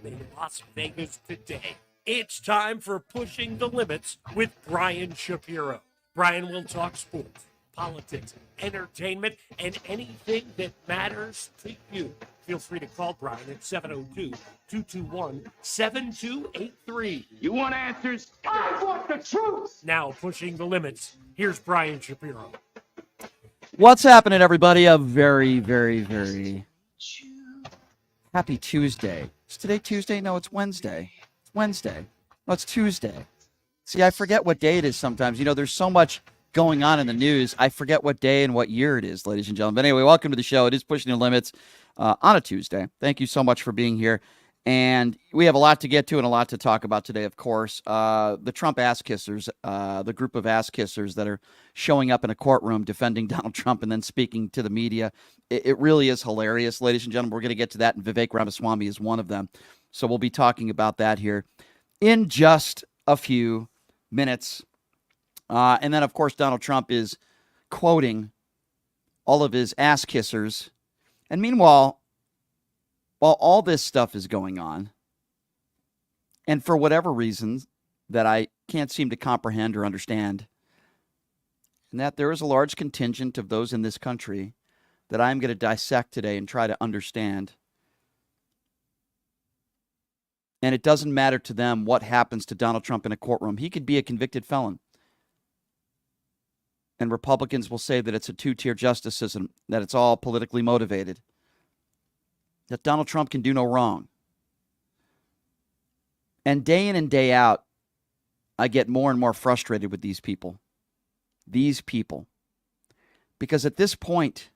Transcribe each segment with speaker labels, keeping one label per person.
Speaker 1: in Las Vegas today. It's time for Pushing the Limits with Brian Shapiro. Brian will talk sports, politics, entertainment, and anything that matters to you. Feel free to call Brian at 702-221-7283.
Speaker 2: You want answers? I want the truth!
Speaker 1: Now, Pushing the Limits, here's Brian Shapiro.
Speaker 3: What's happening, everybody? A very, very, very happy Tuesday. Is today Tuesday? No, it's Wednesday. It's Wednesday. No, it's Tuesday. See, I forget what day it is sometimes. You know, there's so much going on in the news. I forget what day and what year it is, ladies and gentlemen. But anyway, welcome to the show. It is Pushing the Limits on a Tuesday. Thank you so much for being here. And we have a lot to get to and a lot to talk about today, of course. The Trump ass-kissers, the group of ass-kissers that are showing up in a courtroom defending Donald Trump and then speaking to the media. It really is hilarious, ladies and gentlemen. We're going to get to that, and Vivek Ramaswamy is one of them. So we'll be talking about that here in just a few minutes. And then, of course, Donald Trump is quoting all of his ass-kissers. And meanwhile, while all this stuff is going on, and for whatever reasons that I can't seem to comprehend or understand, and that there is a large contingent of those in this country that I'm going to dissect today and try to understand. And it doesn't matter to them what happens to Donald Trump in a courtroom. He could be a convicted felon. And Republicans will say that it's a two-tier justice system, that it's all politically motivated, that Donald Trump can do no wrong. And day in and day out, I get more and more frustrated with these people. These people. Because at this point,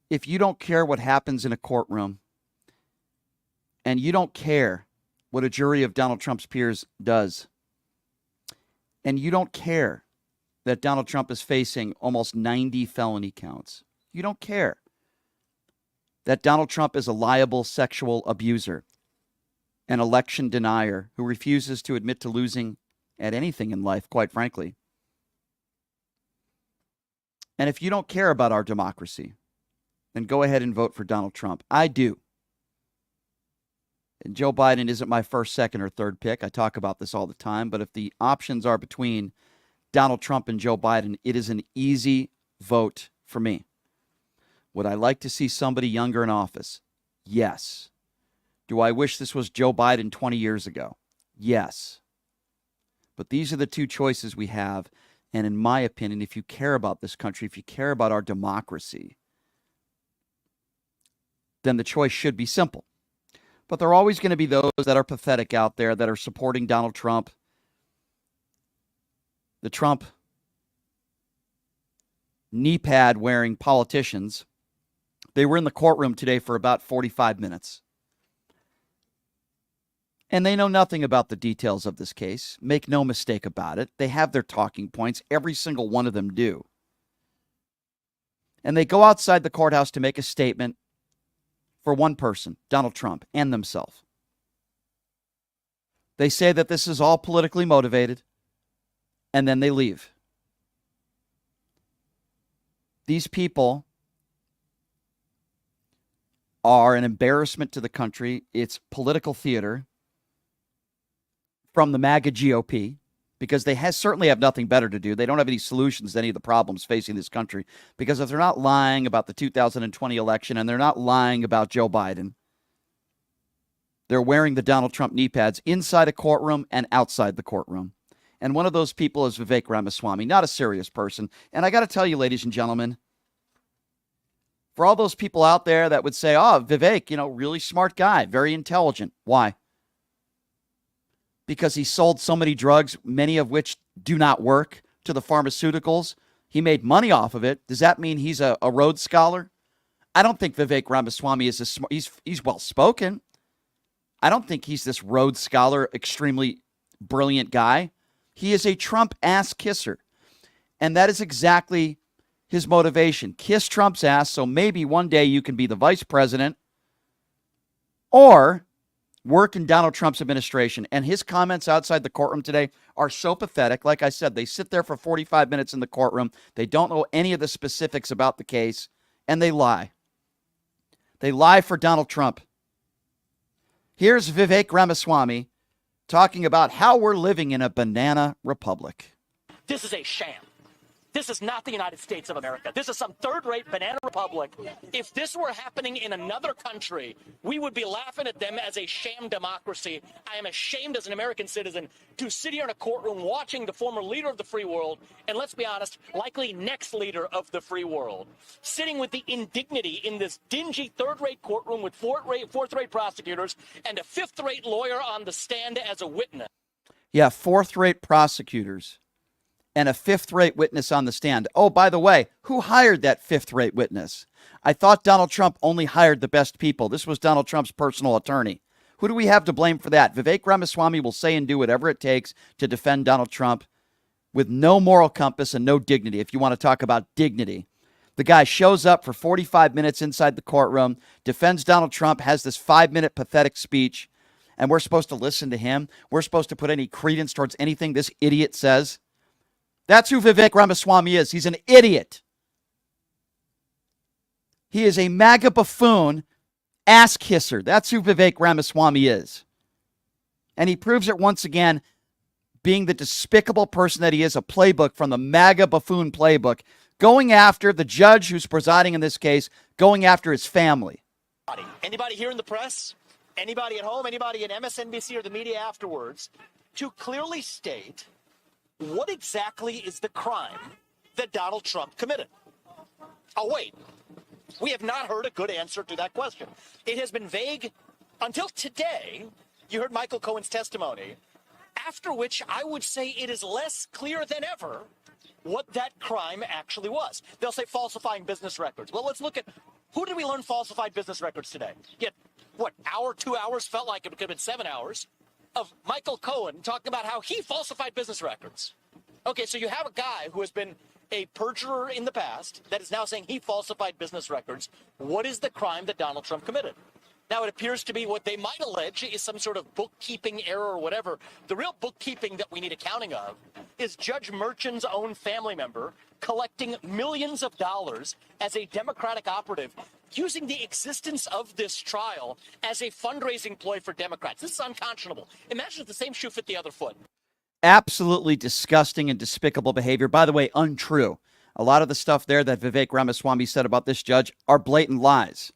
Speaker 3: if you don't care what happens in a courtroom, and you don't care what a jury of Donald Trump's peers does, and you don't care that Donald Trump is facing almost 90 felony counts, you don't care that Donald Trump is a liable sexual abuser, an election denier who refuses to admit to losing at anything in life, quite frankly. And if you don't care about our democracy, then go ahead and vote for Donald Trump. I do. And Joe Biden isn't my first, second, or third pick. I talk about this all the time. But if the options are between Donald Trump and Joe Biden, it is an easy vote for me. Would I like to see somebody younger in office? Yes. Do I wish this was Joe Biden 20 years ago? Yes. But these are the two choices we have. And in my opinion, if you care about this country, if you care about our democracy, then the choice should be simple. But there are always going to be those that are pathetic out there that are supporting Donald Trump. The Trump knee pad wearing politicians. They were in the courtroom today for about 45 minutes. And they know nothing about the details of this case. Make no mistake about it. They have their talking points. Every single one of them do. And they go outside the courthouse to make a statement for one person, Donald Trump, and themselves. They say that this is all politically motivated, and then they leave. These people are an embarrassment to the country. It's political theater from the MAGA GOP, because they certainly have nothing better to do. They don't have any solutions to any of the problems facing this country, because if they're not lying about the 2020 election and they're not lying about Joe Biden, they're wearing the Donald Trump knee pads inside a courtroom and outside the courtroom. And one of those people is Vivek Ramaswamy, not a serious person. And I got to tell you, ladies and gentlemen, for all those people out there that would say, oh, Vivek, really smart guy, very intelligent. Why? Because he sold so many drugs, many of which do not work, to the pharmaceuticals. He made money off of it. Does that mean he's a Rhodes Scholar? I don't think Vivek Ramaswamy is he's well-spoken. I don't think he's this Rhodes Scholar, extremely brilliant guy. He is a Trump ass kisser. And that is exactly his motivation. Kiss Trump's ass so maybe one day you can be the vice president or work in Donald Trump's administration. And his comments outside the courtroom today are so pathetic. Like I said, they sit there for 45 minutes in the courtroom. They don't know any of the specifics about the case, and they lie. They lie for Donald Trump. Here's Vivek Ramaswamy talking about how we're living in a banana republic.
Speaker 4: This is a sham. This is not the United States of America. This is some third-rate banana republic. If this were happening in another country, we would be laughing at them as a sham democracy. I am ashamed as an American citizen to sit here in a courtroom watching the former leader of the free world, and let's be honest, likely next leader of the free world, sitting with the indignity in this dingy third-rate courtroom with fourth-rate prosecutors and a fifth-rate lawyer on the stand as a witness.
Speaker 3: Yeah, fourth-rate prosecutors and a fifth-rate witness on the stand. Oh, by the way, who hired that fifth-rate witness? I thought Donald Trump only hired the best people. This was Donald Trump's personal attorney. Who do we have to blame for that? Vivek Ramaswamy will say and do whatever it takes to defend Donald Trump with no moral compass and no dignity, if you want to talk about dignity. The guy shows up for 45 minutes inside the courtroom, defends Donald Trump, has this 5-minute pathetic speech, and we're supposed to listen to him? We're supposed to put any credence towards anything this idiot says? That's who Vivek Ramaswamy is. He's an idiot. He is a MAGA buffoon, ass kisser. That's who Vivek Ramaswamy is. And he proves it once again, being the despicable person that he is, a playbook from the MAGA buffoon playbook, going after the judge who's presiding in this case, going after his family.
Speaker 4: Anybody here in the press? Anybody at home? Anybody in MSNBC or the media afterwards? To clearly state what exactly is the crime that Donald Trump committed? Oh, wait. We have not heard a good answer to that question. It has been vague until today. You heard Michael Cohen's testimony, after which I would say it is less clear than ever what that crime actually was. They'll say falsifying business records. Well, let's look at who did we learn falsified business records today? Yet, what, hour, 2 hours, felt like it could have been 7 hours, of Michael Cohen talking about how he falsified business records. Okay, so you have a guy who has been a perjurer in the past that is now saying he falsified business records. What is the crime that Donald Trump committed? Now, it appears to be what they might allege is some sort of bookkeeping error or whatever. The real bookkeeping that we need accounting of is Judge Merchan's own family member collecting millions of dollars as a Democratic operative, using the existence of this trial as a fundraising ploy for Democrats. This is unconscionable. Imagine if the same shoe fit the other foot.
Speaker 3: Absolutely disgusting and despicable behavior. By the way, untrue. A lot of the stuff there that Vivek Ramaswamy said about this judge are blatant lies.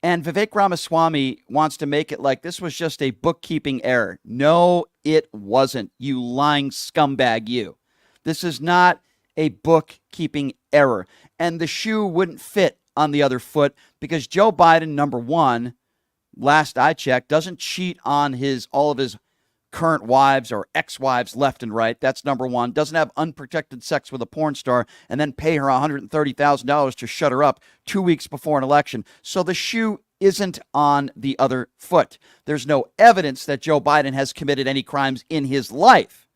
Speaker 3: And Vivek Ramaswamy wants to make it like this was just a bookkeeping error. No, it wasn't, you lying scumbag, you. This is not a bookkeeping error. And the shoe wouldn't fit on the other foot because Joe Biden, number one, last I checked, doesn't cheat on all of his current wives or ex-wives left and right. That's number one. Doesn't have unprotected sex with a porn star and then pay her $130,000 to shut her up 2 weeks before an election. So the shoe isn't on the other foot. There's no evidence that Joe Biden has committed any crimes in his life.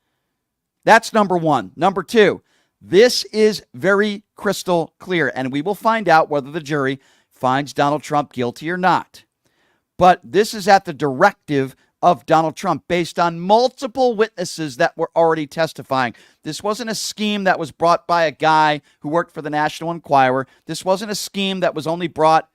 Speaker 3: That's number one. Number two, this is very crystal clear, and we will find out whether the jury finds Donald Trump guilty or not. But this is at the directive of Donald Trump based on multiple witnesses that were already testifying. This wasn't a scheme that was brought by a guy who worked for the National Enquirer. This wasn't a scheme that was only brought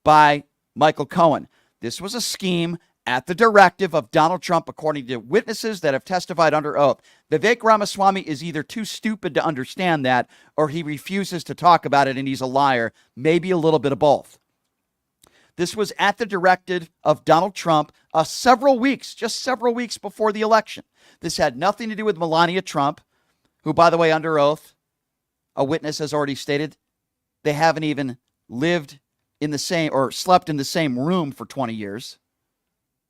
Speaker 3: by Michael Cohen. This was a scheme at the directive of Donald Trump, according to witnesses that have testified under oath. Vivek Ramaswamy is either too stupid to understand that, or he refuses to talk about it and he's a liar. Maybe a little bit of both. This was at the directive of Donald Trump just several weeks before the election. This had nothing to do with Melania Trump, who, by the way, under oath, a witness has already stated they haven't even lived in the same or slept in the same room for 20 years.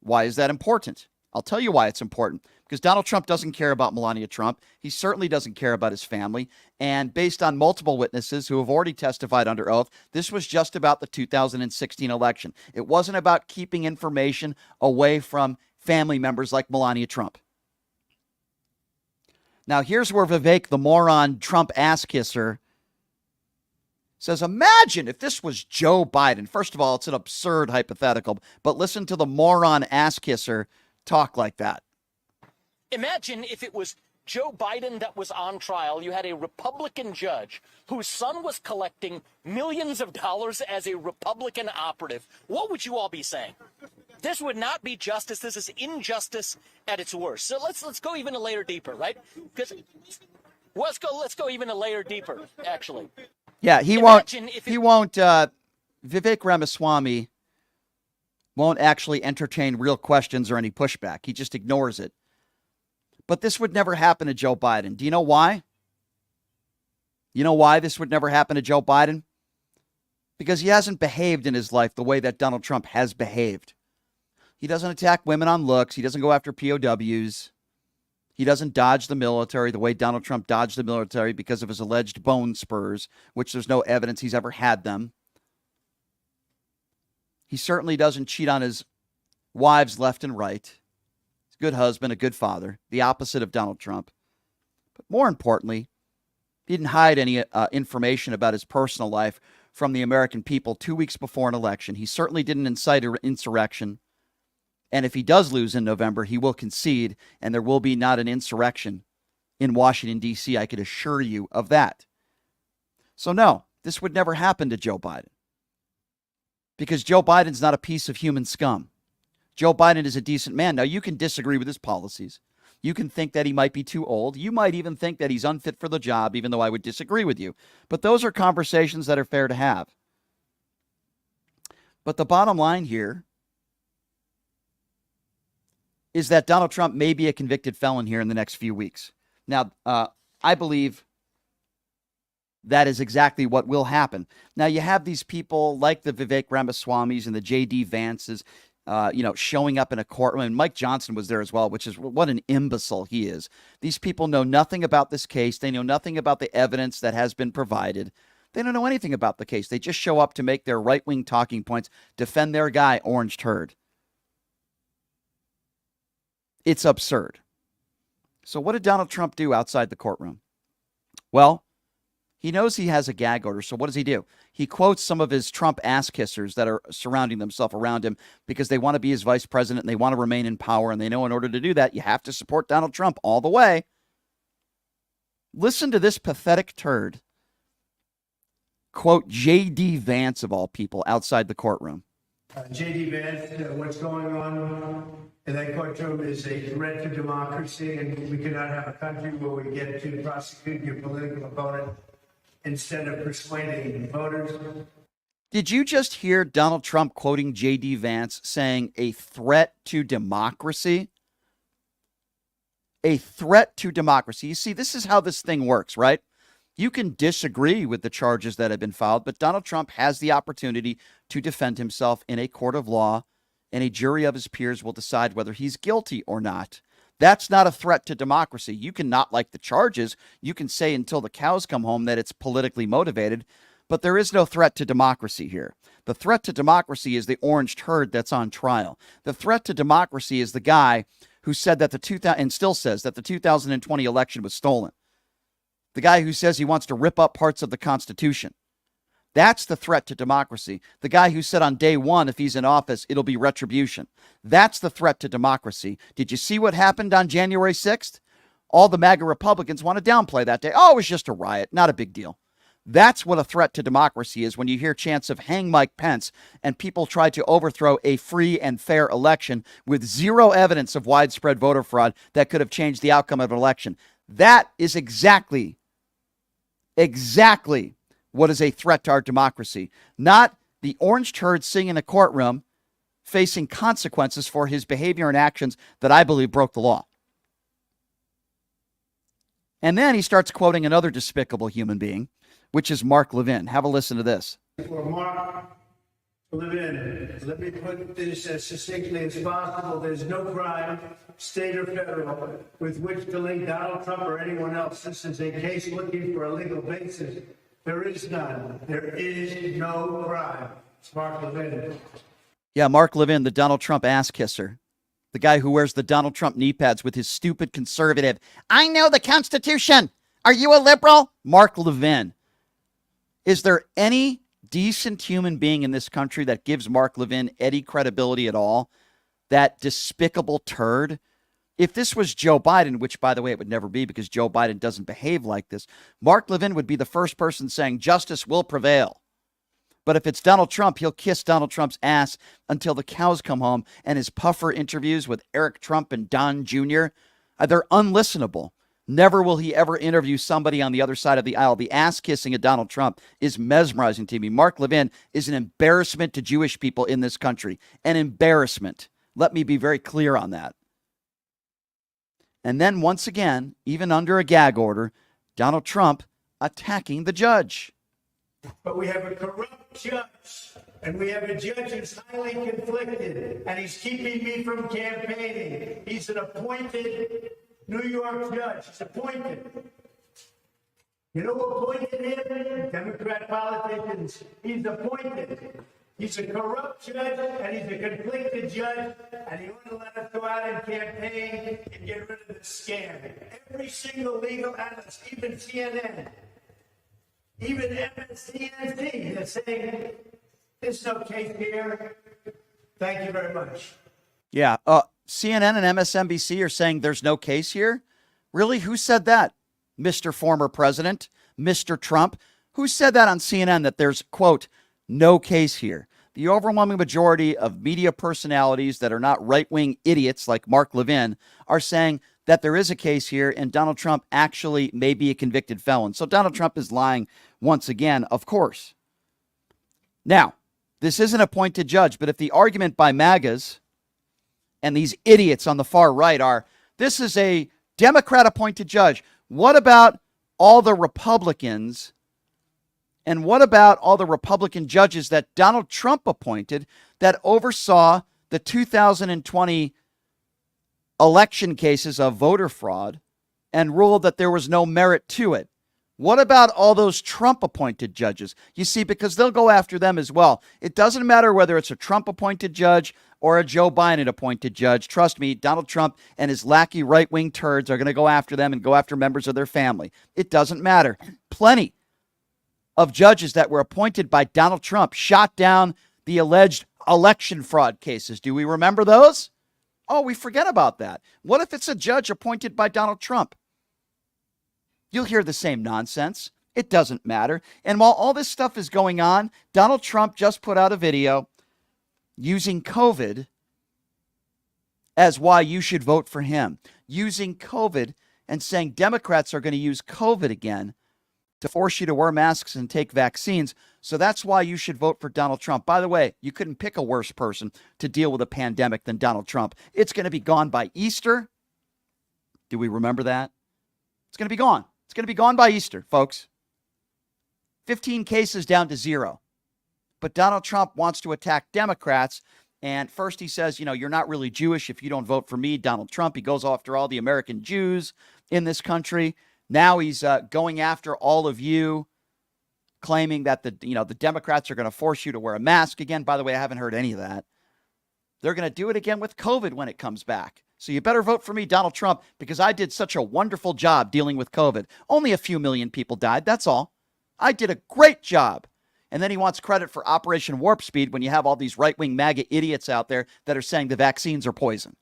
Speaker 3: Why is that important? I'll tell you why it's important. Because Donald Trump doesn't care about Melania Trump. He certainly doesn't care about his family. And based on multiple witnesses who have already testified under oath, this was just about the 2016 election. It wasn't about keeping information away from family members like Melania Trump. Now, here's where Vivek, the moron Trump ass kisser, says, imagine if this was Joe Biden. First of all, it's an absurd hypothetical, but listen to the moron ass kisser talk like that.
Speaker 4: Imagine if it was Joe Biden that was on trial. You had a Republican judge whose son was collecting millions of dollars as a Republican operative. What would you all be saying? This would not be justice. This is injustice at its worst. So let's go even a layer deeper, right? Because let's go even a layer deeper, actually.
Speaker 3: Yeah, he won't. Vivek Ramaswamy won't actually entertain real questions or any pushback. He just ignores it. But this would never happen to Joe Biden. Do you know why? You know why this would never happen to Joe Biden? Because he hasn't behaved in his life the way that Donald Trump has behaved. He doesn't attack women on looks. He doesn't go after POWs. He doesn't dodge the military the way Donald Trump dodged the military because of his alleged bone spurs, which there's no evidence he's ever had them. He certainly doesn't cheat on his wives left and right. He's a good husband, a good father, the opposite of Donald Trump. But more importantly, he didn't hide any information about his personal life from the American people 2 weeks before an election. He certainly didn't incite an insurrection. And if he does lose in November, he will concede, and there will be not an insurrection in Washington, D.C. I could assure you of that. So no, this would never happen to Joe Biden. Because Joe Biden's not a piece of human scum. Joe Biden is a decent man. Now, you can disagree with his policies. You can think that he might be too old. You might even think that he's unfit for the job, even though I would disagree with you. But those are conversations that are fair to have. But the bottom line here is that Donald Trump may be a convicted felon here in the next few weeks. Now, I believe that is exactly what will happen. Now, you have these people like the Vivek Ramaswamys and the J.D. Vances, showing up in a courtroom. And Mike Johnson was there as well, which is what an imbecile he is. These people know nothing about this case. They know nothing about the evidence that has been provided. They don't know anything about the case. They just show up to make their right-wing talking points, defend their guy, Orange Turd. It's absurd. So what did Donald Trump do outside the courtroom? Well, he knows he has a gag order, so what does he do? He quotes some of his Trump ass-kissers that are surrounding themselves around him because they want to be his vice president and they want to remain in power, and they know in order to do that, you have to support Donald Trump all the way. Listen to this pathetic turd quote J.D. Vance, of all people, outside the courtroom.
Speaker 5: J.D. Vance, what's going on in that courtroom is a threat to democracy, and we cannot have a country where we get to prosecute your political opponent instead of persuading voters.
Speaker 3: Did you just hear Donald Trump quoting J.D. Vance saying a threat to democracy? A threat to democracy. You see, this is how this thing works, right? You can disagree with the charges that have been filed, but Donald Trump has the opportunity to defend himself in a court of law, and a jury of his peers will decide whether he's guilty or not. That's not a threat to democracy. You can not like the charges. You can say until the cows come home that it's politically motivated, but there is no threat to democracy here. The threat to democracy is the orange turd that's on trial. The threat to democracy is the guy who said that and still says that the 2020 election was stolen. The guy who says he wants to rip up parts of the Constitution. That's the threat to democracy. The guy who said on day one, if he's in office, it'll be retribution. That's the threat to democracy. Did you see what happened on January 6th? All the MAGA Republicans want to downplay that day. Oh, it was just a riot. Not a big deal. That's what a threat to democracy is when you hear chants of hang Mike Pence and people try to overthrow a free and fair election with zero evidence of widespread voter fraud that could have changed the outcome of an election. That is exactly what is a threat to our democracy. Not the orange turd sitting in a courtroom facing consequences for his behavior and actions that I believe broke the law. And then he starts quoting another despicable human being, which is Mark Levin. Have a listen to this.
Speaker 5: For Mark Levin, let me put this as succinctly as possible. There's no crime, state or federal, with which to link Donald Trump or anyone else. This is a case looking for a legal basis. There is none. There is no crime. It's Mark Levin.
Speaker 3: Yeah, Mark Levin, the Donald Trump ass kisser. The guy who wears the Donald Trump knee pads with his stupid conservative, I know the Constitution. Are you a liberal? Mark Levin. Is there any decent human being in this country that gives Mark Levin any credibility at all? That despicable turd? If this was Joe Biden, which, by the way, it would never be because Joe Biden doesn't behave like this, Mark Levin would be the first person saying justice will prevail. But if it's Donald Trump, he'll kiss Donald Trump's ass until the cows come home. And his puffer interviews with Eric Trump and Don Jr., they're unlistenable. Never will he ever interview somebody on the other side of the aisle. The ass kissing of Donald Trump is mesmerizing to me. Mark Levin is an embarrassment to Jewish people in this country. An embarrassment. Let me be very clear on that. And then once again, even under a gag order, Donald Trump attacking the judge.
Speaker 5: But we have a corrupt judge, and we have a judge who's highly conflicted, and he's keeping me from campaigning. He's an appointed New York judge. He's appointed. You know who appointed him? Democrat politicians. He's appointed. He's a corrupt judge, and he's a conflicted judge, and he wouldn't let us go out and campaign and get rid of the scam. Every single legal analyst, even CNN, even MSNBC, they're saying, there's no case here. Thank you very much.
Speaker 3: Yeah, CNN and MSNBC are saying there's no case here? Really? Who said that? Mr. Former President, Mr. Trump? Who said that on CNN that there's, quote, no case here? The overwhelming majority of media personalities that are not right-wing idiots like Mark Levin are saying that there is a case here and Donald Trump actually may be a convicted felon. So Donald Trump is lying once again, of course. Now, this is an appointed judge, but if the argument by MAGAs and these idiots on the far right are, this is a Democrat-appointed judge, what about all the Republicans? And what about all the Republican judges that Donald Trump appointed that oversaw the 2020 election cases of voter fraud and ruled that there was no merit to it? What about all those Trump-appointed judges? You see, because they'll go after them as well. It doesn't matter whether it's a Trump-appointed judge or a Joe Biden-appointed judge. Trust me, Donald Trump and his lackey right-wing turds are going to go after them and go after members of their family. It doesn't matter. Plenty of judges that were appointed by Donald Trump shot down the alleged election fraud cases. Do we remember those? Oh, we forget about that. What if it's a judge appointed by Donald Trump? You'll hear the same nonsense. It doesn't matter. And while all this stuff is going on, Donald Trump just put out a video using COVID as why you should vote for him. Using COVID and saying Democrats are going to use COVID again to force you to wear masks and take vaccines. So that's why you should vote for Donald Trump. By the way, you couldn't pick a worse person to deal with a pandemic than Donald Trump. It's going to be gone by Easter. Do we remember that? It's going to be gone. It's going to be gone by Easter, folks. 15 cases down to 0. But Donald Trump wants to attack Democrats. And first he says, you're not really Jewish if you don't vote for me, Donald Trump. He goes after all the American Jews in this country. Now he's going after all of you, claiming that the Democrats are going to force you to wear a mask again. By the way, I haven't heard any of that. They're going to do it again with COVID when it comes back. So you better vote for me, Donald Trump, because I did such a wonderful job dealing with COVID. Only a few million people died. That's all. I did a great job. And then he wants credit for Operation Warp Speed when you have all these right-wing MAGA idiots out there that are saying the vaccines are poison.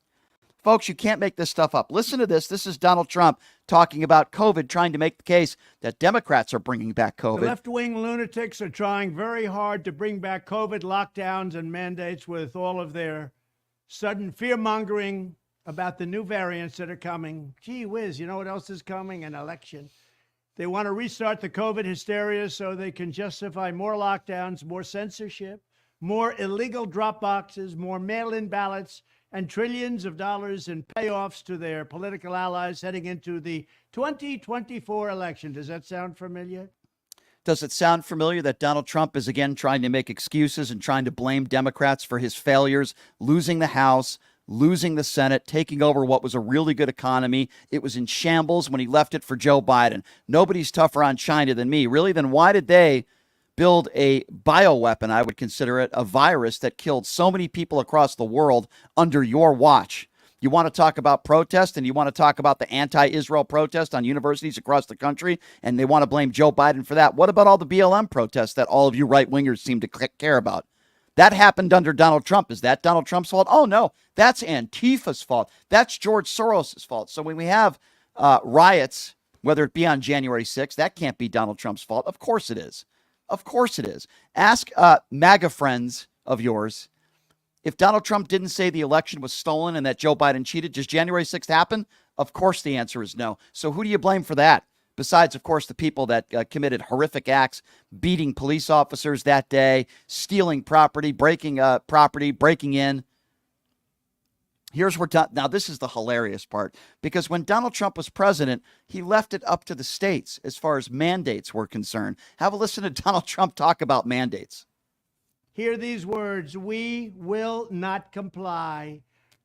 Speaker 3: Folks, you can't make this stuff up. Listen to this. This is Donald Trump talking about COVID, trying to make the case that Democrats are bringing back COVID.
Speaker 2: The left-wing lunatics are trying very hard to bring back COVID lockdowns and mandates with all of their sudden fear-mongering about the new variants that are coming. Gee whiz, you know what else is coming? An election. They want to restart the COVID hysteria so they can justify more lockdowns, more censorship, more illegal drop boxes, more mail-in ballots, and trillions of dollars in payoffs to their political allies heading into the 2024 election. Does that sound familiar?
Speaker 3: Does it sound familiar that Donald Trump is again trying to make excuses and trying to blame Democrats for his failures, losing the House, losing the Senate, taking over what was a really good economy? It was in shambles when he left it for Joe Biden. Nobody's tougher on China than me. Really? Then why did they build a bioweapon? I would consider it a virus that killed so many people across the world under your watch. You want to talk about protest, and you want to talk about the anti-Israel protest on universities across the country, and they want to blame Joe Biden for that. What about all the BLM protests that all of you right-wingers seem to care about? That happened under Donald Trump. Is that Donald Trump's fault? Oh, no, that's Antifa's fault. That's George Soros' fault. So when we have riots, whether it be on January 6th, that can't be Donald Trump's fault. Of course it is. Of course it is. Ask MAGA friends of yours. If Donald Trump didn't say the election was stolen and that Joe Biden cheated, does January 6th happen? Of course the answer is no. So who do you blame for that? Besides, of course, the people that committed horrific acts, beating police officers that day, stealing property, breaking in. Here's where, now this is the hilarious part, because when Donald Trump was president, he left it up to the states as far as mandates were concerned. Have a listen to Donald Trump talk about mandates.
Speaker 2: Hear these words: we will not comply.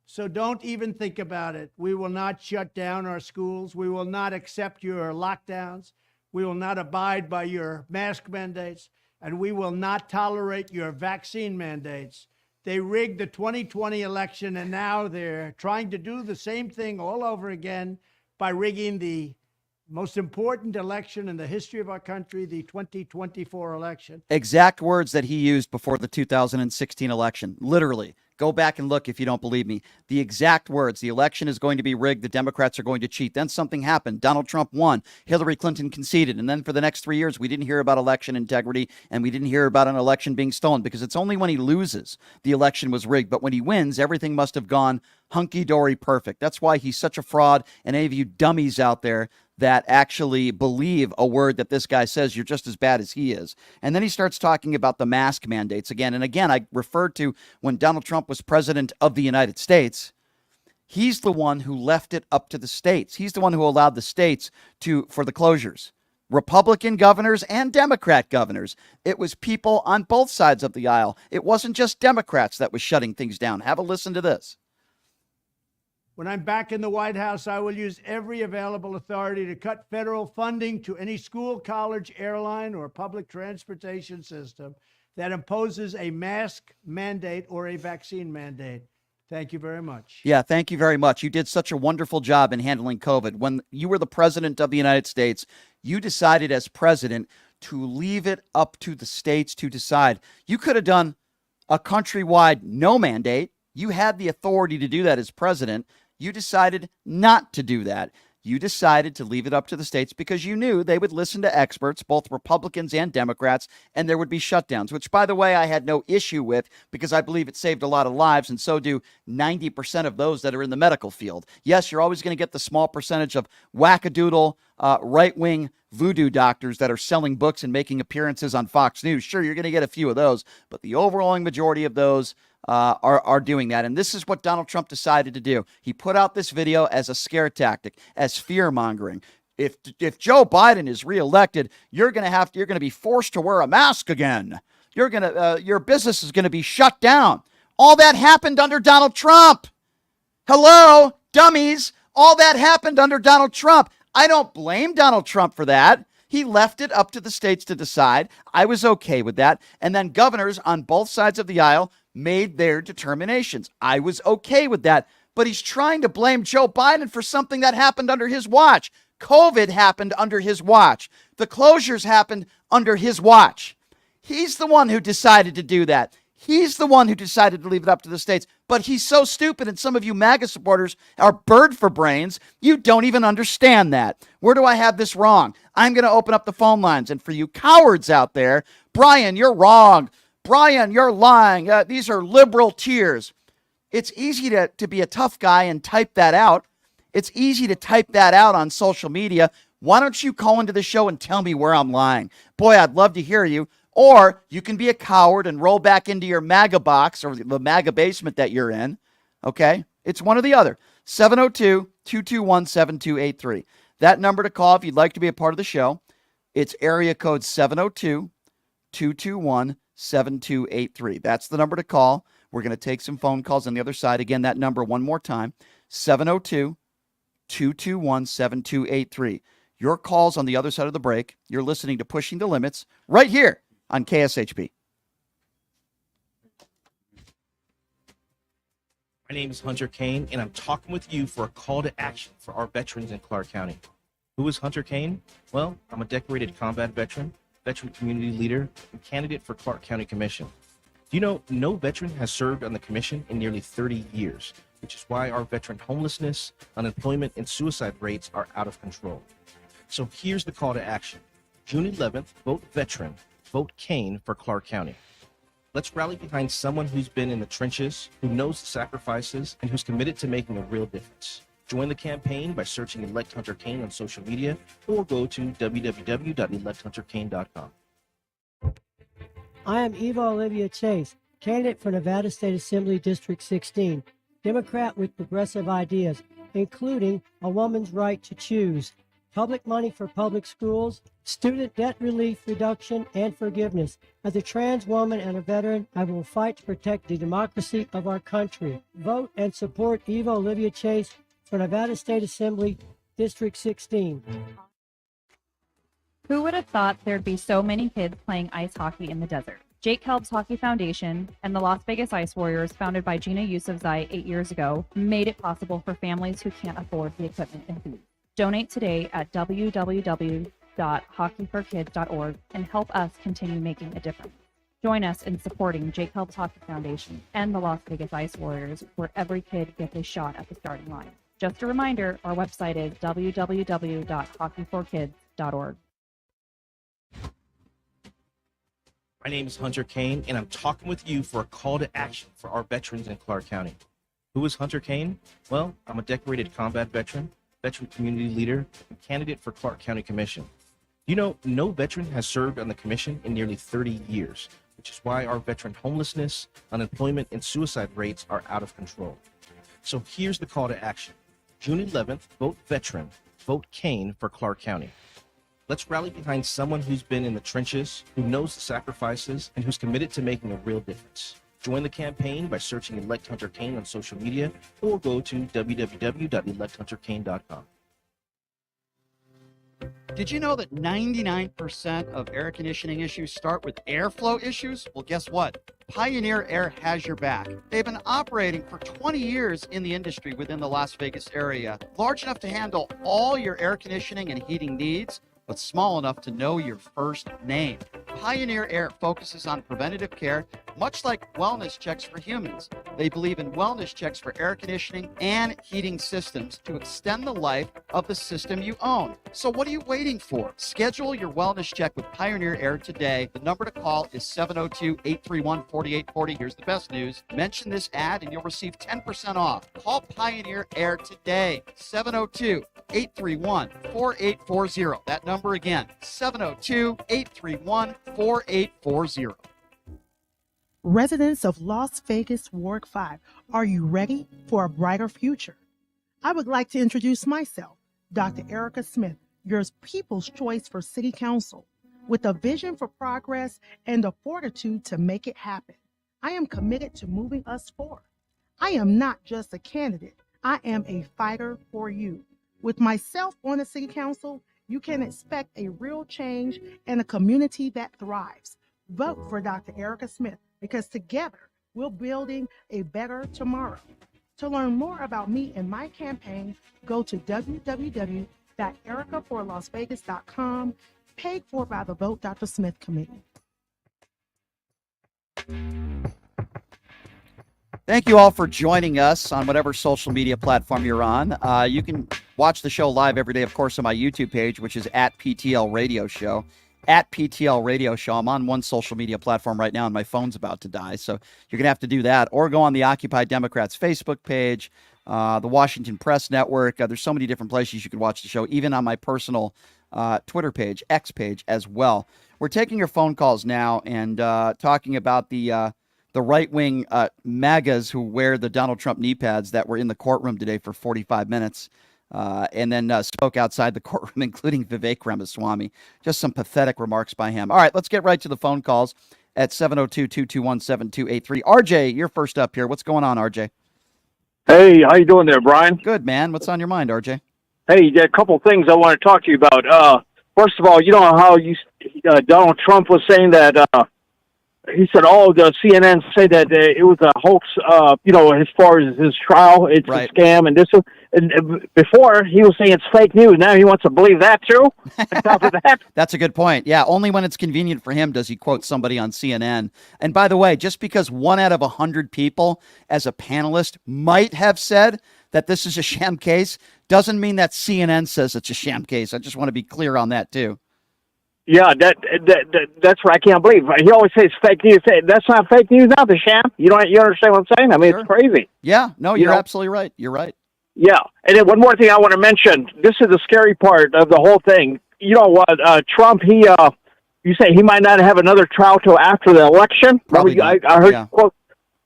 Speaker 2: So don't even think about it. We will not shut down our schools. We will not accept your lockdowns. We will not abide by your mask mandates. And we will not tolerate your vaccine mandates. They rigged the 2020 election, and now they're trying to do the same thing all over again by rigging the most important election in the history of our country, the 2024 election.
Speaker 3: Exact words that he used before the 2016 election. Literally. Go back and look if you don't believe me. The exact words: the election is going to be rigged. The Democrats are going to cheat. Then something happened. Donald Trump won. Hillary Clinton conceded. And then for the next 3 years, we didn't hear about election integrity, and we didn't hear about an election being stolen, because it's only when he loses the election was rigged. But when he wins, everything must have gone hunky-dory perfect. That's why he's such a fraud. And any of you dummies out there that actually believe a word that this guy says, you're just as bad as he is. And then he starts talking about the mask mandates again. And again, I referred to when Donald Trump was president of the United States. He's the one who left it up to the states. He's the one who allowed the states for the closures. Republican governors and Democrat governors. It was people on both sides of the aisle. It wasn't just Democrats that was shutting things down. Have a listen to this.
Speaker 2: When I'm back in the White House, I will use every available authority to cut federal funding to any school, college, airline, or public transportation system that imposes a mask mandate or a vaccine mandate. Thank you very much.
Speaker 3: Yeah, thank you very much. You did such a wonderful job in handling COVID. When you were the president of the United States, you decided as president to leave it up to the states to decide. You could have done a countrywide no mandate. You had the authority to do that as president. You decided not to do that. You decided to leave it up to the states because you knew they would listen to experts, both Republicans and Democrats, and there would be shutdowns, which, by the way, I had no issue with because I believe it saved a lot of lives, and so do 90% of those that are in the medical field. Yes, you're always going to get the small percentage of wackadoodle, right-wing voodoo doctors that are selling books and making appearances on Fox News. Sure, you're going to get a few of those, but the overwhelming majority of those are doing that. And this is what Donald Trump decided to do. He put out this video as a scare tactic, as fear mongering. If Joe Biden is reelected, you're going to be forced to wear a mask again. Your business is going to be shut down. All that happened under Donald Trump. Hello, dummies. All that happened under Donald Trump. I don't blame Donald Trump for that. He left it up to the states to decide. I was okay with that. And then governors on both sides of the aisle made their determinations. I was okay with that. But he's trying to blame Joe Biden for something that happened under his watch. COVID happened under his watch. The closures happened under his watch. He's the one who decided to do that. He's the one who decided to leave it up to the states. But he's so stupid, and some of you MAGA supporters are bird for brains. You don't even understand that. Where do I have this wrong? I'm going to open up the phone lines. And for you cowards out there, Brian, you're wrong. Brian, you're lying. These are liberal tears. It's easy to be a tough guy and type that out. It's easy to type that out on social media. Why don't you call into the show and tell me where I'm lying? Boy, I'd love to hear you. Or you can be a coward and roll back into your MAGA box or the MAGA basement that you're in. Okay? It's one or the other. 702-221-7283. That number to call if you'd like to be a part of the show. It's area code 702-221-7283. That's the number to call. We're going to take some phone calls on the other side. Again, that number one more time, 702-221-7283. Your calls on the other side of the break. You're listening to Pushing the Limits right here on KSHP.
Speaker 6: My name is Hunter Kane, and I'm talking with you for a call to action for our veterans in Clark County. Who is Hunter Kane? Well, I'm a decorated combat veteran, veteran community leader, and candidate for Clark County Commission. Do you know no veteran has served on the commission in nearly 30 years, which is why our veteran homelessness, unemployment, and suicide rates are out of control. So here's the call to action. June 11th, vote veteran. vote Kane for Clark County. Let's rally behind someone who's been in the trenches, who knows the sacrifices, and who's committed to making a real difference. Join the campaign by searching Elect Hunter Kane on social media or go to www.electhunterkane.com.
Speaker 7: I am Eva Olivia Chase, candidate for Nevada State Assembly District 16, Democrat with progressive ideas, including a woman's right to choose, public money for public schools, student debt relief reduction, and forgiveness. As a trans woman and a veteran, I will fight to protect the democracy of our country. Vote and support Eva Olivia Chase for Nevada State Assembly District 16.
Speaker 8: Who would have thought there'd be so many kids playing ice hockey in the desert? Jake Helb's Hockey Foundation and the Las Vegas Ice Warriors, founded by Gina Yusufzai 8 years ago, made it possible for families who can't afford the equipment and food. Donate today at www.hockeyforkids.org and help us continue making a difference. Join us in supporting Jake Helb's Hockey Foundation and the Las Vegas Ice Warriors, where every kid gets a shot at the starting line. Just a reminder, our website is www.hockeyforkids.org.
Speaker 6: My name is Hunter Kane, and I'm talking with you for a call to action for our veterans in Clark County. Who is Hunter Kane? Well, I'm a decorated combat veteran, veteran community leader, and candidate for Clark County Commission. You know, no veteran has served on the commission in nearly 30 years, which is why our veteran homelessness, unemployment, and suicide rates are out of control. So here's the call to action. June 11th, vote veteran, vote Kane for Clark County. Let's rally behind someone who's been in the trenches, who knows the sacrifices, and who's committed to making a real difference. Join the campaign by searching Elect Hunter Kane on social media or go to www.electhunterkane.com.
Speaker 3: Did you know that 99% of air conditioning issues start with airflow issues? Well, guess what? Pioneer Air has your back. They've been operating for 20 years in the industry within the Las Vegas area, large enough to handle all your air conditioning and heating needs, but small enough to know your first name. Pioneer Air focuses on preventative care, much like wellness checks for humans. They believe in wellness checks for air conditioning and heating systems to extend the life of the system you own. So what are you waiting for? Schedule your wellness check with Pioneer Air today. The number to call is 702-831-4840. Here's the best news. Mention this ad and you'll receive 10% off. Call Pioneer Air today. 702-831-4840. That number again, 702-831-4840.
Speaker 9: Residents of Las Vegas, Ward 5, are you ready for a brighter future? I would like to introduce myself, Dr. Erica Smith, your People's Choice for City Council, with a vision for progress and the fortitude to make it happen. I am committed to moving us forward. I am not just a candidate, I am a fighter for you. With myself on the City Council, you can expect a real change and a community that thrives. Vote for Dr. Erica Smith, because together we're building a better tomorrow. To learn more about me and my campaign, go to www.ericaforlasvegas.com, paid for by the Vote Dr. Smith Committee.
Speaker 3: Thank you all for joining us on whatever social media platform you're on. You can watch the show live every day, of course, on my YouTube page, which is at PTL Radio Show. At PTL Radio Show. I'm on one social media platform right now, and my phone's about to die, so you're going to have to do that. Or go on the Occupy Democrats Facebook page, the Washington Press Network. There's so many different places you can watch the show, even on my personal Twitter page, X page as well. We're taking your phone calls now and talking about the right-wing MAGAs who wear the Donald Trump knee pads that were in the courtroom today for 45 minutes. And then spoke outside the courtroom, including Vivek Ramaswamy. Just some pathetic remarks by him. All right, let's get right to the phone calls at 702-221-7283. RJ, you're first up here. What's going on, RJ?
Speaker 10: Hey, how you doing there, Brian?
Speaker 3: Good, man. What's on your mind, RJ?
Speaker 10: Hey, a couple things I want to talk to you about. First of all, you know how Donald Trump was saying that he said, the CNN say that it was a hoax, as far as his trial, it's
Speaker 3: right.
Speaker 10: A scam, and this. And before, he was saying it's fake news. Now he wants to believe that, too? On top of that?
Speaker 3: That's a good point. Yeah, only when it's convenient for him does he quote somebody on CNN. And by the way, just because 1 out of 100 people as a panelist might have said that this is a sham case doesn't mean that CNN says it's a sham case. I just want to be clear on that, too.
Speaker 10: Yeah, that's what I can't believe. He always says fake news. That's not fake news, not the sham. You understand what I'm saying? I mean,
Speaker 3: Sure.
Speaker 10: it's crazy.
Speaker 3: Yeah, no,
Speaker 10: You
Speaker 3: you're
Speaker 10: know?
Speaker 3: absolutely right. You're right.
Speaker 10: Yeah, and then one more thing I want to mention. This is the scary part of the whole thing. You know what? Trump, you say he might not have another trial till after the election.
Speaker 3: Probably
Speaker 10: Remember,
Speaker 3: not.
Speaker 10: I heard
Speaker 3: Yeah.
Speaker 10: you quote.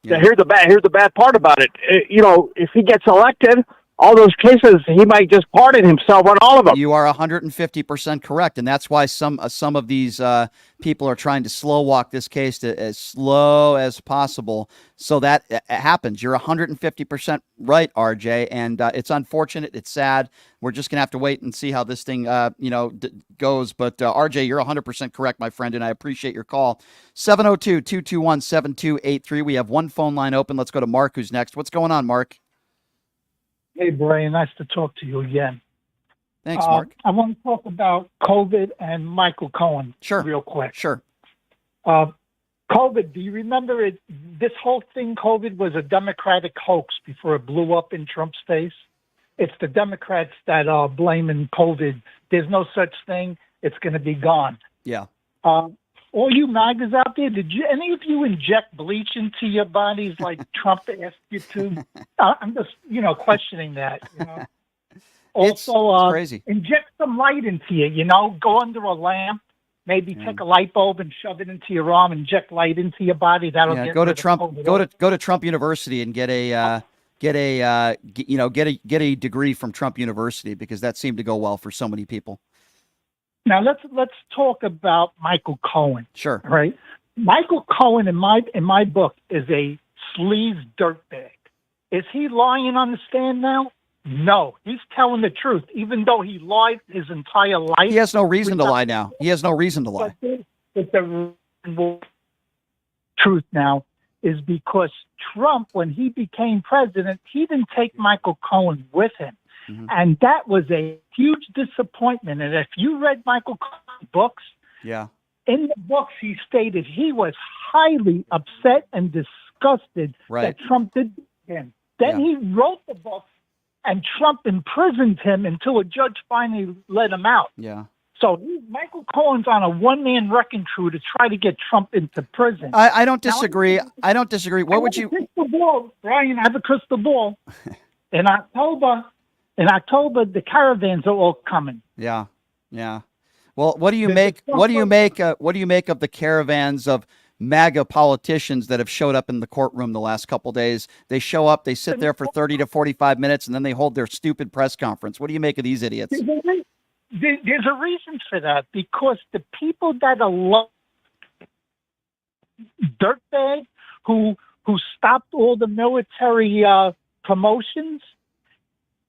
Speaker 3: Yeah.
Speaker 10: Here's the bad part about it. If he gets elected, all those cases he might just pardon himself on all of them.
Speaker 3: You are 150% correct, and that's why some of these people are trying to slow walk this case to as slow as possible, so that happens. You're 150% right, RJ, and it's unfortunate. It's sad. We're just gonna have to wait and see how this thing, goes. But RJ, you're 100% correct, my friend, and I appreciate your call. 702-221-7283. We have one phone line open. Let's go to Mark, who's next. What's going on, Mark?
Speaker 11: Hey, Brian, nice to talk to you again.
Speaker 3: Thanks, Mark.
Speaker 11: I want to talk about COVID and Michael Cohen real quick.
Speaker 3: Sure.
Speaker 11: COVID, do you remember it? This whole thing, COVID, was a Democratic hoax before it blew up in Trump's face. It's the Democrats that are blaming COVID. There's no such thing. It's going to be gone.
Speaker 3: Yeah.
Speaker 11: All you MAGAs out there, did you any of you inject bleach into your bodies like Trump asked you to? I'm just, questioning that. Also,
Speaker 3: it's crazy.
Speaker 11: Inject some light into you. Go under a lamp, maybe take a light bulb and shove it into your arm. Inject light into your body. That'll get
Speaker 3: go to
Speaker 11: rid of
Speaker 3: Trump.
Speaker 11: COVID.
Speaker 3: Go to Trump University and get a degree from Trump University, because that seemed to go well for so many people.
Speaker 11: Now let's talk about Michael Cohen.
Speaker 3: Sure.
Speaker 11: All right. Michael Cohen in my book is a sleaze dirtbag. Is he lying on the stand now? No, he's telling the truth, even though he lied his entire life.
Speaker 3: He has no reason to lie now. He has no reason to lie.
Speaker 11: But the truth now is because Trump, when he became president, he didn't take Michael Cohen with him. Mm-hmm. And that was a huge disappointment. And if you read Michael Cohen's books,
Speaker 3: yeah,
Speaker 11: in the books he stated he was highly upset and disgusted that Trump did him. Then he wrote the book, and Trump imprisoned him until a judge finally let him out.
Speaker 3: Yeah.
Speaker 11: So Michael Cohen's on a one-man wrecking crew to try to get Trump into prison.
Speaker 3: I don't disagree. I don't disagree. What would you?
Speaker 11: Crystal ball, Brian, I have a crystal ball. In October, the caravans are all coming.
Speaker 3: Yeah, yeah. Well, what do you make? What do you make of the caravans of MAGA politicians that have showed up in the courtroom the last couple of days? They show up, they sit there for 30 to 45 minutes, and then they hold their stupid press conference. What do you make of these idiots?
Speaker 11: There's a reason for that, because the people that are dirtbags who stopped all the military promotions,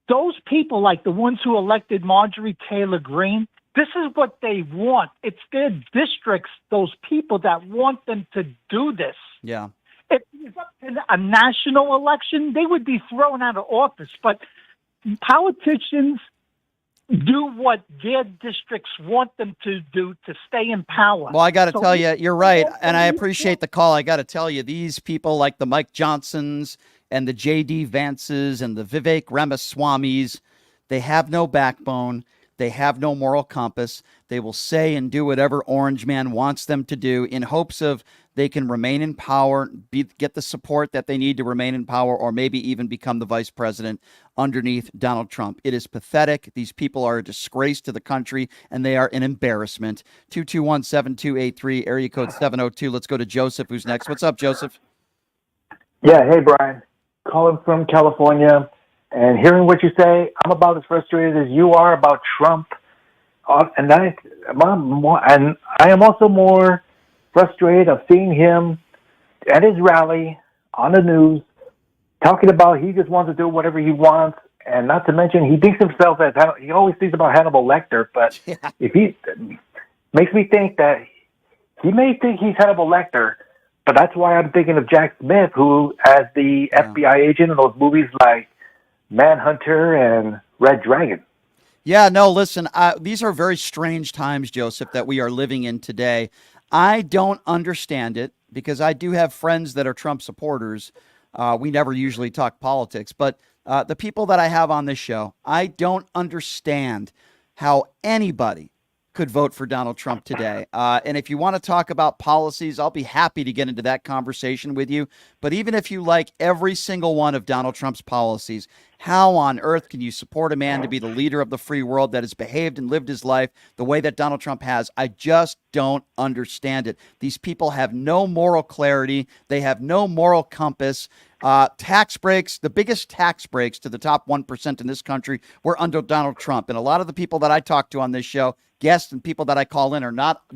Speaker 11: those people, like the ones who elected Marjorie Taylor Greene, this is what they want. It's their districts, those people that want them to do this.
Speaker 3: Yeah.
Speaker 11: If it was up to a national election, they would be thrown out of office. But politicians do what their districts want them to do to stay in power.
Speaker 3: Well, I got to tell you, you're right, and I appreciate the call. I got to tell you, these people like the Mike Johnsons and the J.D. Vances and the Vivek Ramaswamis, they have no backbone. They have no moral compass. They will say and do whatever Orange Man wants them to do in hopes of they can remain in power, get the support that they need to remain in power, or maybe even become the vice president underneath Donald Trump. It is pathetic. These people are a disgrace to the country, and they are an embarrassment. 221-7283, area code 702. Let's go to Joseph, who's next. What's up, Joseph?
Speaker 12: Yeah, hey, Brian. Calling from California. And hearing what you say, I'm about as frustrated as you are about Trump. And I am also more frustrated of seeing him at his rally on the news talking about he just wants to do whatever he wants. And not to mention, he thinks himself as, he always thinks about Hannibal Lecter, but if he makes me think that he may think he's Hannibal Lecter, but that's why I'm thinking of Jack Smith, who, as the FBI agent in those movies like Manhunter and Red Dragon.
Speaker 3: Yeah, no, listen, these are very strange times, Joseph, that we are living in today. I don't understand it, because I do have friends that are Trump supporters. We never usually talk politics, but the people that I have on this show, I don't understand how anybody could vote for Donald Trump today. And if you want to talk about policies, I'll be happy to get into that conversation with you. But even if you like every single one of Donald Trump's policies, how on earth can you support a man to be the leader of the free world that has behaved and lived his life the way that Donald Trump has? I just don't understand it. These people have no moral clarity. They have no moral compass. Tax breaks, the biggest tax breaks to the top 1% in this country were under Donald Trump. And a lot of the people that I talk to on this show, guests and people that I call in,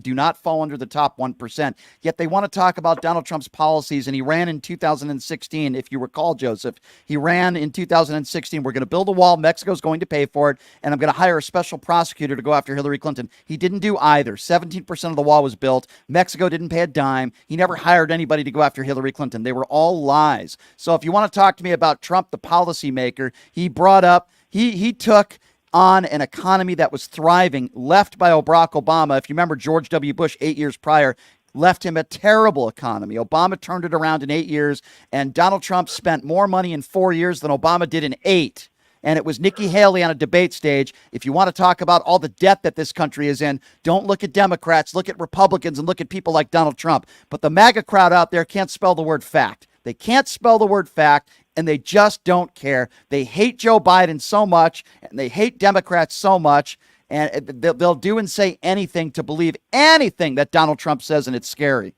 Speaker 3: do not fall under the top 1%. Yet they want to talk about Donald Trump's policies. And he ran in 2016, if you recall, Joseph. He ran in 2016. We're going to build a wall. Mexico's going to pay for it. And I'm going to hire a special prosecutor to go after Hillary Clinton. He didn't do either. 17% of the wall was built. Mexico didn't pay a dime. He never hired anybody to go after Hillary Clinton. They were all lies. So if you want to talk to me about Trump, the policymaker, he brought up, he took on an economy that was thriving, left by Barack Obama. If you remember, George W. Bush 8 years prior left him a terrible economy. Obama turned it around in 8 years, and Donald Trump spent more money in 4 years than Obama did in 8. And it was Nikki Haley on a debate stage. If you want to talk about all the debt that this country is in, don't look at Democrats, look at Republicans, and look at people like Donald Trump. But the MAGA crowd out there can't spell the word fact. They can't spell the word fact, and they just don't care. They hate Joe Biden so much, and they hate Democrats so much, and they'll do and say anything to believe anything that Donald Trump says, and it's scary.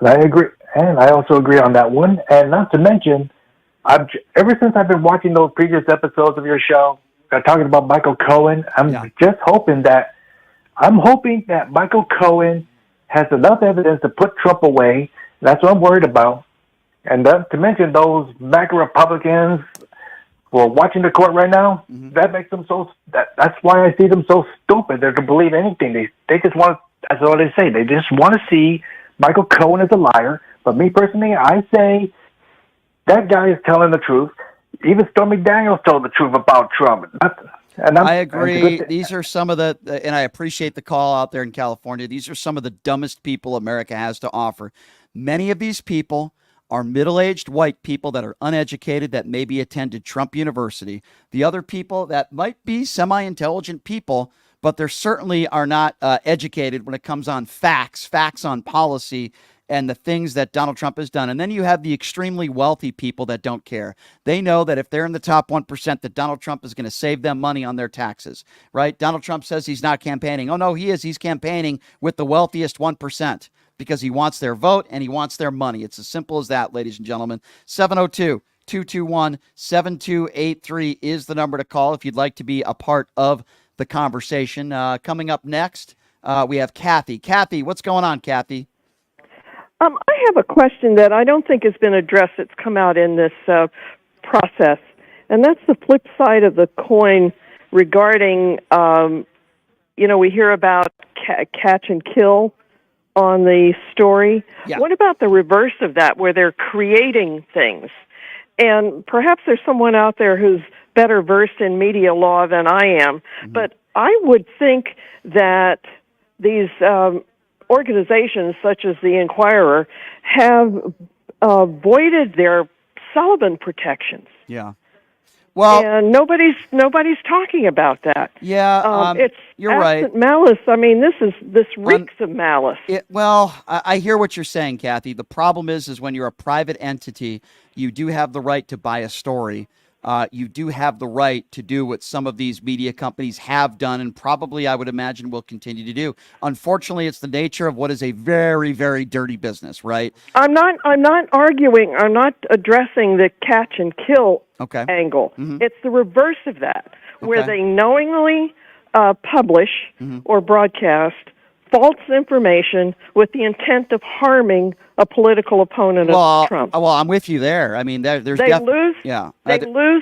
Speaker 12: And I agree, and I also agree on that one. And not to mention, ever since I've been watching those previous episodes of your show, talking about Michael Cohen, I'm hoping that Michael Cohen has enough evidence to put Trump away. That's what I'm worried about. And to mention those MAGA Republicans who are watching the court right now, that makes them that's why I see them so stupid. They can believe anything. They just want, that's all they say. They just want to see Michael Cohen as a liar. But me personally, I say that guy is telling the truth. Even Stormy Daniels told the truth about Trump.
Speaker 3: I agree. These are some of and I appreciate the call out there in California. These are some of the dumbest people America has to offer. Many of these people are middle-aged white people that are uneducated, that maybe attended Trump University. The other people that might be semi-intelligent people, but they certainly are not educated when it comes on facts on policy and the things that Donald Trump has done. And then you have the extremely wealthy people that don't care. They know that if they're in the top 1%, that Donald Trump is going to save them money on their taxes, right? Donald Trump says he's not campaigning. Oh, no, he is. He's campaigning with the wealthiest 1%. Because he wants their vote and he wants their money. It's as simple as that, ladies and gentlemen. 702-221-7283 is the number to call if you'd like to be a part of the conversation. Coming up next, we have Kathy. Kathy, what's going on, Kathy?
Speaker 13: I have a question that I don't think has been addressed. It's come out in this process, and that's the flip side of the coin regarding, we hear about catch and kill on the story.
Speaker 3: Yeah.
Speaker 13: What about the reverse of that, where they're creating things? And perhaps there's someone out there who's better versed in media law than I am, but I would think that these organizations, such as the Inquirer, have voided their Sullivan protections.
Speaker 3: Yeah. Well,
Speaker 13: and nobody's talking about that.
Speaker 3: Yeah,
Speaker 13: it's
Speaker 3: you're right.
Speaker 13: Malice. I mean, this reeks of malice.
Speaker 3: I hear what you're saying, Kathy. The problem is when you're a private entity, you do have the right to buy a story. You do have the right to do what some of these media companies have done, and probably, I would imagine, will continue to do. Unfortunately, it's the nature of what is a very, very dirty business, right?
Speaker 13: I'm not arguing. I'm not addressing the catch and kill angle. It's the reverse of that, where they knowingly publish or broadcast false information with the intent of harming a political opponent of Trump.
Speaker 3: Well, I'm with you there. I mean, there's
Speaker 13: they lose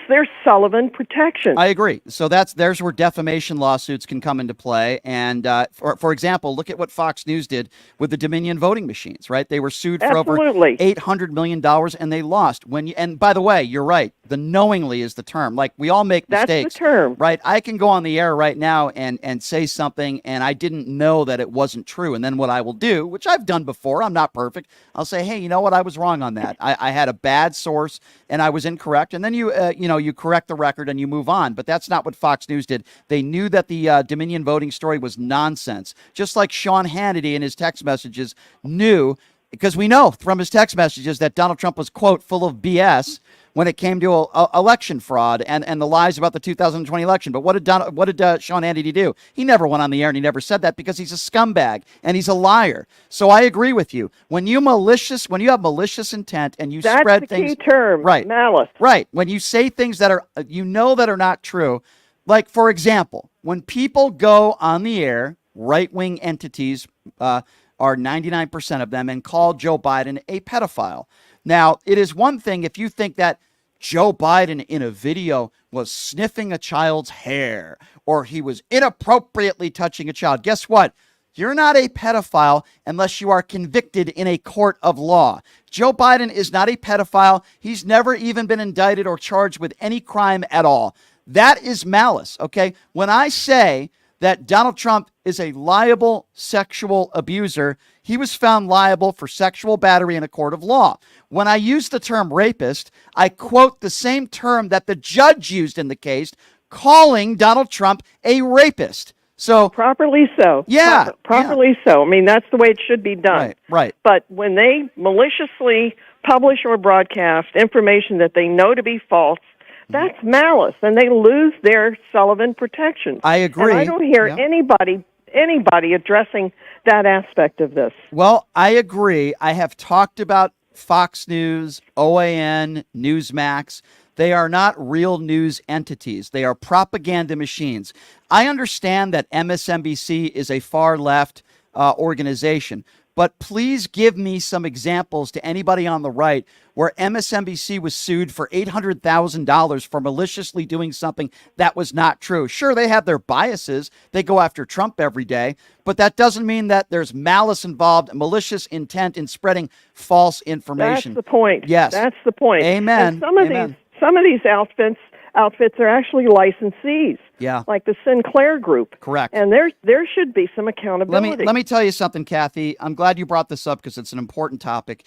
Speaker 13: their Sullivan protection.
Speaker 3: I agree. So there's where defamation lawsuits can come into play. And for example, look at what Fox News did with the Dominion voting machines. Right? They were sued for over $800 million, and they lost. And by the way, you're right. The knowingly is the term. Like, we all make mistakes.
Speaker 13: That's the term.
Speaker 3: Right? I can go on the air right now and say something, and I didn't know that it wasn't true. And then what I will do, which I've done before, I'm not perfect, I'll say, hey, you know what? I was wrong on that. I had a bad source, and I was incorrect. And then you correct the record and you move on. But that's not what Fox News did. They knew that the Dominion voting story was nonsense. Just like Sean Hannity in his text messages knew, because we know from his text messages that Donald Trump was, quote, full of BS when it came to election fraud and the lies about the 2020 election. But what did Sean Hannity do? He never went on the air and he never said that, because he's a scumbag and he's a liar. So I agree with you. When you have malicious intent and you
Speaker 13: That's
Speaker 3: spread
Speaker 13: the
Speaker 3: things,
Speaker 13: key term,
Speaker 3: right?
Speaker 13: Malice.
Speaker 3: Right. When you say things that are that are not true, like, for example, when people go on the air, right-wing entities are 99% of them, and call Joe Biden a pedophile. Now, it is one thing if you think that Joe Biden in a video was sniffing a child's hair or he was inappropriately touching a child. Guess what? You're not a pedophile unless you are convicted in a court of law. Joe Biden is not a pedophile. He's never even been indicted or charged with any crime at all. That is malice, okay? When I say that Donald Trump is a liable sexual abuser, he was found liable for sexual battery in a court of law. When I use the term rapist, I quote the same term that the judge used in the case, calling Donald Trump a rapist. So
Speaker 13: properly so.
Speaker 3: Yeah.
Speaker 13: Properly so. I mean, that's the way it should be done.
Speaker 3: Right.
Speaker 13: But when they maliciously publish or broadcast information that they know to be false, that's malice, and they lose their Sullivan protection.
Speaker 3: I agree.
Speaker 13: And I don't hear anybody addressing that aspect of this.
Speaker 3: Well, I agree. I have talked about Fox News, OAN, Newsmax. They are not real news entities. They are propaganda machines. I understand that MSNBC is a far left organization, but please give me some examples to anybody on the right where MSNBC was sued for $800,000 for maliciously doing something that was not true. Sure, they have their biases. They go after Trump every day, but that doesn't mean that there's malice involved, malicious intent in spreading false information.
Speaker 13: That's the point.
Speaker 3: Yes.
Speaker 13: That's the point.
Speaker 3: Amen.
Speaker 13: And some of these outfits are actually licensees.
Speaker 3: Yeah.
Speaker 13: Like the Sinclair Group.
Speaker 3: Correct.
Speaker 13: And there should be some accountability.
Speaker 3: Let me tell you something, Kathy. I'm glad you brought this up because it's an important topic.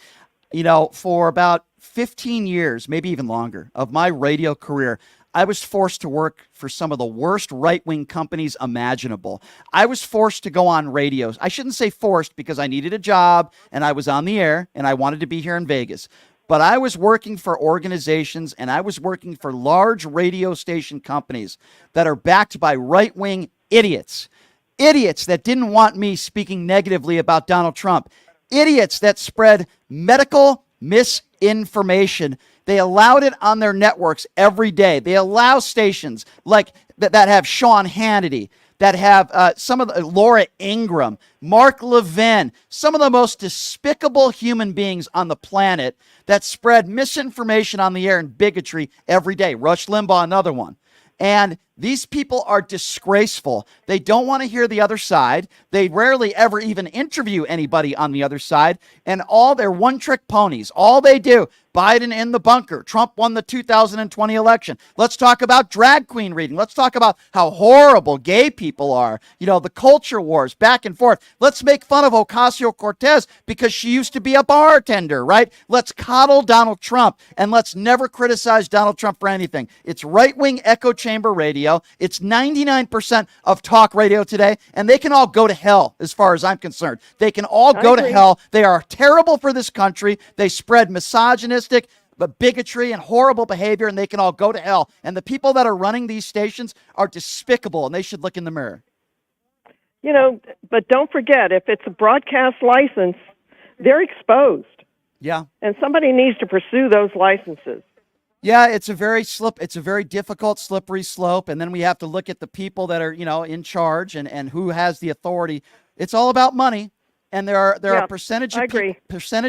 Speaker 3: You know, for about 15 years, maybe even longer, of my radio career, I was forced to work for some of the worst right-wing companies imaginable. I was forced to go on radios. I shouldn't say forced because I needed a job and I was on the air and I wanted to be here in Vegas. But I was working for organizations and I was working for large radio station companies that are backed by right-wing idiots. Idiots that didn't want me speaking negatively about Donald Trump. Idiots that spread medical misinformation. They allowed it on their networks every day. They allow stations like that have Sean Hannity, that have some of the Laura Ingraham, Mark Levin, some of the most despicable human beings on the planet that spread misinformation on the air and bigotry every day. Rush Limbaugh, another one. And these people are disgraceful. They don't want to hear the other side. They rarely ever even interview anybody on the other side. And they're one-trick ponies. All they do, Biden in the bunker. Trump won the 2020 election. Let's talk about drag queen reading. Let's talk about how horrible gay people are. You know, the culture wars, back and forth. Let's make fun of Ocasio-Cortez because she used to be a bartender, right? Let's coddle Donald Trump, and let's never criticize Donald Trump for anything. It's right-wing echo chamber radio. It's 99% of talk radio today, and they can all go to hell as far as I'm concerned. They can all go to hell. They are terrible for this country. They spread misogynistic bigotry and horrible behavior, and they can all go to hell. And the people that are running these stations are despicable, and they should look in the mirror.
Speaker 13: You know, but don't forget, if it's a broadcast license, they're exposed.
Speaker 3: Yeah.
Speaker 13: And somebody needs to pursue those licenses.
Speaker 3: Yeah, it's a very difficult, slippery slope. And then we have to look at the people that are, in charge and who has the authority. It's all about money. And there are a percentage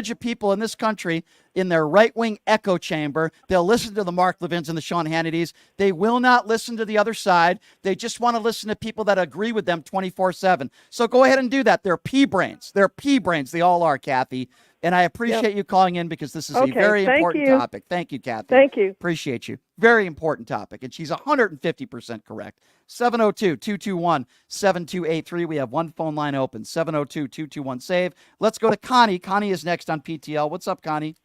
Speaker 3: of people in this country in their right-wing echo chamber. They'll listen to the Mark Levins and the Sean Hannitys. They will not listen to the other side. They just want to listen to people that agree with them 24/7. So go ahead and do that. They're pea brains. They all are, Kathy. And I appreciate you calling in because this is a
Speaker 13: Okay,
Speaker 3: very
Speaker 13: thank
Speaker 3: important
Speaker 13: you.
Speaker 3: topic. Thank you, Kathy.
Speaker 13: Thank you.
Speaker 3: Appreciate you. Very important topic. And she's 150% correct. 702-221-7283. We have one phone line open, 702-221-SAVE. Let's go to Connie. Connie is next on PTL. What's up, Connie?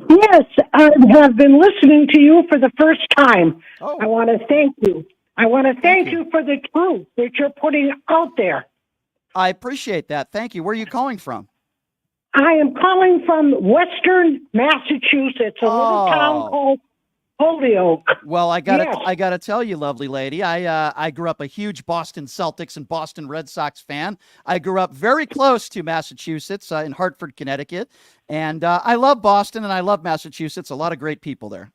Speaker 14: Yes, I have been listening to you for the first time.
Speaker 3: Oh.
Speaker 14: I want to thank you. I want to thank you for the truth that you're putting out there.
Speaker 3: I appreciate that. Thank you. Where are you calling from?
Speaker 14: I am calling from Western Massachusetts, a little town called Holyoke.
Speaker 3: Well, I gotta
Speaker 14: Yes.
Speaker 3: tell you, lovely lady, I grew up a huge Boston Celtics and Boston Red Sox fan. I grew up very close to Massachusetts in Hartford, Connecticut, and I love Boston and I love Massachusetts. A lot of great people there.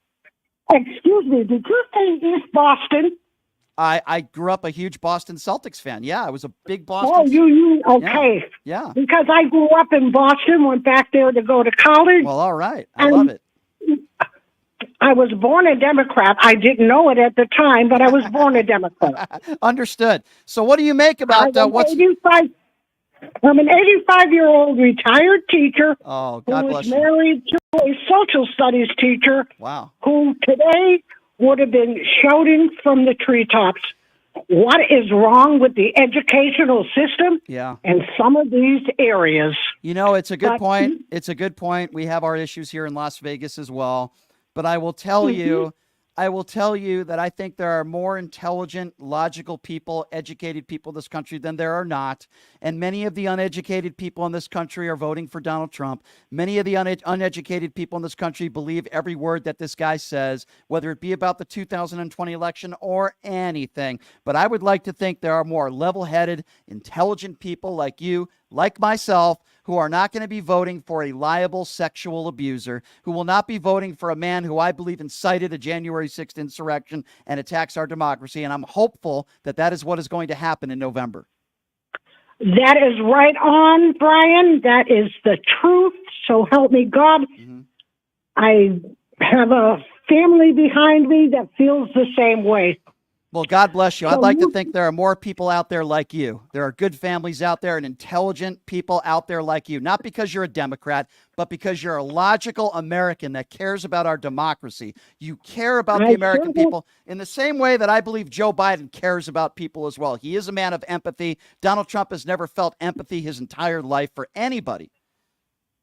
Speaker 14: Excuse me, did you say East Boston?
Speaker 3: I grew up a huge Boston Celtics fan. Yeah, I was a big Boston.
Speaker 14: Oh, you okay.
Speaker 3: Yeah.
Speaker 14: Because I grew up in Boston, went back there to go to college.
Speaker 3: Well, all right. I love it.
Speaker 14: I was born a Democrat. I didn't know it at the time, but I was born a Democrat.
Speaker 3: Understood. So what do you make about what's...
Speaker 14: I'm an 85-year-old retired teacher
Speaker 3: God
Speaker 14: who
Speaker 3: bless
Speaker 14: was
Speaker 3: you.
Speaker 14: married to a social studies teacher
Speaker 3: Wow.
Speaker 14: who today would have been shouting from the treetops what is wrong with the educational system
Speaker 3: Yeah.
Speaker 14: in some of these areas.
Speaker 3: You know, it's a good
Speaker 14: But-
Speaker 3: point. It's a good point. We have our issues here in Las Vegas as well. But I will tell you that I think there are more intelligent, logical people, educated people in this country than there are not. And many of the uneducated people in this country are voting for Donald Trump. Many of the uneducated people in this country believe every word that this guy says, whether it be about the 2020 election or anything. But I would like to think there are more level-headed, intelligent people like you, like myself, who are not going to be voting for a liable sexual abuser, who will not be voting for a man who I believe incited a January 6th insurrection and attacks our democracy. And I'm hopeful that that is what is going to happen in November.
Speaker 14: That is right on, Brian. That is the truth. So help me God.
Speaker 3: Mm-hmm.
Speaker 14: I have a family behind me that feels the same way.
Speaker 3: Well, God bless you. I'd like to think there are more people out there like you. There are good families out there and intelligent people out there like you, not because you're a Democrat, but because you're a logical American that cares about our democracy. You care about the American people in the same way that I believe Joe Biden cares about people as well. He is a man of empathy. Donald Trump has never felt empathy his entire life for anybody.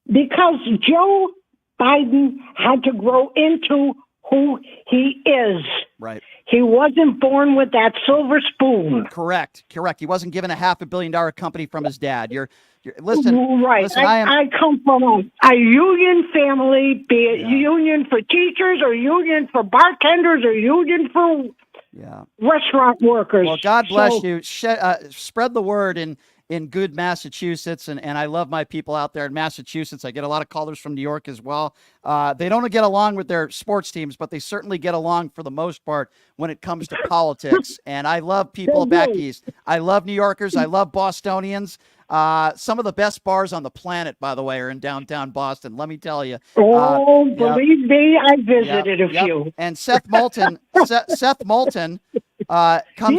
Speaker 14: Because Joe Biden had to grow into who he is.
Speaker 3: Right.
Speaker 14: He wasn't born with that silver spoon.
Speaker 3: Correct. He wasn't given a $500 million company from his dad. Listen.
Speaker 14: Right.
Speaker 3: Listen,
Speaker 14: I come from a union family, be it union for teachers or union for bartenders or union for restaurant workers.
Speaker 3: Well, God bless you. Spread the word in good Massachusetts, and I love my people out there in Massachusetts. I get a lot of callers from New York as well. They don't get along with their sports teams, but they certainly get along for the most part when it comes to politics. And I love people back east. I love New Yorkers. I love Bostonians. Some of the best bars on the planet, by the way, are in downtown Boston. Let me tell you.
Speaker 14: Believe me, I visited a few.
Speaker 3: And Seth Moulton, comes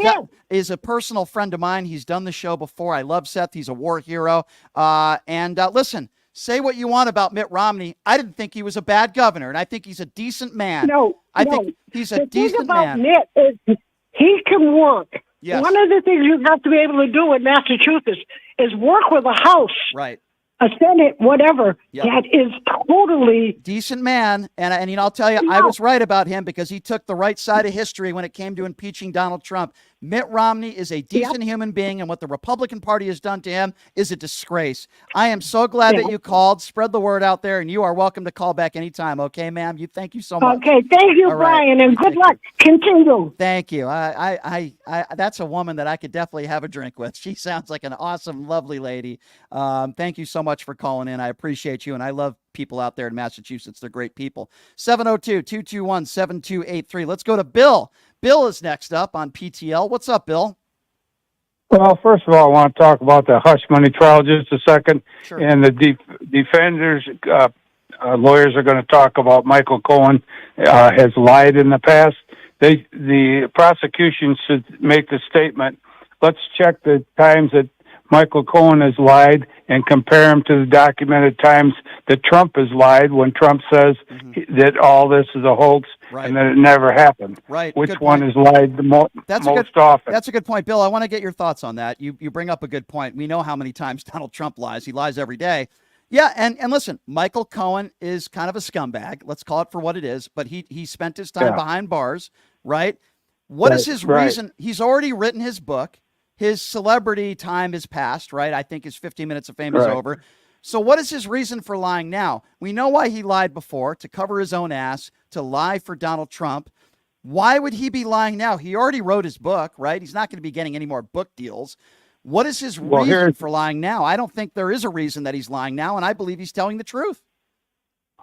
Speaker 3: out, is a personal friend of mine. He's done the show before. I love Seth. He's a war hero. Listen, say what you want about Mitt Romney. I didn't think he was a bad governor, and I think he's a decent man. I think he's a decent man.
Speaker 14: The thing about Mitt is he can work.
Speaker 3: Yes.
Speaker 14: One of the things you have to be able to do in Massachusetts is work with a House.
Speaker 3: Right.
Speaker 14: A Senate, whatever, that is totally
Speaker 3: decent man. And I'll tell you, I was right about him because he took the right side of history when it came to impeaching Donald Trump. Mitt Romney is a decent human being, and what the Republican Party has done to him is a disgrace. I am so glad that you called. Spread the word out there, and you are welcome to call back anytime. Okay, ma'am? Thank you so much.
Speaker 14: Okay, thank you, Brian, and good luck. Continue.
Speaker 3: Thank you. I that's a woman that I could definitely have a drink with. She sounds like an awesome, lovely lady. Thank you so much for calling in. I appreciate you, and I love people out there in Massachusetts. They're great people. 702-221-7283. Let's go to Bill. Bill is next up on PTL. What's up, Bill?
Speaker 15: Well, first of all, I want to talk about the hush money trial just a second.
Speaker 3: Sure.
Speaker 15: And the defenders, lawyers are going to talk about Michael Cohen has lied in the past. The prosecution should make the statement, let's check the times that Michael Cohen has lied and compare him to the documented times that Trump has lied when Trump says that all this is a hoax and that it never happened.
Speaker 3: Right.
Speaker 15: Which
Speaker 3: Good
Speaker 15: one
Speaker 3: point.
Speaker 15: has lied the most often?
Speaker 3: That's a good point, Bill. I want to get your thoughts on that. You bring up a good point. We know how many times Donald Trump lies. He lies every day. Yeah, and listen, Michael Cohen is kind of a scumbag. Let's call it for what it is. But he spent his time behind bars, right? What is his reason? He's already written his book. His celebrity time is past, right? I think his 15 minutes of fame is over. So what is his reason for lying now? We know why he lied before, to cover his own ass, to lie for Donald Trump. Why would he be lying now? He already wrote his book, right? He's not going to be getting any more book deals. What is his reason for lying now? I don't think there is a reason that he's lying now, and I believe he's telling the truth.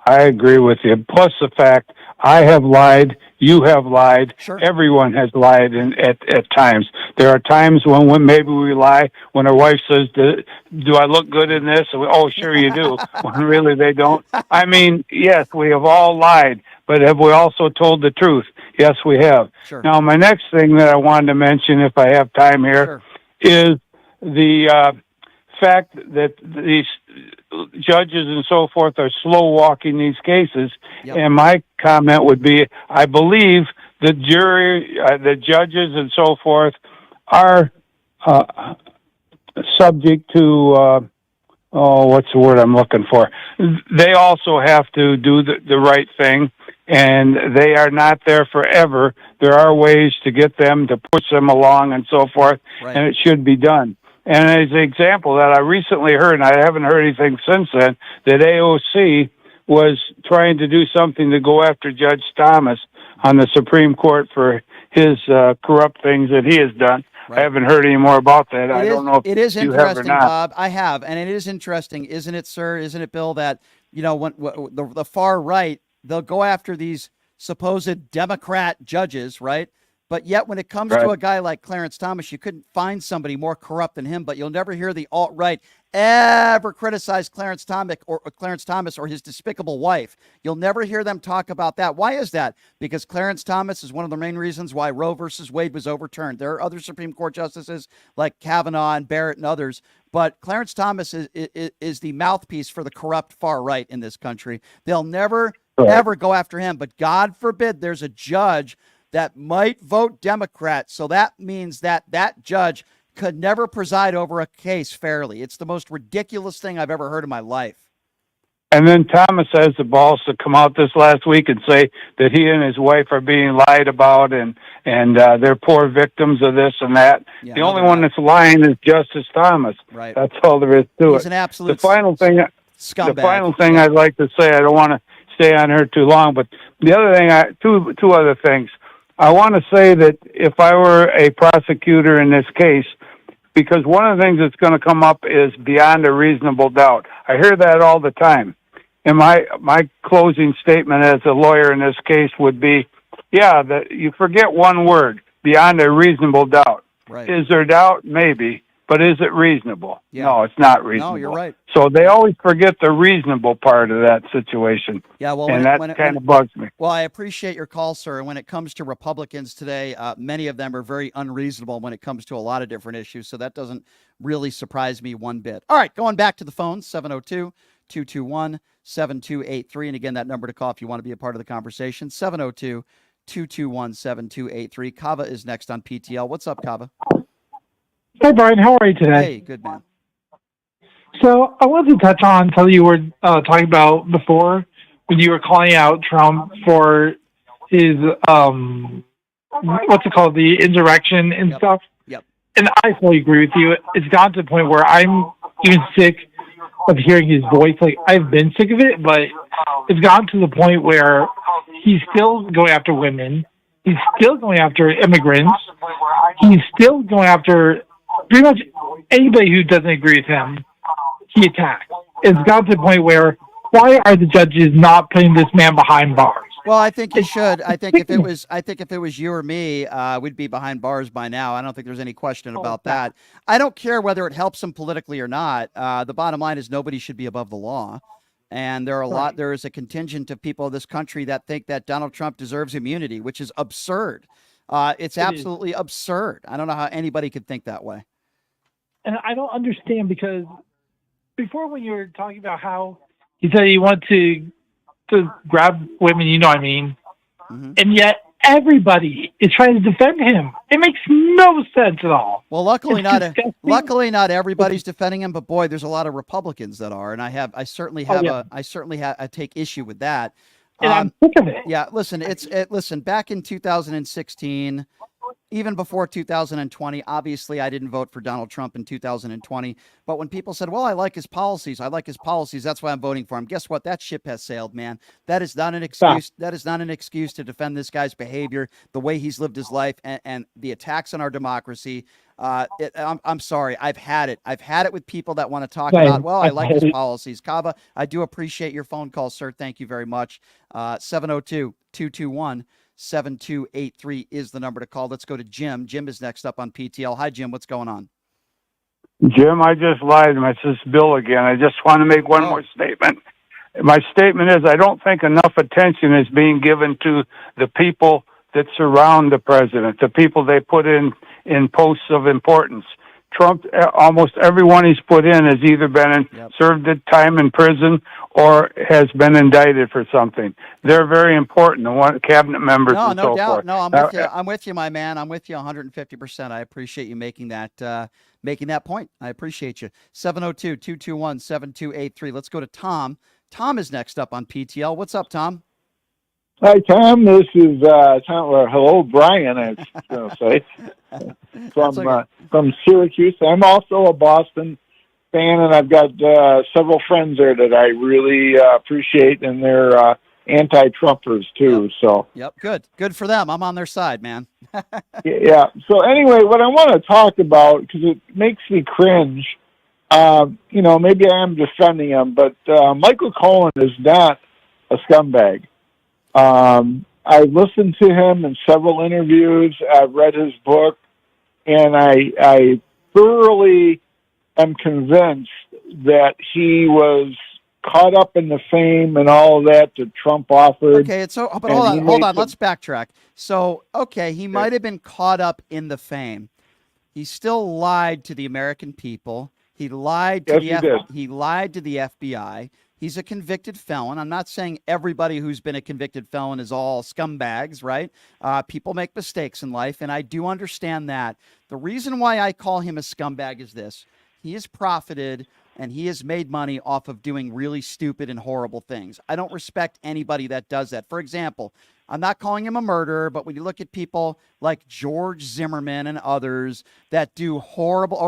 Speaker 15: I agree with you. Plus the fact I have lied, you have lied, everyone has lied at times. There are times when maybe we lie when our wife says, do I look good in this? And oh, sure you do, when really they don't. I mean, yes, we have all lied, but have we also told the truth? Yes, we have. Now, my next thing that I wanted to mention, if I have time here, is the fact that these judges and so forth are slow walking these cases. And my comment would be, I believe the jury, the judges and so forth are subject to, what's the word I'm looking for? They also have to do the right thing, and they are not there forever. There are ways to get them, to push them along and so forth, and it should be done. And as an example that I recently heard, and I haven't heard anything since then, that AOC was trying to do something to go after Judge Thomas on the Supreme Court for his corrupt things that he has done. I haven't heard any more about that. I don't know if
Speaker 3: it is
Speaker 15: you have or
Speaker 3: interesting,
Speaker 15: not.
Speaker 3: Bob. I have, and it is interesting, isn't it, sir? Isn't it, Bill, that, you know, when the far right, they'll go after these supposed Democrat judges, right? But yet when it comes to a guy like Clarence Thomas, you couldn't find somebody more corrupt than him, but you'll never hear the alt-right ever criticize Clarence Thomas or his despicable wife. You'll never hear them talk about that. Why is that? Because Clarence Thomas is one of the main reasons why Roe versus Wade was overturned. There are other Supreme Court justices like Kavanaugh and Barrett and others, but Clarence Thomas is the mouthpiece for the corrupt far right in this country. They'll never, ever go after him, but God forbid there's a judge that might vote Democrat. So that means that that judge could never preside over a case fairly. It's the most ridiculous thing I've ever heard in my life.
Speaker 15: And then Thomas has the balls to come out this last week and say that he and his wife are being lied about and they're poor victims of this and that. The only one that's lying is Justice Thomas.
Speaker 3: Right.
Speaker 15: That's all there is to it.
Speaker 3: He's an absolute
Speaker 15: The final thing
Speaker 3: scumbag.
Speaker 15: I'd like to say, I don't want to stay on here too long, but the other thing, two other things. I want to say that if I were a prosecutor in this case, because one of the things that's going to come up is beyond a reasonable doubt. I hear that all the time. And my closing statement as a lawyer in this case would be, that you forget one word, beyond a reasonable doubt.
Speaker 3: Right.
Speaker 15: Is there doubt? Maybe. But is it reasonable?
Speaker 3: Yeah.
Speaker 15: No, it's not reasonable.
Speaker 3: No, you're right.
Speaker 15: So they always forget the reasonable part of that situation.
Speaker 3: Yeah, well,
Speaker 15: and that kind of bugs me.
Speaker 3: Well, I appreciate your call, sir. And when it comes to Republicans today, many of them are very unreasonable when it comes to a lot of different issues. So that doesn't really surprise me one bit. All right, going back to the phone, 702-221-7283. And again, that number to call if you want to be a part of the conversation, 702-221-7283. Kava is next on PTL. What's up, Kava?
Speaker 16: Hey, Brian. How are you today?
Speaker 3: Hey, good, man.
Speaker 16: So I wanted to touch on something you were talking about before when you were calling out Trump for his, what's it called, the insurrection and stuff.
Speaker 3: Yep.
Speaker 16: And I fully agree with you. It's gotten to the point where I'm even sick of hearing his voice. Like, I've been sick of it, but it's gotten to the point where he's still going after women. He's still going after immigrants. He's still going after pretty much anybody who doesn't agree with him. He attacks. It's got to the point where, why are the judges not putting this man behind bars?
Speaker 3: Well, I think you should. I think if it was you or me, we'd be behind bars by now. I don't think there's any question about that. I don't care whether it helps him politically or not. The bottom line is nobody should be above the law. And there are there is a contingent of people in this country that think that Donald Trump deserves immunity, which is absurd. It's absolutely absurd. I don't know how anybody could think that way.
Speaker 16: and I don't understand because before when you were talking about how he said he wanted to grab women, you know what I mean, and yet everybody is trying to defend him. It makes no sense at all.
Speaker 3: Well, luckily
Speaker 16: It's
Speaker 3: not everybody's defending him, but boy, there's a lot of Republicans that are, and I certainly I take issue with that.
Speaker 16: And I'm sick of it.
Speaker 3: Yeah, listen, back in 2016, even before 2020, obviously I didn't vote for Donald Trump in 2020. But when people said, well, I like his policies, that's why I'm voting for him. Guess what? That ship has sailed, man. That is not an excuse. That is not an excuse to defend this guy's behavior, the way he's lived his life, and the attacks on our democracy. I'm sorry. I've had it. I've had it with people that want to talk about, well, I like his policies. Kava, I do appreciate your phone call, sir. Thank you very much. 702-221-7283 is the number to call. Let's go to Jim. Jim is next up on PTL. Hi, Jim. What's going on?
Speaker 15: Jim, I just lied. This is Bill again. I just want to make one more statement. My statement is I don't think enough attention is being given to the people that surround the president, the people they put in posts of importance. Trump, almost everyone he's put in has either been served time in prison or has been indicted for something. They're very important. The cabinet members and so forth.
Speaker 3: No, I'm with you, my man. I'm with you 150%. I appreciate you making that point. I appreciate you. 702-221-7283. Let's go to Tom. Tom is next up on PTL. What's up, Tom?
Speaker 17: Hi, Tom. This is Tom. Hello, Brian. I was going to say from Syracuse. I'm also a Boston fan, and I've got several friends there that I really appreciate, and they're anti-Trumpers too. So
Speaker 3: good for them. I'm on their side, man.
Speaker 17: Yeah. So anyway, what I want to talk about, because it makes me cringe. Maybe I am defending him, but Michael Cohen is not a scumbag. I listened to him in several interviews. I've read his book, and I thoroughly am convinced that he was caught up in the fame and all of that Trump offered.
Speaker 3: Okay, but hold on. Let's backtrack. So, he might have been caught up in the fame. He still lied to the American people. He lied to he lied to the FBI. He's a convicted felon. I'm not saying everybody who's been a convicted felon is all scumbags, right? People make mistakes in life, and I do understand that. The reason why I call him a scumbag is this. He has profited, and he has made money off of doing really stupid and horrible things. I don't respect anybody that does that. For example, I'm not calling him a murderer, but when you look at people like George Zimmerman and others that do horrible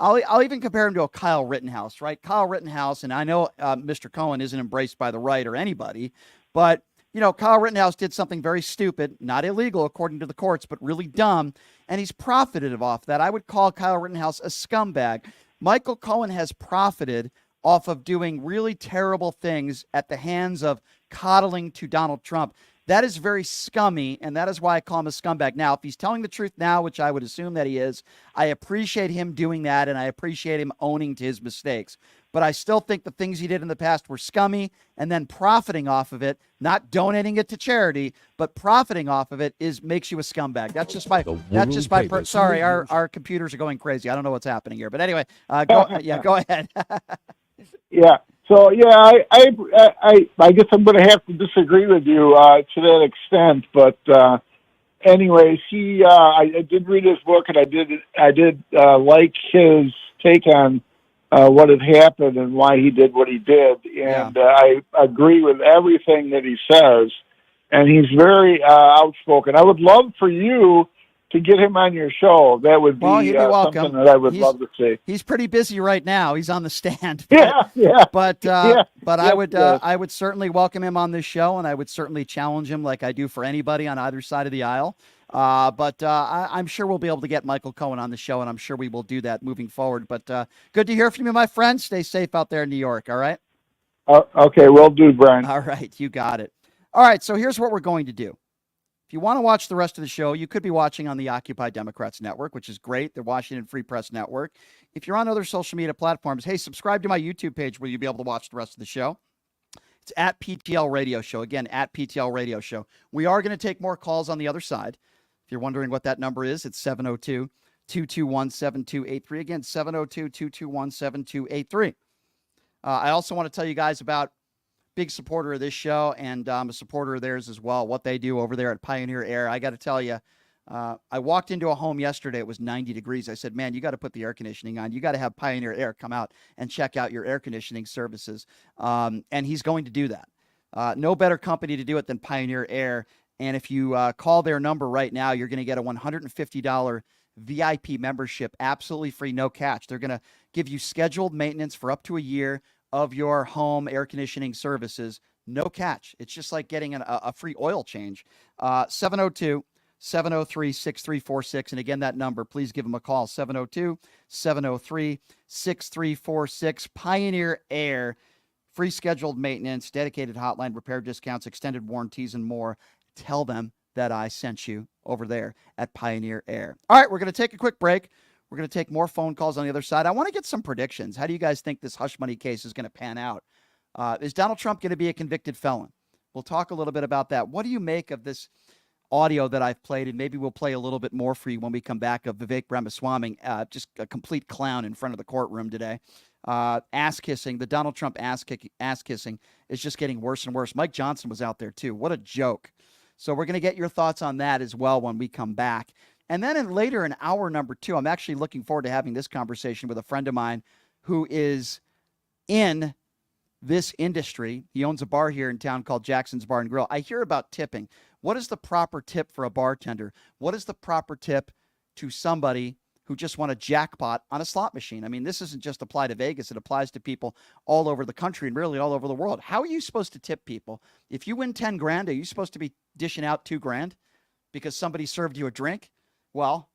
Speaker 3: I'll even compare him to a Kyle Rittenhouse, right? Kyle Rittenhouse, and I know Mr. Cohen isn't embraced by the right or anybody, but, Kyle Rittenhouse did something very stupid, not illegal according to the courts, but really dumb, and he's profited off that. I would call Kyle Rittenhouse a scumbag. Michael Cohen has profited off of doing really terrible things at the hands of coddling to Donald Trump. That is very scummy, and that is why I call him a scumbag. Now, if he's telling the truth now, which I would assume that he is, I appreciate him doing that, and I appreciate him owning to his mistakes. But I still think the things he did in the past were scummy, and then profiting off of it, not donating it to charity, but profiting off of it makes you a scumbag. That's just my sorry, our computers are going crazy. I don't know what's happening here. But anyway, go ahead.
Speaker 17: Yeah. So I guess I'm going to have to disagree with you to that extent. But anyways, I did read his book, and I did like his take on what had happened and why he did what he did, and I agree with everything that he says. And he's very outspoken. I would love for you to get him on your show. That would be, something that I would love to see.
Speaker 3: He's pretty busy right now. He's on the stand.
Speaker 17: But
Speaker 3: I would certainly welcome him on this show, and I would certainly challenge him like I do for anybody on either side of the aisle. I'm sure we'll be able to get Michael Cohen on the show, and I'm sure we will do that moving forward. But good to hear from you, my friend. Stay safe out there in New York, all right?
Speaker 17: Okay, will do, Brian.
Speaker 3: All right, you got it. All right, so here's what we're going to do. If you want to watch the rest of the show, you could be watching on the Occupy Democrats Network, which is great, the Washington Free Press Network. If you're on other social media platforms, hey, subscribe to my YouTube page where you'll be able to watch the rest of the show. It's at PTL Radio Show. Again, at PTL Radio Show. We are going to take more calls on the other side. If you're wondering what that number is, it's 702-221-7283. Again, 702-221-7283. I also want to tell you guys about big supporter of this show, and I'm a supporter of theirs as well, what they do over there at Pioneer Air. I got to tell you, I walked into a home yesterday. It was 90 degrees. I said, man, you got to put the air conditioning on. You got to have Pioneer Air come out and check out your air conditioning services. And he's going to do that. No better company to do it than Pioneer Air. And if you call their number right now, you're going to get a $150 VIP membership, absolutely free, no catch. They're going to give you scheduled maintenance for up to a year of your home air conditioning services, no catch. It's just like getting a free oil change. 702-703-6346. And again, that number, please give them a call, 702-703-6346. Pioneer Air, free scheduled maintenance, dedicated hotline, repair discounts, extended warranties, and more. Tell them that I sent you over there at Pioneer Air. All right, we're going to take a quick break. We're going to take more phone calls on the other side. I want to get some predictions. How do you guys think this hush money case is going to pan out? Is Donald Trump going to be a convicted felon? We'll talk a little bit about that. What do you make of this audio that I've played? And maybe we'll play a little bit more for you when we come back of Vivek Ramaswamy, just a complete clown in front of the courtroom today. Ass kissing, the Donald Trump ass kissing is just getting worse and worse. Mike Johnson was out there too. What a joke. So we're going to get your thoughts on that as well when we come back. And then later in hour number 2, I'm actually looking forward to having this conversation with a friend of mine who is in this industry. He owns a bar here in town called Jackson's Bar and Grill. I hear about tipping. What is the proper tip for a bartender? What is the proper tip to somebody who just won a jackpot on a slot machine? I mean, this doesn't just apply to Vegas. It applies to people all over the country and really all over the world. How are you supposed to tip people? If you win 10 grand, are you supposed to be dishing out 2 grand because somebody served you a drink? Well,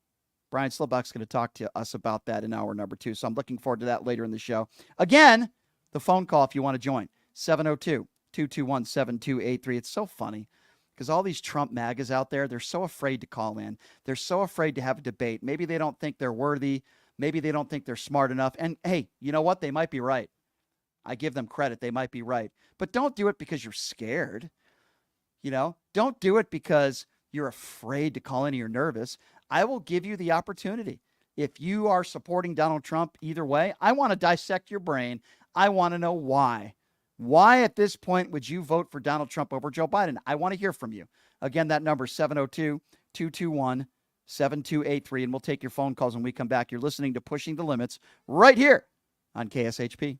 Speaker 3: Brian Slibbuck's going to talk to us about that in hour number 2. So I'm looking forward to that later in the show. Again, the phone call if you want to join, 702-221-7283. It's so funny because all these Trump MAGAs out there, they're so afraid to call in. They're so afraid to have a debate. Maybe they don't think they're worthy. Maybe they don't think they're smart enough. And hey, you know what? They might be right. I give them credit. They might be right. But don't do it because you're scared. Don't do it because you're afraid to call in and you're nervous. I will give you the opportunity. If you are supporting Donald Trump either way, I want to dissect your brain. I want to know why. Why at this point would you vote for Donald Trump over Joe Biden? I want to hear from you. Again, that number is 702-221-7283, and we'll take your phone calls when we come back. You're listening to Pushing the Limits right here on KSHP.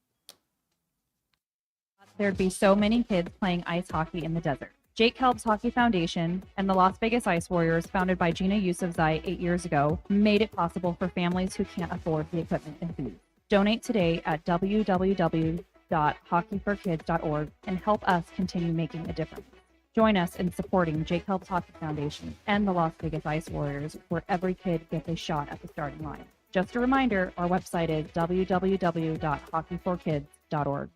Speaker 8: There'd be so many kids playing ice hockey in the desert. Jake Helps Hockey Foundation and the Las Vegas Ice Warriors, founded by Gina Yusufzai 8 years ago, made it possible for families who can't afford the equipment and food. Donate today at www.hockeyforkids.org and help us continue making a difference. Join us in supporting Jake Helps Hockey Foundation and the Las Vegas Ice Warriors, where every kid gets a shot at the starting line. Just a reminder, our website is www.hockeyforkids.org.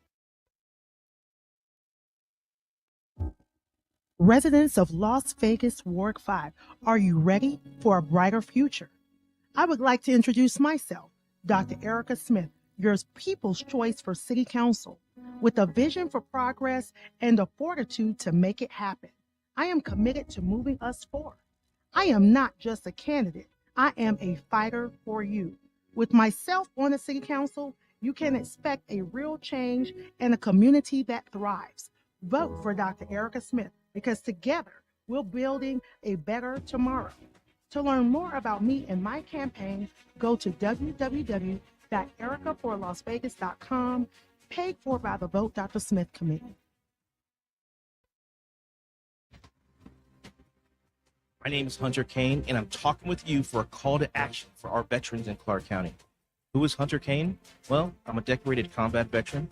Speaker 9: Residents of Las Vegas Ward 5, are you ready for a brighter future? I would like to introduce myself, Dr. Erica Smith, your people's choice for City Council, with a vision for progress and the fortitude to make it happen. I am committed to moving us forward. I am not just a candidate, I am a fighter for you. With myself on the City Council, you can expect a real change and a community that thrives. Vote for Dr. Erica Smith, because together we're building a better tomorrow. To learn more about me and my campaign, go to www.ericaforlasvegas.com, paid for by the Vote Dr. Smith Committee.
Speaker 6: My name is Hunter Kane, and I'm talking with you for a call to action for our veterans in Clark County. Who is Hunter Kane? Well, I'm a decorated combat veteran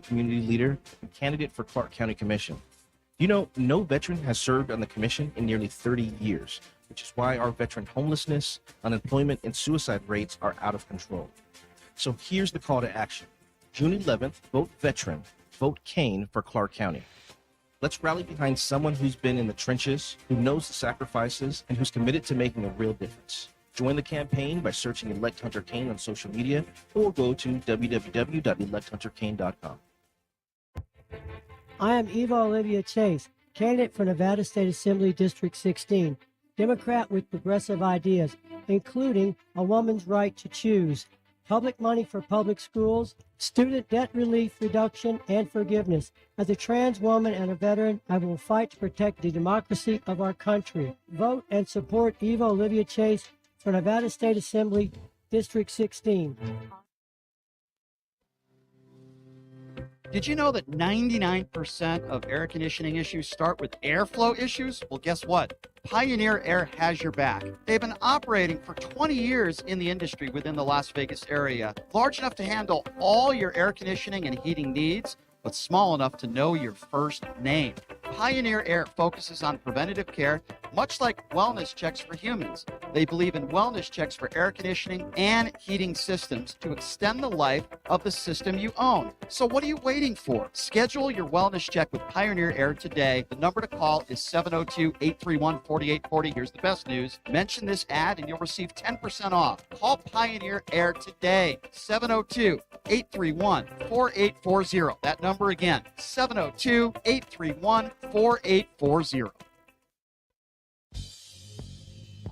Speaker 6: community leader, and candidate for Clark County Commission. You know, no veteran has served on the commission in nearly 30 years, which is why our veteran homelessness, unemployment, and suicide rates are out of control. So here's the call to action. June 11th, vote veteran, vote Kane for Clark County. Let's rally behind someone who's been in the trenches, who knows the sacrifices, and who's committed to making a real difference. Join the campaign by searching Elect Hunter Kane on social media or go to www.electhunterkane.com.
Speaker 7: I am Eva Olivia Chase, candidate for Nevada State Assembly District 16, Democrat with progressive ideas, including a woman's right to choose, public money for public schools, student debt relief reduction, and forgiveness. As a trans woman and a veteran, I will fight to protect the democracy of our country. Vote and support Eva Olivia Chase for Nevada State Assembly, District 16.
Speaker 3: Did you know that 99% of air conditioning issues start with airflow issues? Well, guess what? Pioneer Air has your back. They've been operating for 20 years in the industry within the Las Vegas area, large enough to handle all your air conditioning and heating needs, but small enough to know your first name. Pioneer Air focuses on preventative care, much like wellness checks for humans. They believe in wellness checks for air conditioning and heating systems to extend the life of the system you own. So what are you waiting for? Schedule your wellness check with Pioneer Air today. The number to call is 702-831-4840. Here's the best news. Mention this ad and you'll receive 10% off. Call Pioneer Air today. 702-831-4840. That number again, 702-831-4840.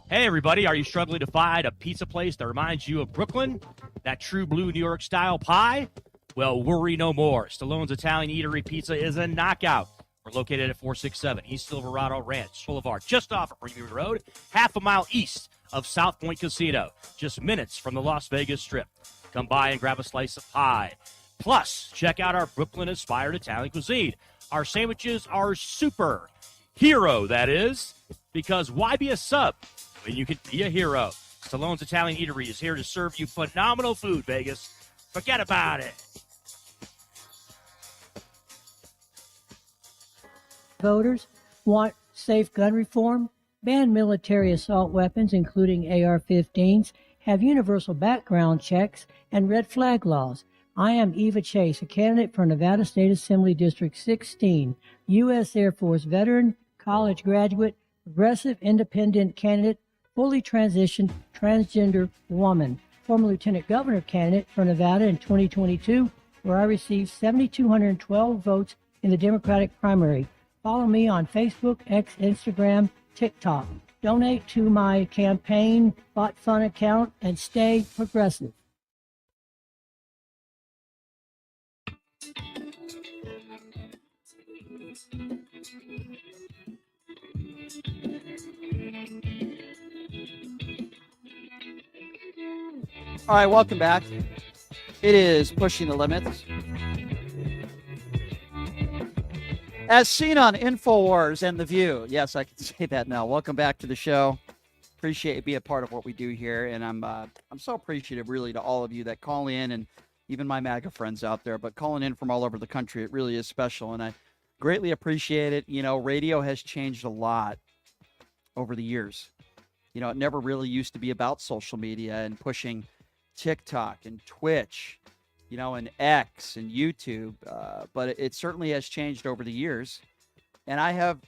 Speaker 18: Hey everybody, are you struggling to find a pizza place that reminds you of Brooklyn? That true blue New York style pie? Well, worry no more. Stallone's Italian Eatery Pizza is a knockout. We're located at 467 East Silverado Ranch Boulevard, just off of Premium Road, half a mile east of South Point Casino, just minutes from the Las Vegas Strip. Come by and grab a slice of pie. Plus, check out our Brooklyn-inspired Italian cuisine. Our sandwiches are super. Hero, that is. Because why be a sub when you can be a hero? Stallone's Italian Eatery is here to serve you phenomenal food, Vegas. Forget about it.
Speaker 7: Voters want safe gun reform, ban military assault weapons, including AR-15s, have universal background checks, and red flag laws. I am Eva Chase, a candidate for Nevada State Assembly District 16, U.S. Air Force veteran, college graduate, progressive independent candidate, fully transitioned transgender woman, former lieutenant governor candidate for Nevada in 2022, where I received 7,212 votes in the Democratic primary. Follow me on Facebook, X, Instagram, TikTok. Donate to my campaign bot fund account and stay progressive.
Speaker 3: All right, welcome back. It is Pushing the Limits. As seen on InfoWars and The View. Yes, I can say that now. Welcome back to the show. Appreciate you being a part of what we do here. And I'm so appreciative, really, to all of you that call in, and even my MAGA friends out there, but calling in from all over the country. It really is special, and I greatly appreciate it. You know, radio has changed a lot over the years. You know, it never really used to be about social media and pushing TikTok and Twitch, you know, and X and YouTube, but it certainly has changed over the years, and I have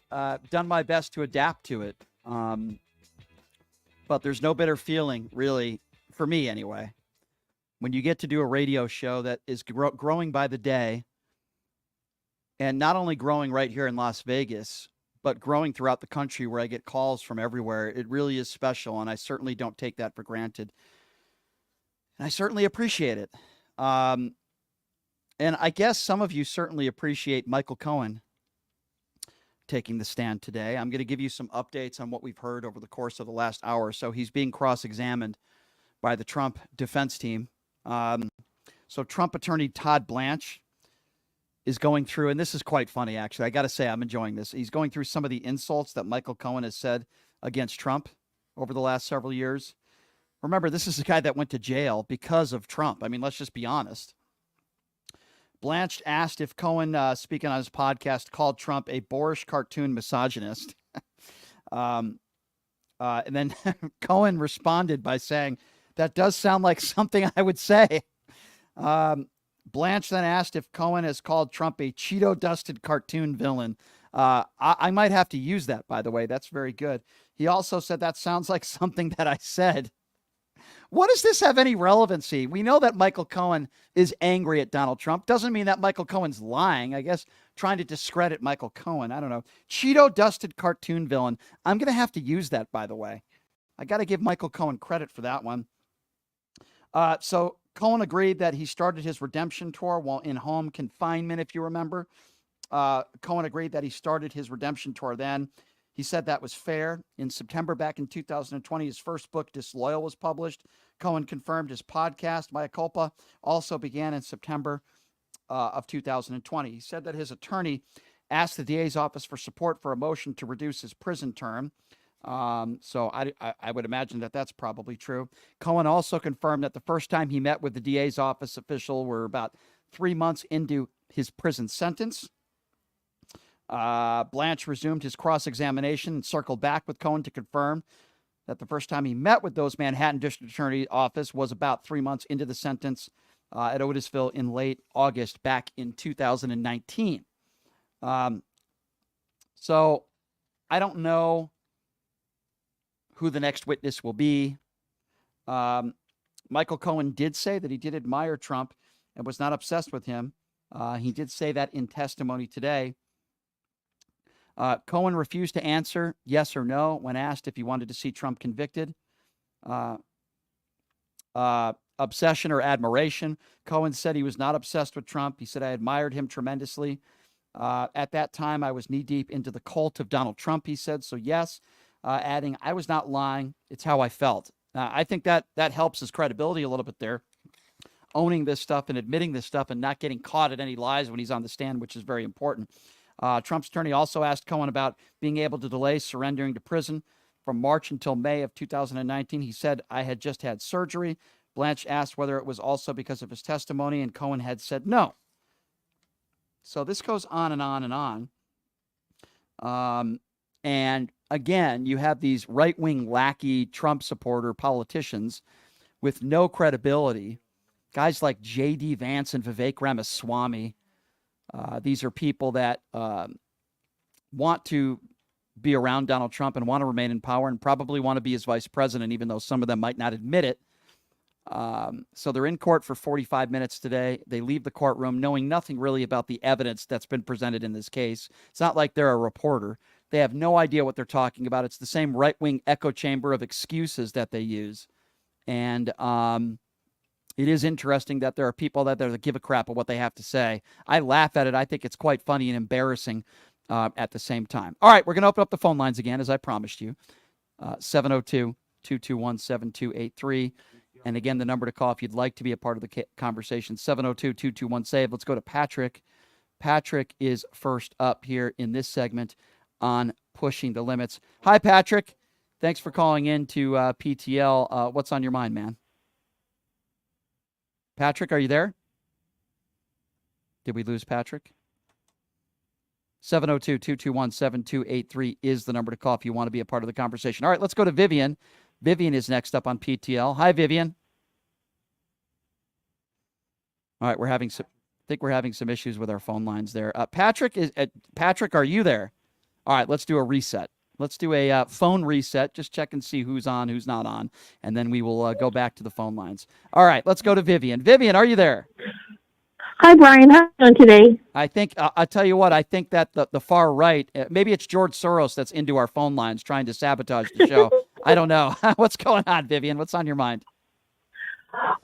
Speaker 3: done my best to adapt to it. But there's no better feeling, really, for me anyway, when you get to do a radio show that is growing by the day, and not only growing right here in Las Vegas, but growing throughout the country where I get calls from everywhere. It really is special, and I certainly don't take that for granted. And I certainly appreciate it. And I guess some of you certainly appreciate Michael Cohen taking the stand today. I'm going to give you some updates on what we've heard over the course of the last hour or so. He's being cross-examined by the Trump defense team. So Trump attorney Todd Blanche is going through, and this is quite funny, actually. I got to say, I'm enjoying this. He's going through some of the insults that Michael Cohen has said against Trump over the last several years. Remember, this is a guy that went to jail because of Trump. I mean, let's just be honest. Blanche asked if Cohen, speaking on his podcast, called Trump a boorish cartoon misogynist. And then Cohen responded by saying, that does sound like something I would say. Blanche then asked if Cohen has called Trump a Cheeto-dusted cartoon villain. I might have to use that, by the way. That's very good. He also said that sounds like something that I said. What does this have any relevancy? We know that Michael Cohen is angry at Donald Trump. Doesn't mean that Michael Cohen's lying. I guess trying to discredit Michael Cohen. I don't know. Cheeto-dusted cartoon villain. I'm going to have to use that, by the way. I got to give Michael Cohen credit for that one. So Cohen agreed that he started his redemption tour while in home confinement, if you remember. Cohen agreed that he started his redemption tour then. He said that was fair. In September back in 2020, his first book, Disloyal, was published. Cohen confirmed his podcast, Mea Culpa, also began in September of 2020. He said that his attorney asked the DA's office for support for a motion to reduce his prison term. So I would imagine that that's probably true. Cohen also confirmed that the first time he met with the DA's office official were about 3 months into his prison sentence. Blanche resumed his cross-examination and circled back with Cohen to confirm that the first time he met with those Manhattan District Attorney office was about 3 months into the sentence at Otisville in late August back in 2019. So I don't know who the next witness will be. Michael Cohen did say that he did admire Trump and was not obsessed with him. He did say that in testimony today. Cohen refused to answer yes or no when asked if he wanted to see Trump convicted. Obsession or admiration. Cohen said he was not obsessed with Trump. He said, I admired him tremendously. At that time, I was knee-deep into the cult of Donald Trump, he said. So yes, adding, I was not lying. It's how I felt. I think that helps his credibility a little bit there. Owning this stuff and admitting this stuff and not getting caught at any lies when he's on the stand, which is very important. Trump's attorney also asked Cohen about being able to delay surrendering to prison from March until May of 2019. He said, I had just had surgery. Blanche asked whether it was also because of his testimony, and Cohen had said no. So this goes on and on and on. And again, you have these right-wing lackey Trump supporter politicians with no credibility. Guys like J.D. Vance and Vivek Ramaswamy. These are people that want to be around Donald Trump and want to remain in power and probably want to be his vice president, even though some of them might not admit it. So they're in court for 45 minutes today. They leave the courtroom knowing nothing really about the evidence that's been presented in this case. It's not like they're a reporter. They have no idea what they're talking about. It's the same right-wing echo chamber of excuses that they use. And it is interesting that there are people that give a crap of what they have to say. I laugh at it. I think it's quite funny and embarrassing at the same time. All right, we're going to open up the phone lines again, as I promised you. 702-221-7283. And again, the number to call if you'd like to be a part of the conversation, 702-221-SAVE. Let's go to Patrick. Patrick is first up here in this segment on Pushing the Limits. Hi, Patrick. Thanks for calling in to PTL. What's on your mind, man? Patrick, are you there? Did we lose Patrick? 702-221-7283 is the number to call if you want to be a part of the conversation. All right, let's go to Vivian. Vivian is next up on PTL. Hi, Vivian. All right, I think we're having some issues with our phone lines there. Patrick, are you there? All right, let's do a reset. Let's do a phone reset. Just check and see who's on, who's not on, and then we will go back to the phone lines. All right, let's go to Vivian. Vivian, are you there?
Speaker 14: Hi, Brian. How are you doing today?
Speaker 3: I think, I'll tell you what, I think that the far right, maybe it's George Soros that's into our phone lines trying to sabotage the show. I don't know. What's going on, Vivian? What's on your mind?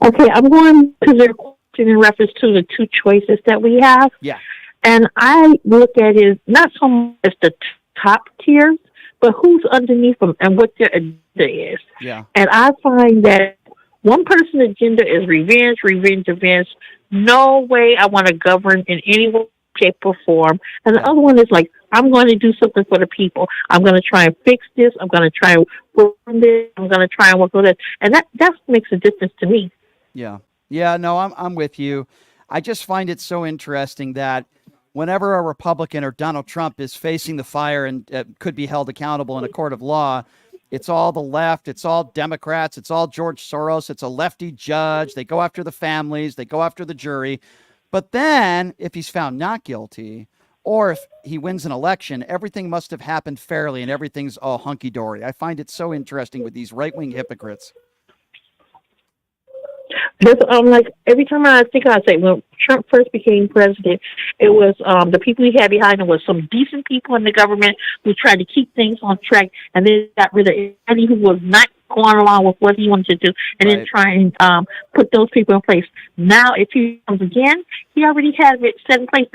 Speaker 14: Okay, I'm going to the question in reference to the two choices that we have.
Speaker 3: Yeah.
Speaker 14: And I look at it not so much as the top tiers, but who's underneath them and what their agenda is.
Speaker 3: Yeah.
Speaker 14: And I find that one person's agenda is revenge, revenge, revenge. No way I want to govern in any way, shape, or form. And the other one is like, I'm going to do something for the people. I'm going to try and fix this. I'm going to try and work on this. I'm going to try and work on this. And that makes a difference to me.
Speaker 3: Yeah. Yeah, no, I'm with you. I just find it so interesting that whenever a Republican or Donald Trump is facing the fire and could be held accountable in a court of law, it's all the left, it's all Democrats, it's all George Soros, it's a lefty judge. They go after the families, they go after the jury. But then if he's found not guilty or if he wins an election, everything must have happened fairly and everything's all hunky-dory. I find it so interesting with these right-wing hypocrites.
Speaker 14: Like every time I think I say when Trump first became president, it was the people he had behind him was some decent people in the government who tried to keep things on track, and then got rid of anybody who was not going along with what he wanted to do, and then try and put those people in place. Now, if he comes again, he already has it set in place.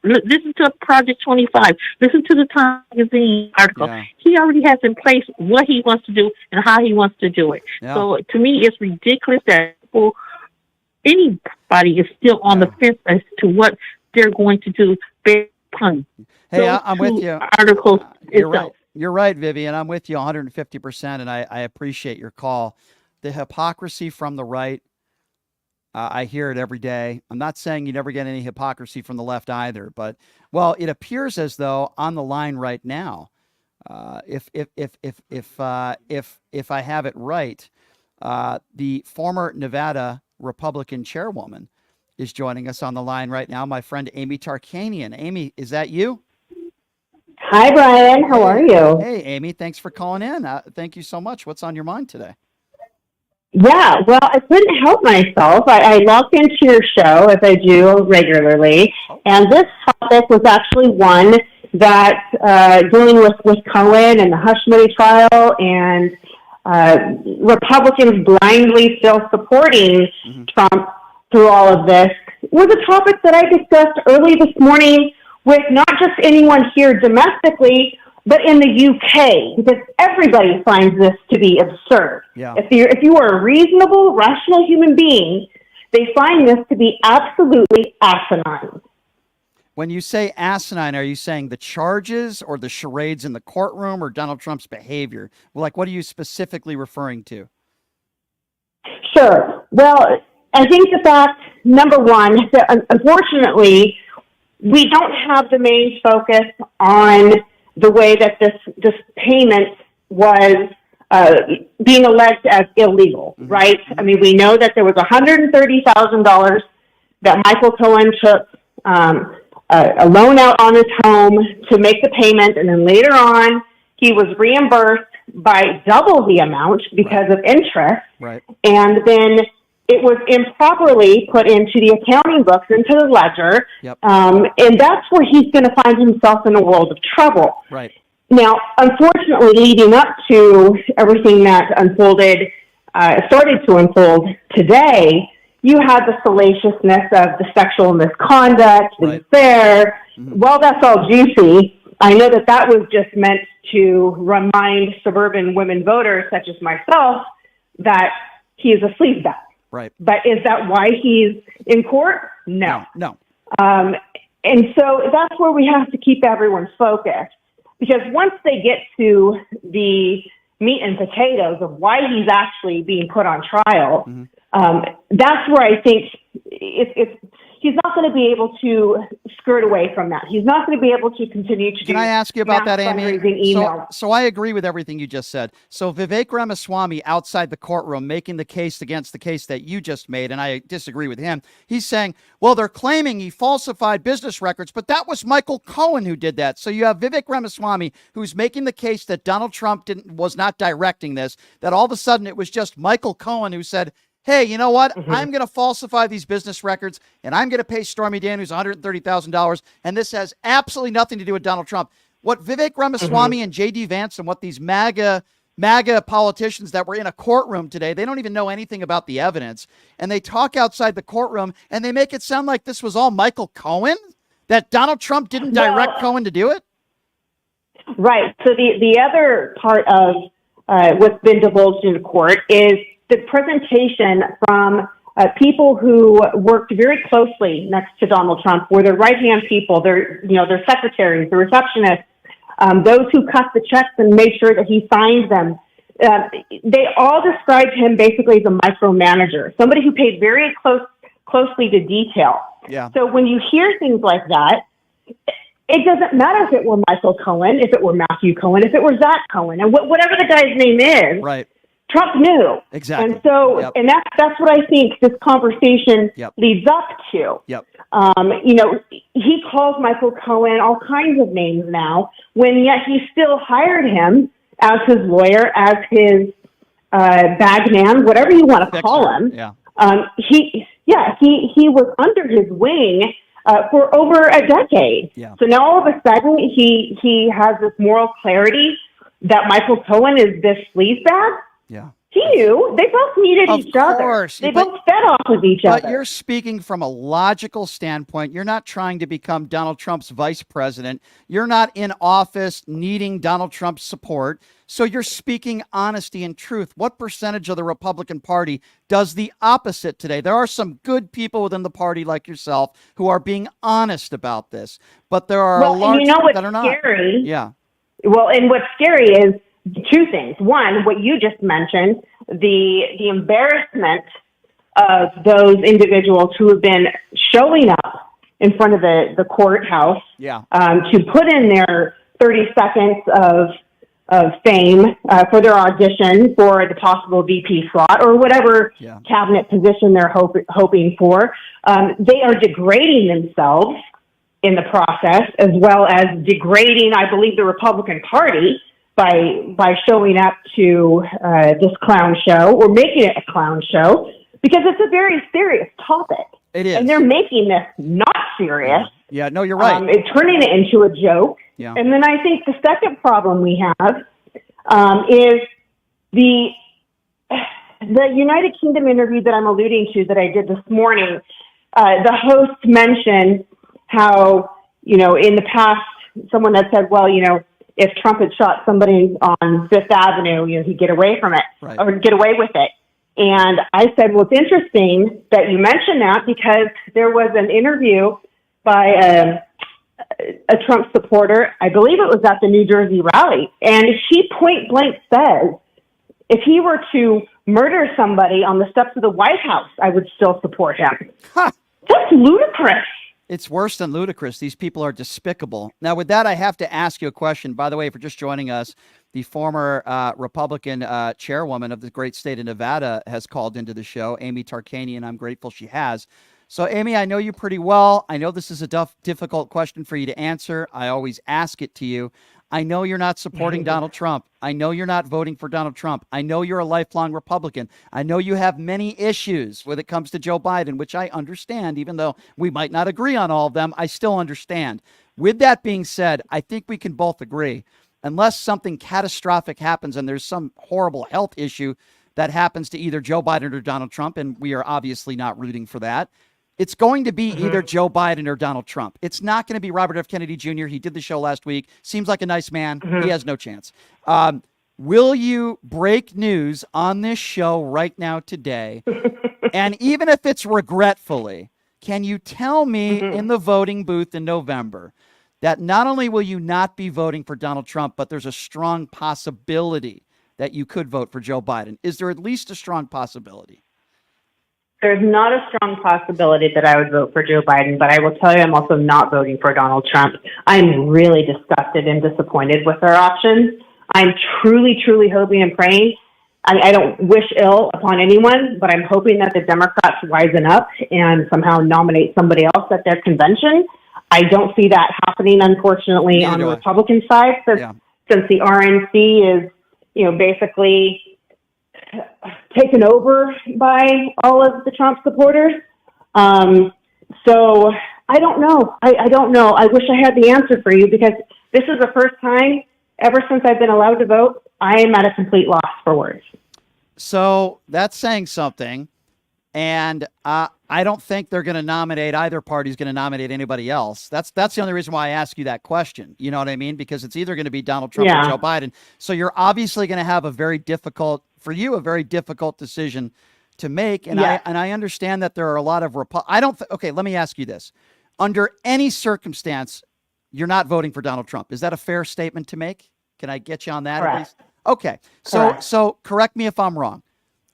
Speaker 14: Listen to Project 25. Listen to the Time Magazine article.
Speaker 3: Yeah.
Speaker 14: He already has in place what he wants to do and how he wants to do it.
Speaker 3: Yeah.
Speaker 14: So to me, it's ridiculous that anybody is still on the fence as to what they're going to do based upon
Speaker 3: Hey,
Speaker 14: those
Speaker 3: I'm with
Speaker 14: two
Speaker 3: you.
Speaker 14: articles
Speaker 3: You're
Speaker 14: itself.
Speaker 3: right. You're right, Vivian. I'm with you 150%, and I appreciate your call. The hypocrisy from the right, I hear it every day. I'm not saying you never get any hypocrisy from the left either, but well, it appears as though on the line right now, if I have it right, the former Nevada Republican chairwoman is joining us on the line right now. My friend Amy Tarkanian. Amy, is that you?
Speaker 19: Hi, Brian. How are you?
Speaker 3: Hey, Amy. Thanks for calling in. Thank you so much. What's on your mind today?
Speaker 19: Yeah, well, I couldn't help myself. I logged into your show, as I do regularly, and this topic was actually one that dealing with Cohen and the hush money trial and Republicans blindly still supporting Trump through all of this was a topic that I discussed early this morning with not just anyone here domestically, but in the UK, because everybody finds this to be absurd.
Speaker 3: Yeah.
Speaker 19: If you are a reasonable, rational human being, they find this to be absolutely asinine.
Speaker 3: When you say asinine, are you saying the charges or the charades in the courtroom or Donald Trump's behavior? Like, what are you specifically referring to?
Speaker 19: Sure. Well, I think the fact, number one, that unfortunately, we don't have the main focus on the way that this payment was being alleged as illegal, right? I mean, we know that there was $130,000 that Michael Cohen took a loan out on his home to make the payment, and then later on, he was reimbursed by double the amount because of interest.
Speaker 3: Right.
Speaker 19: And then it was improperly put into the accounting books, into the ledger.
Speaker 3: Yep.
Speaker 19: And that's where he's going to find himself in a world of trouble.
Speaker 3: Right.
Speaker 19: Now, unfortunately, leading up to everything that started to unfold today, you had the salaciousness of the sexual misconduct, the affair. Well, that's all juicy. I know that was just meant to remind suburban women voters, such as myself, that he is a sleazebag.
Speaker 3: Right.
Speaker 19: But is that why he's in court? No.
Speaker 3: No.
Speaker 19: And so that's where we have to keep everyone focused. Because once they get to the meat and potatoes of why he's actually being put on trial, that's where I think he's not going to be able to skirt away from that. He's not going to be able to continue to
Speaker 3: Can I ask you about that, Amy?
Speaker 19: Email.
Speaker 3: So I agree with everything you just said. So Vivek Ramaswamy outside the courtroom making the case against the case that you just made, and I disagree with him. He's saying, well, they're claiming he falsified business records, but that was Michael Cohen who did that. So you have Vivek Ramaswamy who's making the case that Donald Trump was not directing this, that all of a sudden it was just Michael Cohen who said, hey, you know what? I'm going to falsify these business records, and I'm going to pay Stormy Daniels $130,000, and this has absolutely nothing to do with Donald Trump. What Vivek Ramaswamy and J.D. Vance and what these MAGA politicians that were in a courtroom today, they don't even know anything about the evidence, and they talk outside the courtroom, and they make it sound like this was all Michael Cohen, that Donald Trump didn't direct Cohen to do it?
Speaker 19: Right. So the other part of what's been divulged in court is the presentation from people who worked very closely next to Donald Trump, were their right-hand people, their secretaries, the receptionists, those who cut the checks and made sure that he signed them. They all described him basically as a micromanager, somebody who paid very closely to detail.
Speaker 3: Yeah.
Speaker 19: So when you hear things like that, it doesn't matter if it were Michael Cohen, if it were Matthew Cohen, if it were Zach Cohen, and whatever the guy's name is.
Speaker 3: Right.
Speaker 19: Trump knew.
Speaker 3: Exactly.
Speaker 19: And so, and that's what I think this conversation leads up to.
Speaker 3: Yep.
Speaker 19: He calls Michael Cohen all kinds of names now, when yet he still hired him as his lawyer, as his bag man, whatever you want to call him.
Speaker 3: Yeah.
Speaker 19: He was under his wing for over a decade.
Speaker 3: Yeah.
Speaker 19: So now all of a sudden he has this moral clarity that Michael Cohen is this sleazebag.
Speaker 3: Yeah.
Speaker 19: He knew. They both needed each other. They both fed off of each other.
Speaker 3: But you're speaking from a logical standpoint. You're not trying to become Donald Trump's vice president. You're not in office needing Donald Trump's support. So you're speaking honesty and truth. What percentage of the Republican Party does the opposite today? There are some good people within the party like yourself who are being honest about this, but there are a large group that are not.
Speaker 19: Scary?
Speaker 3: Yeah.
Speaker 19: Well, and what's scary is two things. One, what you just mentioned, the embarrassment of those individuals who have been showing up in front of the courthouse to put in their 30 seconds of fame for their audition for the possible VP slot or whatever cabinet position they're hoping for. They are degrading themselves in the process, as well as degrading, I believe, the Republican Party by showing up to this clown show or making it a clown show, because it's a very serious topic.
Speaker 3: It is.
Speaker 19: And they're making this not serious.
Speaker 3: Yeah, no, you're right.
Speaker 19: It's turning it into a joke.
Speaker 3: Yeah.
Speaker 19: And then I think the second problem we have is the United Kingdom interview that I'm alluding to that I did this morning. The host mentioned how, in the past, someone had said, well, if Trump had shot somebody on Fifth Avenue, he'd get away from it or get away with it. And I said, well, it's interesting that you mentioned that, because there was an interview by a Trump supporter, I believe it was at the New Jersey rally, and she point blank says, if he were to murder somebody on the steps of the White House, I would still support him. That's ludicrous.
Speaker 3: It's worse than ludicrous. These people are despicable. Now, with that, I have to ask you a question. By the way, if you're just joining us, the former Republican chairwoman of the great state of Nevada has called into the show, Amy Tarkanian, and I'm grateful she has. So, Amy, I know you pretty well. I know this is a difficult question for you to answer. I always ask it to you. I know you're not supporting Donald Trump. I know you're not voting for Donald Trump. I know you're a lifelong Republican. I know you have many issues when it comes to Joe Biden, which I understand, even though we might not agree on all of them. I still understand. With that being said, I think we can both agree, unless something catastrophic happens and there's some horrible health issue that happens to either Joe Biden or Donald Trump, and we are obviously not rooting for that, it's going to be either Joe Biden or Donald Trump. It's not going to be Robert F. Kennedy Jr. He did the show last week. Seems like a nice man. He has no chance. Will you break news on this show right now today? And even if it's regretfully, can you tell me in the voting booth in November that not only will you not be voting for Donald Trump, but there's a strong possibility that you could vote for Joe Biden? Is there at least a strong possibility?
Speaker 19: There's not a strong possibility that I would vote for Joe Biden, but I will tell you I'm also not voting for Donald Trump. I'm really disgusted and disappointed with our options. I'm truly, truly hoping and praying. I don't wish ill upon anyone, but I'm hoping that the Democrats wisen up and somehow nominate somebody else at their convention. I don't see that happening, unfortunately, on the Republican side, since the RNC is, basically taken over by all of the Trump supporters. So I don't know. I don't know. I wish I had the answer for you, because this is the first time ever since I've been allowed to vote, I am at a complete loss for words.
Speaker 3: So that's saying something. And I don't think they're going to nominate, either party's going to nominate anybody else. That's the only reason why I ask you that question. You know what I mean? Because it's either going to be Donald Trump or Joe Biden. So you're obviously going to have a very difficult decision to make. And I understand that there are a lot of okay, let me ask you this. Under any circumstance, you're not voting for Donald Trump. Is that a fair statement to make? Can I get you on that at least? Okay. So correct me if I'm wrong.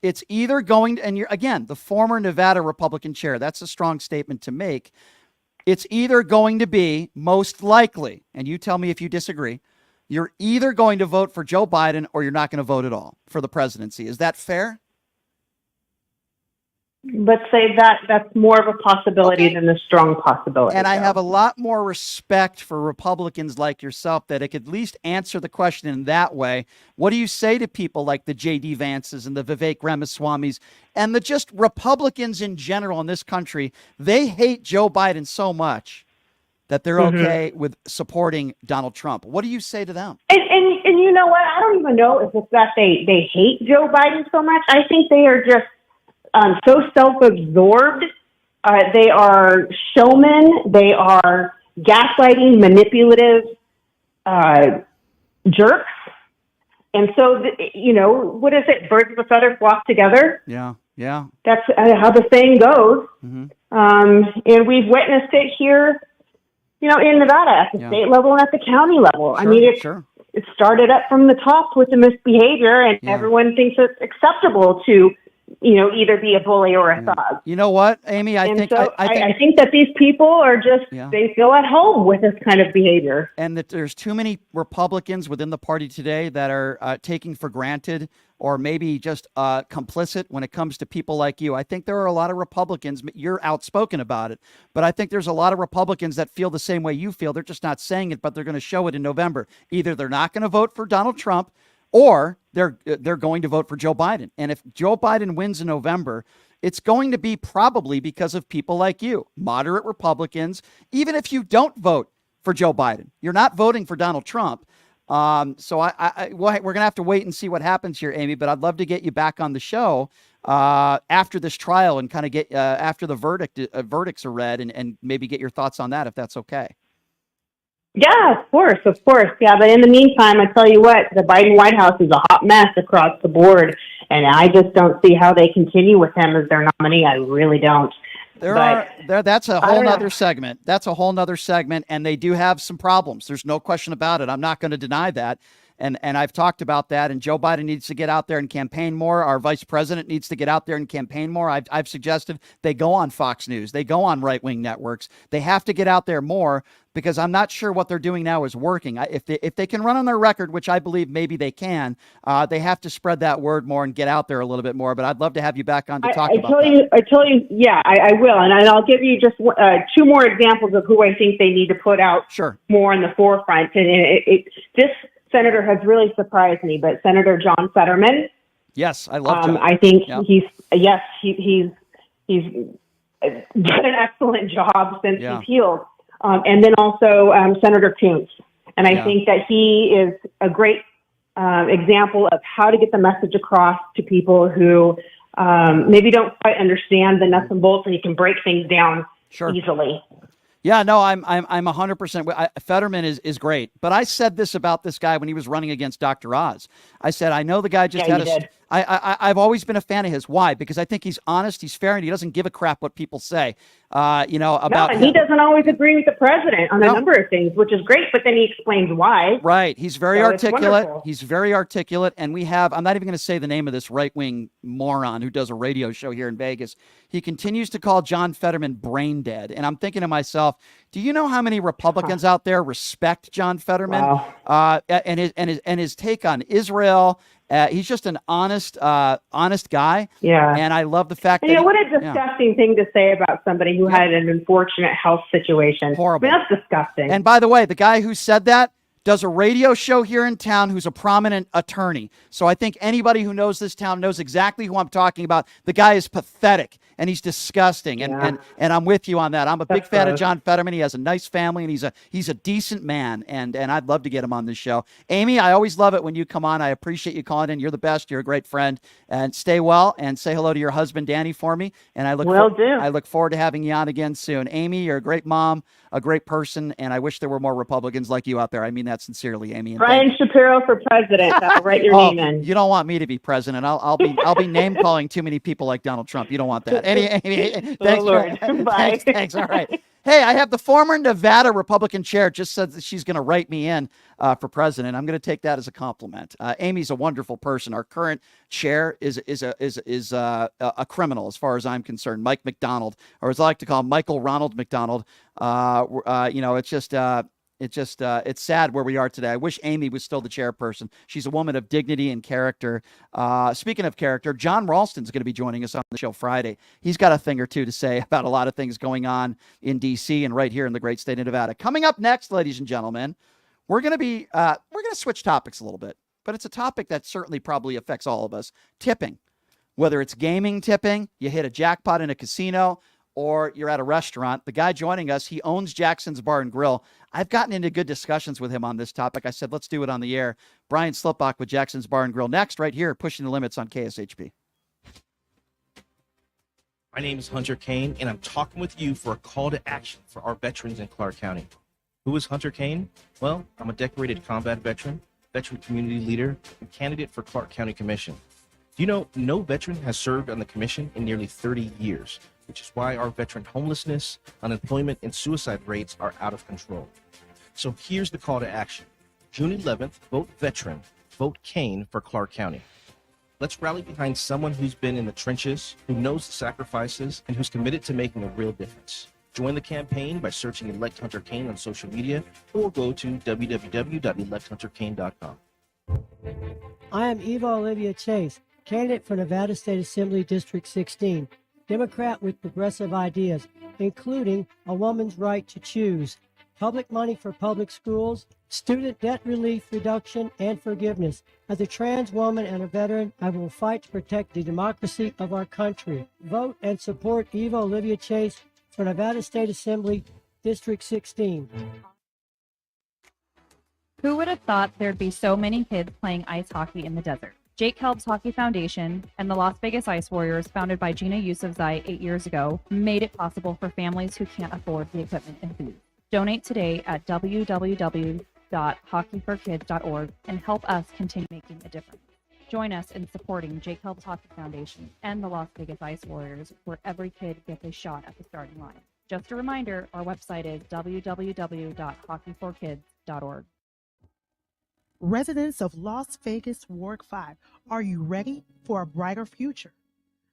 Speaker 3: It's either going to, and you're, again, the former Nevada Republican chair, that's a strong statement to make. It's either going to be, most likely, and you tell me if you disagree, you're either going to vote for Joe Biden or you're not going to vote at all for the presidency. Is that fair?
Speaker 19: let's say that's more of a possibility than the strong possibility.
Speaker 3: And I
Speaker 19: though.
Speaker 3: have a lot more respect for Republicans like yourself that it could at least answer the question in that way. What do you say to people like the J.D. Vances and the Vivek Ramaswamis and the just Republicans in general in this country? They hate Joe Biden so much that they're okay with supporting Donald Trump. What do you say to them?
Speaker 19: And you know what? I don't even know if it's that they hate Joe Biden so much. I think they are just so self-absorbed. They are showmen. They are gaslighting, manipulative jerks. And so, what is it? Birds of a feather flock together.
Speaker 3: Yeah.
Speaker 19: That's how the saying goes. And we've witnessed it here, in Nevada at the state level and at the county level. I mean, it started up from the top with the misbehavior, and everyone thinks it's acceptable to, either be a bully or a thug.
Speaker 3: You know what, Amy? I think
Speaker 19: that these people are just, they feel at home with this kind of behavior.
Speaker 3: And that there's too many Republicans within the party today that are taking for granted or maybe just complicit when it comes to people like you. I think there are a lot of Republicans, you're outspoken about it, but I think there's a lot of Republicans that feel the same way you feel. They're just not saying it, but they're going to show it in November. Either they're not going to vote for Donald Trump or they're going to vote for Joe Biden. And if Joe Biden wins in November, it's going to be probably because of people like you, moderate Republicans. Even if you don't vote for Joe Biden, you're not voting for Donald Trump. So we're going to have to wait and see what happens here, Amy, but I'd love to get you back on the show after this trial and kind of get after the verdicts are read and maybe get your thoughts on that, if that's okay.
Speaker 19: Yeah, of course. Yeah, but in the meantime, I tell you what, the Biden White House is a hot mess across the board, and I just don't see how they continue with him as their nominee. I really don't.
Speaker 3: That's a whole nother segment. That's a whole nother segment, and they do have some problems. There's no question about it. I'm not going to deny that. And I've talked about that, and Joe Biden needs to get out there and campaign more. Our vice president needs to get out there and campaign more. I've suggested they go on Fox News. They go on right-wing networks. They have to get out there more because I'm not sure what they're doing now is working. If they can run on their record, which I believe maybe they can, they have to spread that word more and get out there a little bit more. But I'd love to have you back on to talk about that.
Speaker 19: I tell you, yeah, I will. And I'll give you just two more examples of who I think they need to put out more in the forefront. And this senator has really surprised me, but Senator John Fetterman.
Speaker 3: Yes, I love John.
Speaker 19: I think he's done an excellent job since he's healed. And then also Senator Coons. And I think that he is a great example of how to get the message across to people who maybe don't quite understand the nuts and bolts, and you can break things down easily.
Speaker 3: Yeah, no, I'm 100%. Fetterman is great, but I said this about this guy when he was running against Dr. Oz. I said, I know the guy just I've always been a fan of his. Why? Because I think he's honest, he's fair, and he doesn't give a crap what people say. About
Speaker 19: and he doesn't always agree with the president on a number of things, which is great, but then he explains why.
Speaker 3: Right. He's very articulate. He's very articulate. And I'm not even going to say the name of this right-wing moron who does a radio show here in Vegas. He continues to call John Fetterman brain dead. And I'm thinking to myself, do you know how many Republicans out there respect John Fetterman and his take on Israel? He's just an honest guy. Yeah. And I love the fact that
Speaker 19: what a disgusting thing to say about somebody who had an unfortunate health situation.
Speaker 3: Horrible.
Speaker 19: I mean, that's disgusting.
Speaker 3: And by the way, the guy who said that does a radio show here in town who's a prominent attorney. So I think anybody who knows this town knows exactly who I'm talking about. The guy is pathetic and he's disgusting. And I'm with you on that. I'm a big fan of John Fetterman. He has a nice family and he's a decent man. And I'd love to get him on this show. Amy, I always love it when you come on. I appreciate you calling in. You're the best. You're a great friend. And stay well and say hello to your husband, Danny, for me. And I look forward to having you on again soon. Amy, you're a great mom, a great person, and I wish there were more Republicans like you out there. I mean that sincerely, Amy.
Speaker 19: Brian Shapiro for president. I'll write your name in.
Speaker 3: You don't want me to be president. I'll be name calling too many people like Donald Trump. You don't want that. Amy, thanks.
Speaker 19: Lord. Bye.
Speaker 3: Thanks. All right. Hey, I have the former Nevada Republican chair just said that she's going to write me in for president. I'm going to take that as a compliment. Amy's a wonderful person. Our current chair is a criminal as far as I'm concerned. Mike McDonald, or as I like to call him, Michael Ronald McDonald. It's just It just it's sad where we are today. I wish Amy was still the chairperson. She's a woman of dignity and character. Speaking of character, John Ralston's going to be joining us on the show Friday. He's got a thing or two to say about a lot of things going on in D.C. and right here in the great state of Nevada. Coming up next, ladies and gentlemen, we're going to switch topics a little bit, but it's a topic that certainly probably affects all of us. Tipping, whether it's gaming tipping, you hit a jackpot in a casino, or you're at a restaurant. The guy joining us, he owns Jackson's Bar and Grill. I've gotten into good discussions with him on this topic. I said, let's do it on the air. Brian Slipbach with Jackson's Bar and Grill next, right here, Pushing the Limits on KSHP.
Speaker 6: My name is Hunter Kane, and I'm talking with you for a call to action for our veterans in Clark County. Who is Hunter Kane? Well, I'm a decorated combat veteran community leader, and candidate for Clark County Commission. Do you know no veteran has served on the commission in nearly 30 years? Which is why our veteran homelessness, unemployment, and suicide rates are out of control. So here's the call to action. June 11th, vote veteran, vote Kane for Clark County. Let's rally behind someone who's been in the trenches, who knows the sacrifices, and who's committed to making a real difference. Join the campaign by searching Elect Hunter Kane on social media or go to www.electhunterkane.com.
Speaker 7: I am Eva Olivia Chase, candidate for Nevada State Assembly District 16. Democrat with progressive ideas, including a woman's right to choose, public money for public schools, student debt relief reduction, and forgiveness. As a trans woman and a veteran, I will fight to protect the democracy of our country. Vote and support Eva Olivia Chase for Nevada State Assembly District 16.
Speaker 8: Who would have thought there'd be so many kids playing ice hockey in the desert? Jake Helb's Hockey Foundation and the Las Vegas Ice Warriors, founded by Gina Yusufzai 8 years ago, made it possible for families who can't afford the equipment and food. Donate today at www.hockeyforkids.org and help us continue making a difference. Join us in supporting Jake Helb's Hockey Foundation and the Las Vegas Ice Warriors, where every kid gets a shot at the starting line. Just a reminder, our website is www.hockeyforkids.org.
Speaker 9: Residents of Las Vegas Ward 5, are you ready for a brighter future?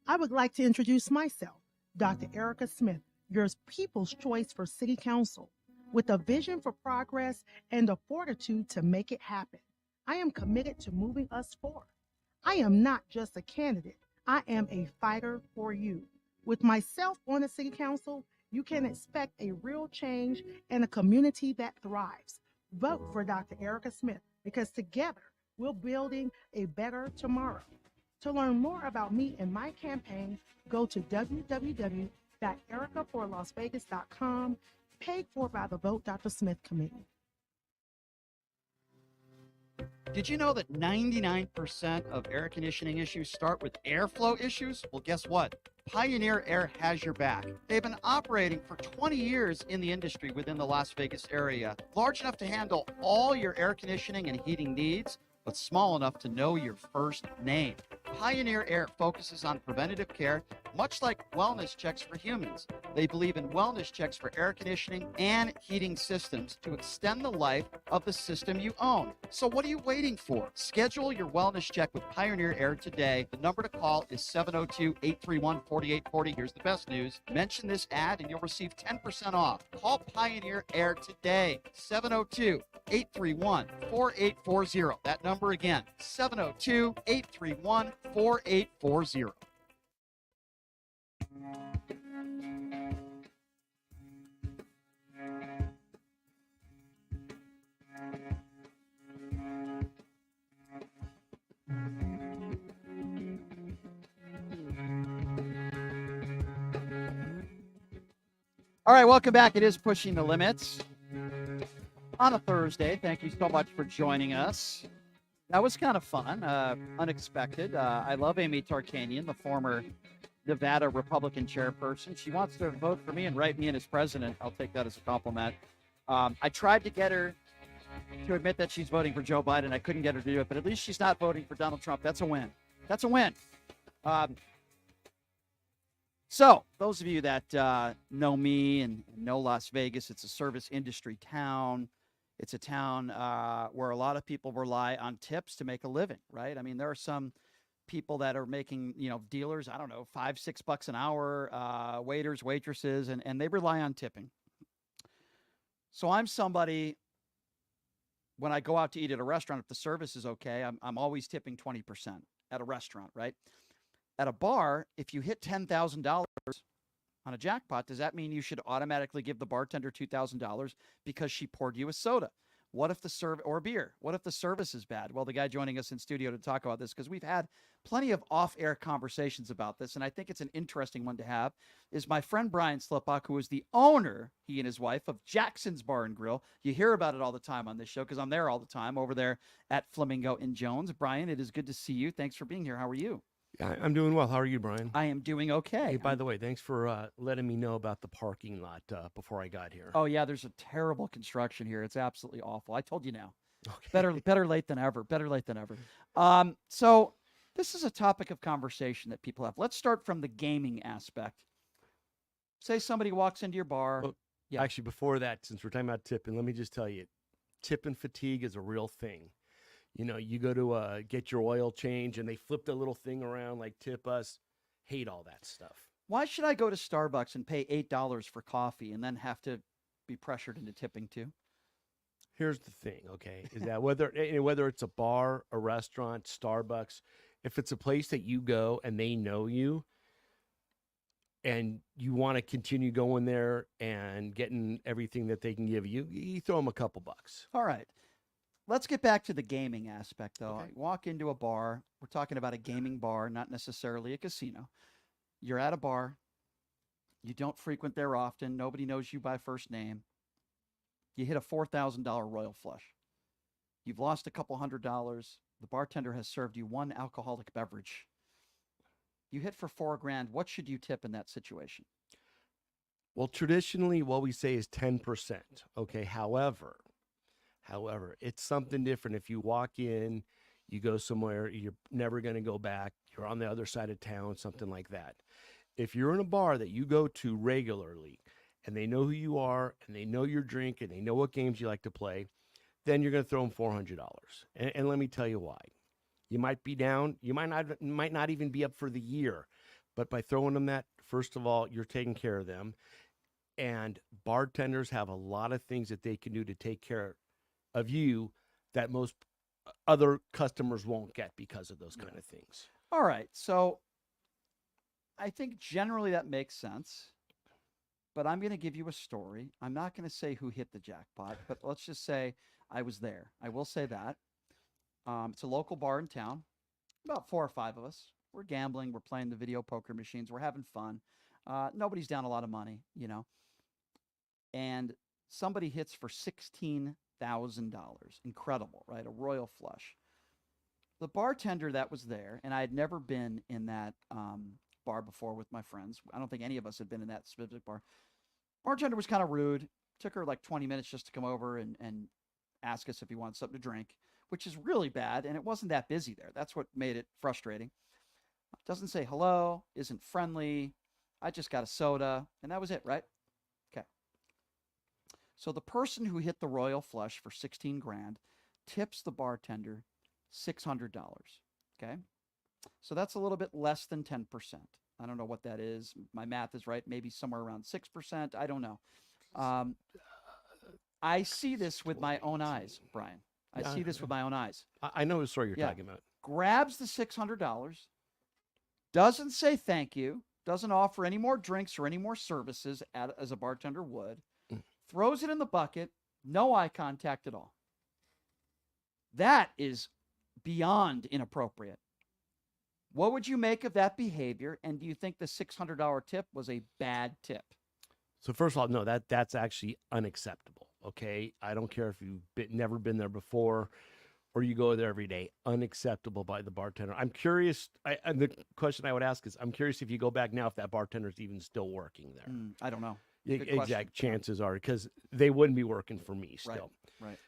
Speaker 9: I would like to introduce myself, Dr. Erica Smith, your people's choice for City Council. With a vision for progress and the fortitude to make it happen, I am committed to moving us forward. I am not just a candidate, I am a fighter for you. With myself on the City Council, you can expect a real change and a community that thrives. Vote for Dr. Erica Smith, because together we're building a better tomorrow. To learn more about me and my campaign, go to www.ericaforlasvegas.com, paid for by the Vote Dr. Smith Committee.
Speaker 3: Did you know that 99% of air conditioning issues start with airflow issues? Well, guess what? Pioneer Air has your back. They've been operating for 20 years in the industry within the Las Vegas area, large enough to handle all your air conditioning and heating needs, but small enough to know your first name. Pioneer Air focuses on preventative care, much like wellness checks for humans. They believe in wellness checks for air conditioning and heating systems to extend the life of the system you own. So what are you waiting for? Schedule your wellness check with Pioneer Air today. The number to call is 702-831-4840. Here's the best news. Mention this ad and you'll receive 10% off. Call Pioneer Air today. 702-831-4840. That number again, 702-831-4840. All right, welcome back. It is Pushing the Limits on a Thursday. Thank you so much for joining us. That was kind of fun, unexpected. I love Amy Tarkanian, the former Nevada Republican chairperson. She wants to vote for me and write me in as president. I'll take that as a compliment. I tried to get her to admit that she's voting for Joe Biden. I couldn't get her to do it, but at least she's not voting for Donald Trump. That's a win. That's a win. So those of you that know me and know Las Vegas, it's a service industry town. It's a town where a lot of people rely on tips to make a living, right? I mean, there are some people that are making, dealers, I don't know, $5-6 an hour, waiters, waitresses, and they rely on tipping. So I'm somebody when I go out to eat at a restaurant, if the service is okay, I'm always tipping 20% at a restaurant, right? At a bar, if you hit $10,000 on a jackpot, does that mean you should automatically give the bartender $2,000 because she poured you a soda? What if the or beer? What if the service is bad? Well, the guy joining us in studio to talk about this, because we've had plenty of off-air conversations about this, and I think it's an interesting one to have, is my friend Brian Slipbach, who is the owner, he and his wife, of Jackson's Bar and Grill. You hear about it all the time on this show because I'm there all the time over there at Flamingo in Jones. Brian, it is good to see you. Thanks for being here. How are you?
Speaker 1: Yeah, I'm doing well. How are you, Brian?
Speaker 3: I am doing okay.
Speaker 1: Hey, by the way, thanks for letting me know about the parking lot before I got here.
Speaker 3: Oh, yeah, there's a terrible construction here. It's absolutely awful. I told you now. Okay. Better late than ever. Better late than ever. So this is a topic of conversation that people have. Let's start from the gaming aspect. Say somebody walks into your bar.
Speaker 1: Well,
Speaker 3: yeah.
Speaker 1: Actually, before that, since we're talking about tipping, let me just tell you, tipping fatigue is a real thing. You know, you go to get your oil change and they flip the little thing around like tip us. Hate all that stuff.
Speaker 3: Why should I go to Starbucks and pay $8 for coffee and then have to be pressured into tipping too?
Speaker 1: Here's the thing, okay, is that whether it's a bar, a restaurant, Starbucks, if it's a place that you go and they know you and you want to continue going there and getting everything that they can give you, you throw them a couple bucks.
Speaker 3: All right. Let's get back to the gaming aspect, though.
Speaker 1: Okay.
Speaker 3: I walk into a bar. We're talking about a gaming bar, not necessarily a casino. You're at a bar. You don't frequent there often. Nobody knows you by first name. You hit a $4,000 royal flush. You've lost a couple $100. The bartender has served you one alcoholic beverage. You hit for $4,000. What should you tip in that situation?
Speaker 1: Well, traditionally, what we say is 10%. Okay. However, it's something different. If you walk in, you go somewhere, you're never going to go back. You're on the other side of town, something like that. If you're in a bar that you go to regularly and they know who you are and they know your drink and they know what games you like to play, then you're going to throw them $400. And let me tell you why. You might be down. You might not even be up for the year. But by throwing them that, first of all, you're taking care of them. And bartenders have a lot of things that they can do to take care of you that most other customers won't get because of those kind of things.
Speaker 3: All right. So I think generally that makes sense. But I'm going to give you a story. I'm not going to say who hit the jackpot, but let's just say I was there. I will say that. It's a local bar in town. About 4 or 5 of us. We're gambling. We're playing the video poker machines. We're having fun. Nobody's down a lot of money, you know. And somebody hits for $16,000. Incredible, right? A royal flush. The bartender that was there, and I had never been in that bar before with my friends. I don't think any of us had been in that specific bar. Bartender was kind of rude. Took her like 20 minutes just to come over and ask us if he wanted something to drink, which is really bad. And it wasn't that busy there. That's what made it frustrating. Doesn't say hello, isn't friendly. I just got a soda, and that was it, right? Okay. So the person who hit the royal flush for $16,000 tips the bartender $600. Okay. So that's a little bit less than 10%. I don't know what that is. My math is right. Maybe somewhere around 6%. I don't know. I see this with my own eyes, Brian. I see this with my own eyes.
Speaker 1: I know the story you're talking about.
Speaker 3: Grabs the $600, doesn't say thank you, doesn't offer any more drinks or any more services as a bartender would, throws it in the bucket, no eye contact at all. That is beyond inappropriate. What would you make of that behavior? And do you think the $600 tip was a bad tip?
Speaker 1: So first of all, no, that's actually unacceptable. Okay. I don't care if you've never been there before or you go there every day. Unacceptable by the bartender. I'm curious. And the question I would ask is, I'm curious if you go back now, if that bartender is even still working there.
Speaker 3: I don't know.
Speaker 1: Exact chances are, because they wouldn't be working for me still.
Speaker 3: Right.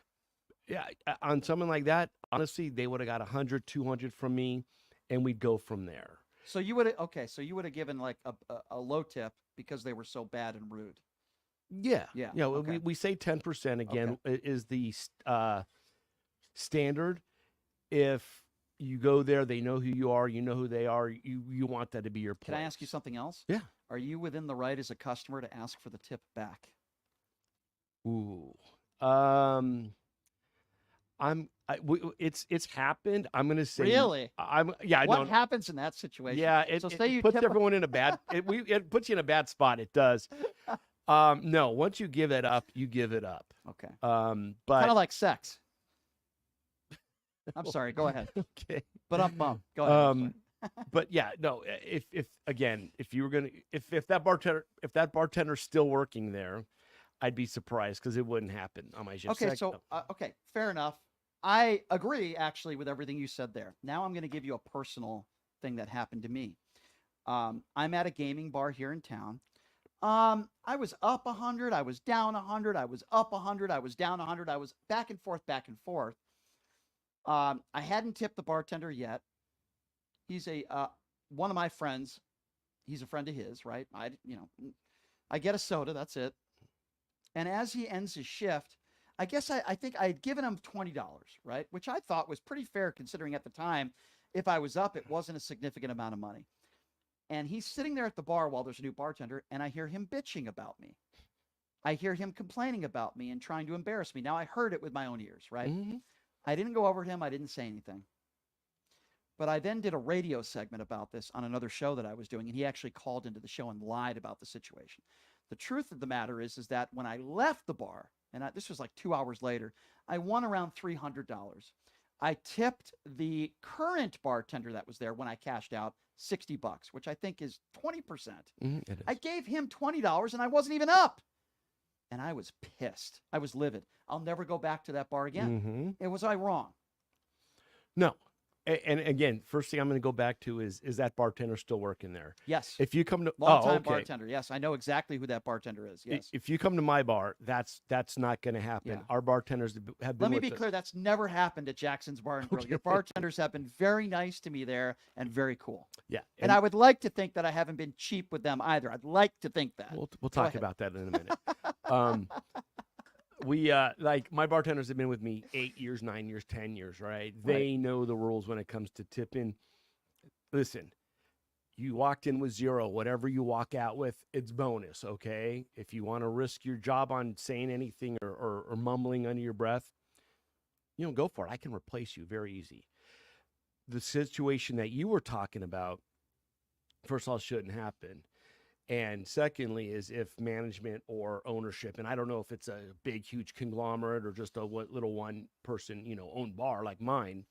Speaker 1: Yeah. On something like that, honestly, they would have got 100, 200 from me, and we'd go from there.
Speaker 3: So you would have given like a low tip because they were so bad and rude.
Speaker 1: Yeah.
Speaker 3: Okay.
Speaker 1: We say 10% again is the standard. If you go there, they know who you are, you know who they are, you want that to be your place.
Speaker 3: Can I ask you something else?
Speaker 1: Yeah.
Speaker 3: Are you within the right as a customer to ask for the tip back?
Speaker 1: Ooh. It's happened. I'm going to say
Speaker 3: Really?
Speaker 1: Yeah.
Speaker 3: What happens in that situation?
Speaker 1: Yeah,
Speaker 3: say you
Speaker 1: puts
Speaker 3: tip
Speaker 1: everyone in a bad. It puts you in a bad spot. It does. No, once you give it up, you give it up.
Speaker 3: Okay.
Speaker 1: But
Speaker 3: kind of like sex. I'm sorry. Go ahead.
Speaker 1: Okay.
Speaker 3: But go ahead.
Speaker 1: But yeah, no. If you were gonna, if that bartender's still working there, I'd be surprised because it wouldn't happen on my shift.
Speaker 3: Okay, so okay, fair enough. I agree actually with everything you said there. Now I'm going to give you a personal thing that happened to me. I'm at a gaming bar here in town. I was up 100, I was down 100, I was up 100, I was down 100, I was back and forth, back and forth. I hadn't tipped the bartender yet. He's one of my friends. He's a friend of his, right? I get a soda, that's it. And as he ends his shift, I guess I think I had given him $20, right? Which I thought was pretty fair considering at the time, if I was up, it wasn't a significant amount of money. And he's sitting there at the bar while there's a new bartender, and I hear him bitching about me. I hear him complaining about me and trying to embarrass me. Now, I heard it with my own ears, right?
Speaker 1: Mm-hmm.
Speaker 3: I didn't go over to him. I didn't say anything. But I then did a radio segment about this on another show that I was doing, and he actually called into the show and lied about the situation. The truth of the matter is that when I left the bar, and this was like 2 hours later, I won around $300. I tipped the current bartender that was there when I cashed out $60, which I think is 20%.
Speaker 1: It is.
Speaker 3: I gave him $20 and I wasn't even up. And I was pissed. I was livid. I'll never go back to that bar again. Was I wrong?
Speaker 1: No. And again, first thing I'm going to go back to is that bartender still working there?
Speaker 3: Yes.
Speaker 1: If you come to
Speaker 3: long-time bartender, yes, I know exactly who that bartender is. Yes.
Speaker 1: If you come to my bar, that's not going to happen.
Speaker 3: Yeah.
Speaker 1: Our bartenders have been.
Speaker 3: Let me be clear. That's never happened at Jackson's Bar and Grill. Your bartenders have been very nice to me there and very cool.
Speaker 1: Yeah.
Speaker 3: And I would like to think that I haven't been cheap with them either. I'd like to think that.
Speaker 1: We'll talk about that in a minute. We like my bartenders have been with me 8 years, 9 years, 10 years, right? They know the rules when it comes to tipping. Listen, you walked in with zero, whatever you walk out with, it's bonus, okay? If you want to risk your job on saying anything or mumbling under your breath, go for it. I can replace you very easy. The situation that you were talking about, first of all, shouldn't happen. And secondly is if management or ownership, and I don't know if it's a big, huge conglomerate or just a little one person, owned bar like mine,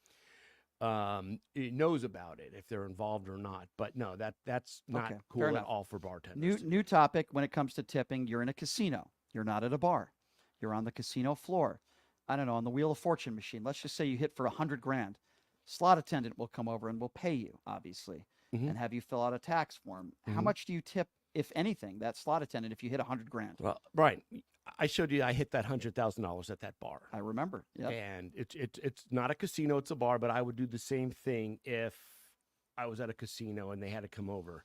Speaker 1: it knows about it if they're involved or not. But no, that's not cool at all for bartenders.
Speaker 3: New topic when it comes to tipping. You're in a casino. You're not at a bar. You're on the casino floor. I don't know, on the Wheel of Fortune machine. Let's just say you hit for $100 grand. Slot attendant will come over and will pay you, obviously, and have you fill out a tax form. How much do you tip, if anything, that slot attendant if you hit $100 grand?
Speaker 1: Well, Brian, I showed you I hit that $100,000 at that bar.
Speaker 3: I remember. Yep.
Speaker 1: And it's not a casino, it's a bar, but I would do the same thing if I was at a casino and they had to come over.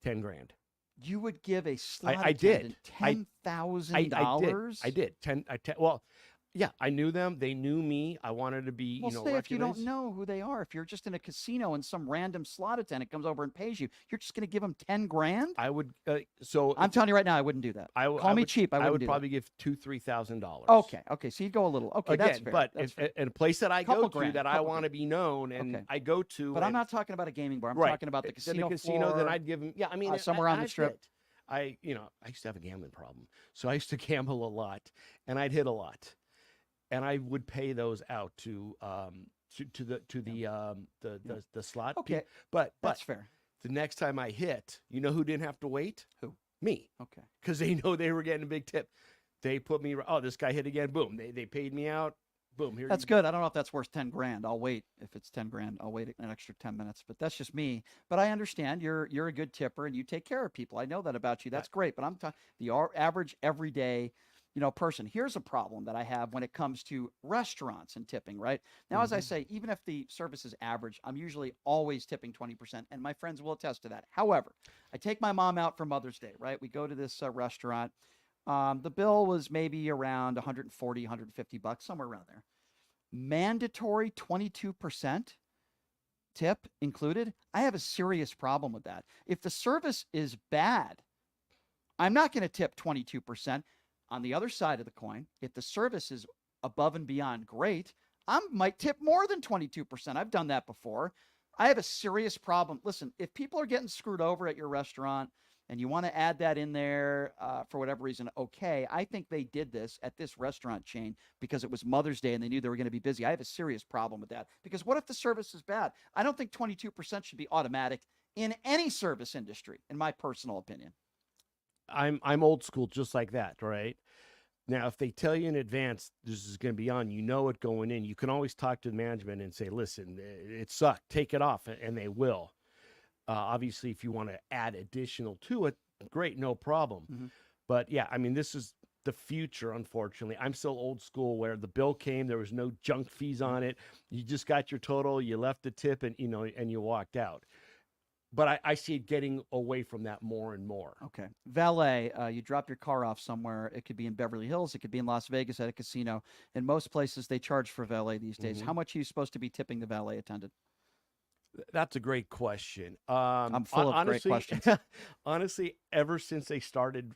Speaker 1: 10 grand.
Speaker 3: You would give a slot
Speaker 1: I
Speaker 3: attendant
Speaker 1: did.
Speaker 3: $10,000?
Speaker 1: I did. Well, yeah, I knew them. They knew me. I wanted to be,
Speaker 3: Well, say if you don't know who they are, if you're just in a casino and some random slot attendant comes over and pays you, you're just going to give them 10 grand?
Speaker 1: I would. So
Speaker 3: I'm telling you right now, I wouldn't do that. Call me cheap. I
Speaker 1: would probably give $2,000-$3,000.
Speaker 3: Okay. So you'd go a little. Okay,
Speaker 1: again,
Speaker 3: that's fair.
Speaker 1: But
Speaker 3: that's
Speaker 1: in a place that I go to
Speaker 3: grand,
Speaker 1: that I want to be known, and I go to.
Speaker 3: But I'm not talking about a gaming bar. I'm talking about the casino.
Speaker 1: Floor, then I'd give them. Yeah, I mean,
Speaker 3: somewhere on the strip.
Speaker 1: I used to have a gambling problem, so I used to gamble a lot, and I'd hit a lot. And I would pay those out to the slot.
Speaker 3: Okay,
Speaker 1: but
Speaker 3: that's fair.
Speaker 1: The next time I hit, you know who didn't have to wait?
Speaker 3: Who?
Speaker 1: Me.
Speaker 3: Okay.
Speaker 1: Because they know they were getting a big tip. They put me. Oh, this guy hit again. Boom. They paid me out. Boom. Here.
Speaker 3: That's good. I don't know if that's worth 10 grand. I'll wait. If it's 10 grand, I'll wait an extra 10 minutes. But that's just me. But I understand you're a good tipper and you take care of people. I know that about you. That's great. But I'm talking the average everyday person. Here's a problem that I have when it comes to restaurants and tipping, right? Now, as I say, even if the service is average, I'm usually always tipping 20%, and my friends will attest to that. However, I take my mom out for Mother's Day, right? We go to this restaurant. The bill was maybe around $140, $150, somewhere around there. Mandatory 22% tip included. I have a serious problem with that. If the service is bad, I'm not going to tip 22%. On the other side of the coin, if the service is above and beyond great, I might tip more than 22%. I've done that before. I have a serious problem. Listen, if people are getting screwed over at your restaurant and you want to add that in there for whatever reason, okay. I think they did this at this restaurant chain because it was Mother's Day and they knew they were going to be busy. I have a serious problem with that because what if the service is bad? I don't think 22% should be automatic in any service industry, in my personal opinion.
Speaker 1: I'm old school, just like that, right? Now, if they tell you in advance this is going to be on, you know it going in, you can always talk to the management and say, listen, it sucked, take it off, and they will. Obviously, if you want to add additional to it, great, no problem. But yeah, I mean, this is the future, unfortunately. I'm still old school where the bill came, there was no junk fees on it. You just got your total, you left the tip, and and you walked out. But I see it getting away from that more and more.
Speaker 3: Okay. Valet, you drop your car off somewhere. It could be in Beverly Hills. It could be in Las Vegas at a casino. In most places, they charge for valet these days. How much are you supposed to be tipping the valet attendant?
Speaker 1: That's a great question.
Speaker 3: I'm full of great questions.
Speaker 1: Honestly, ever since they started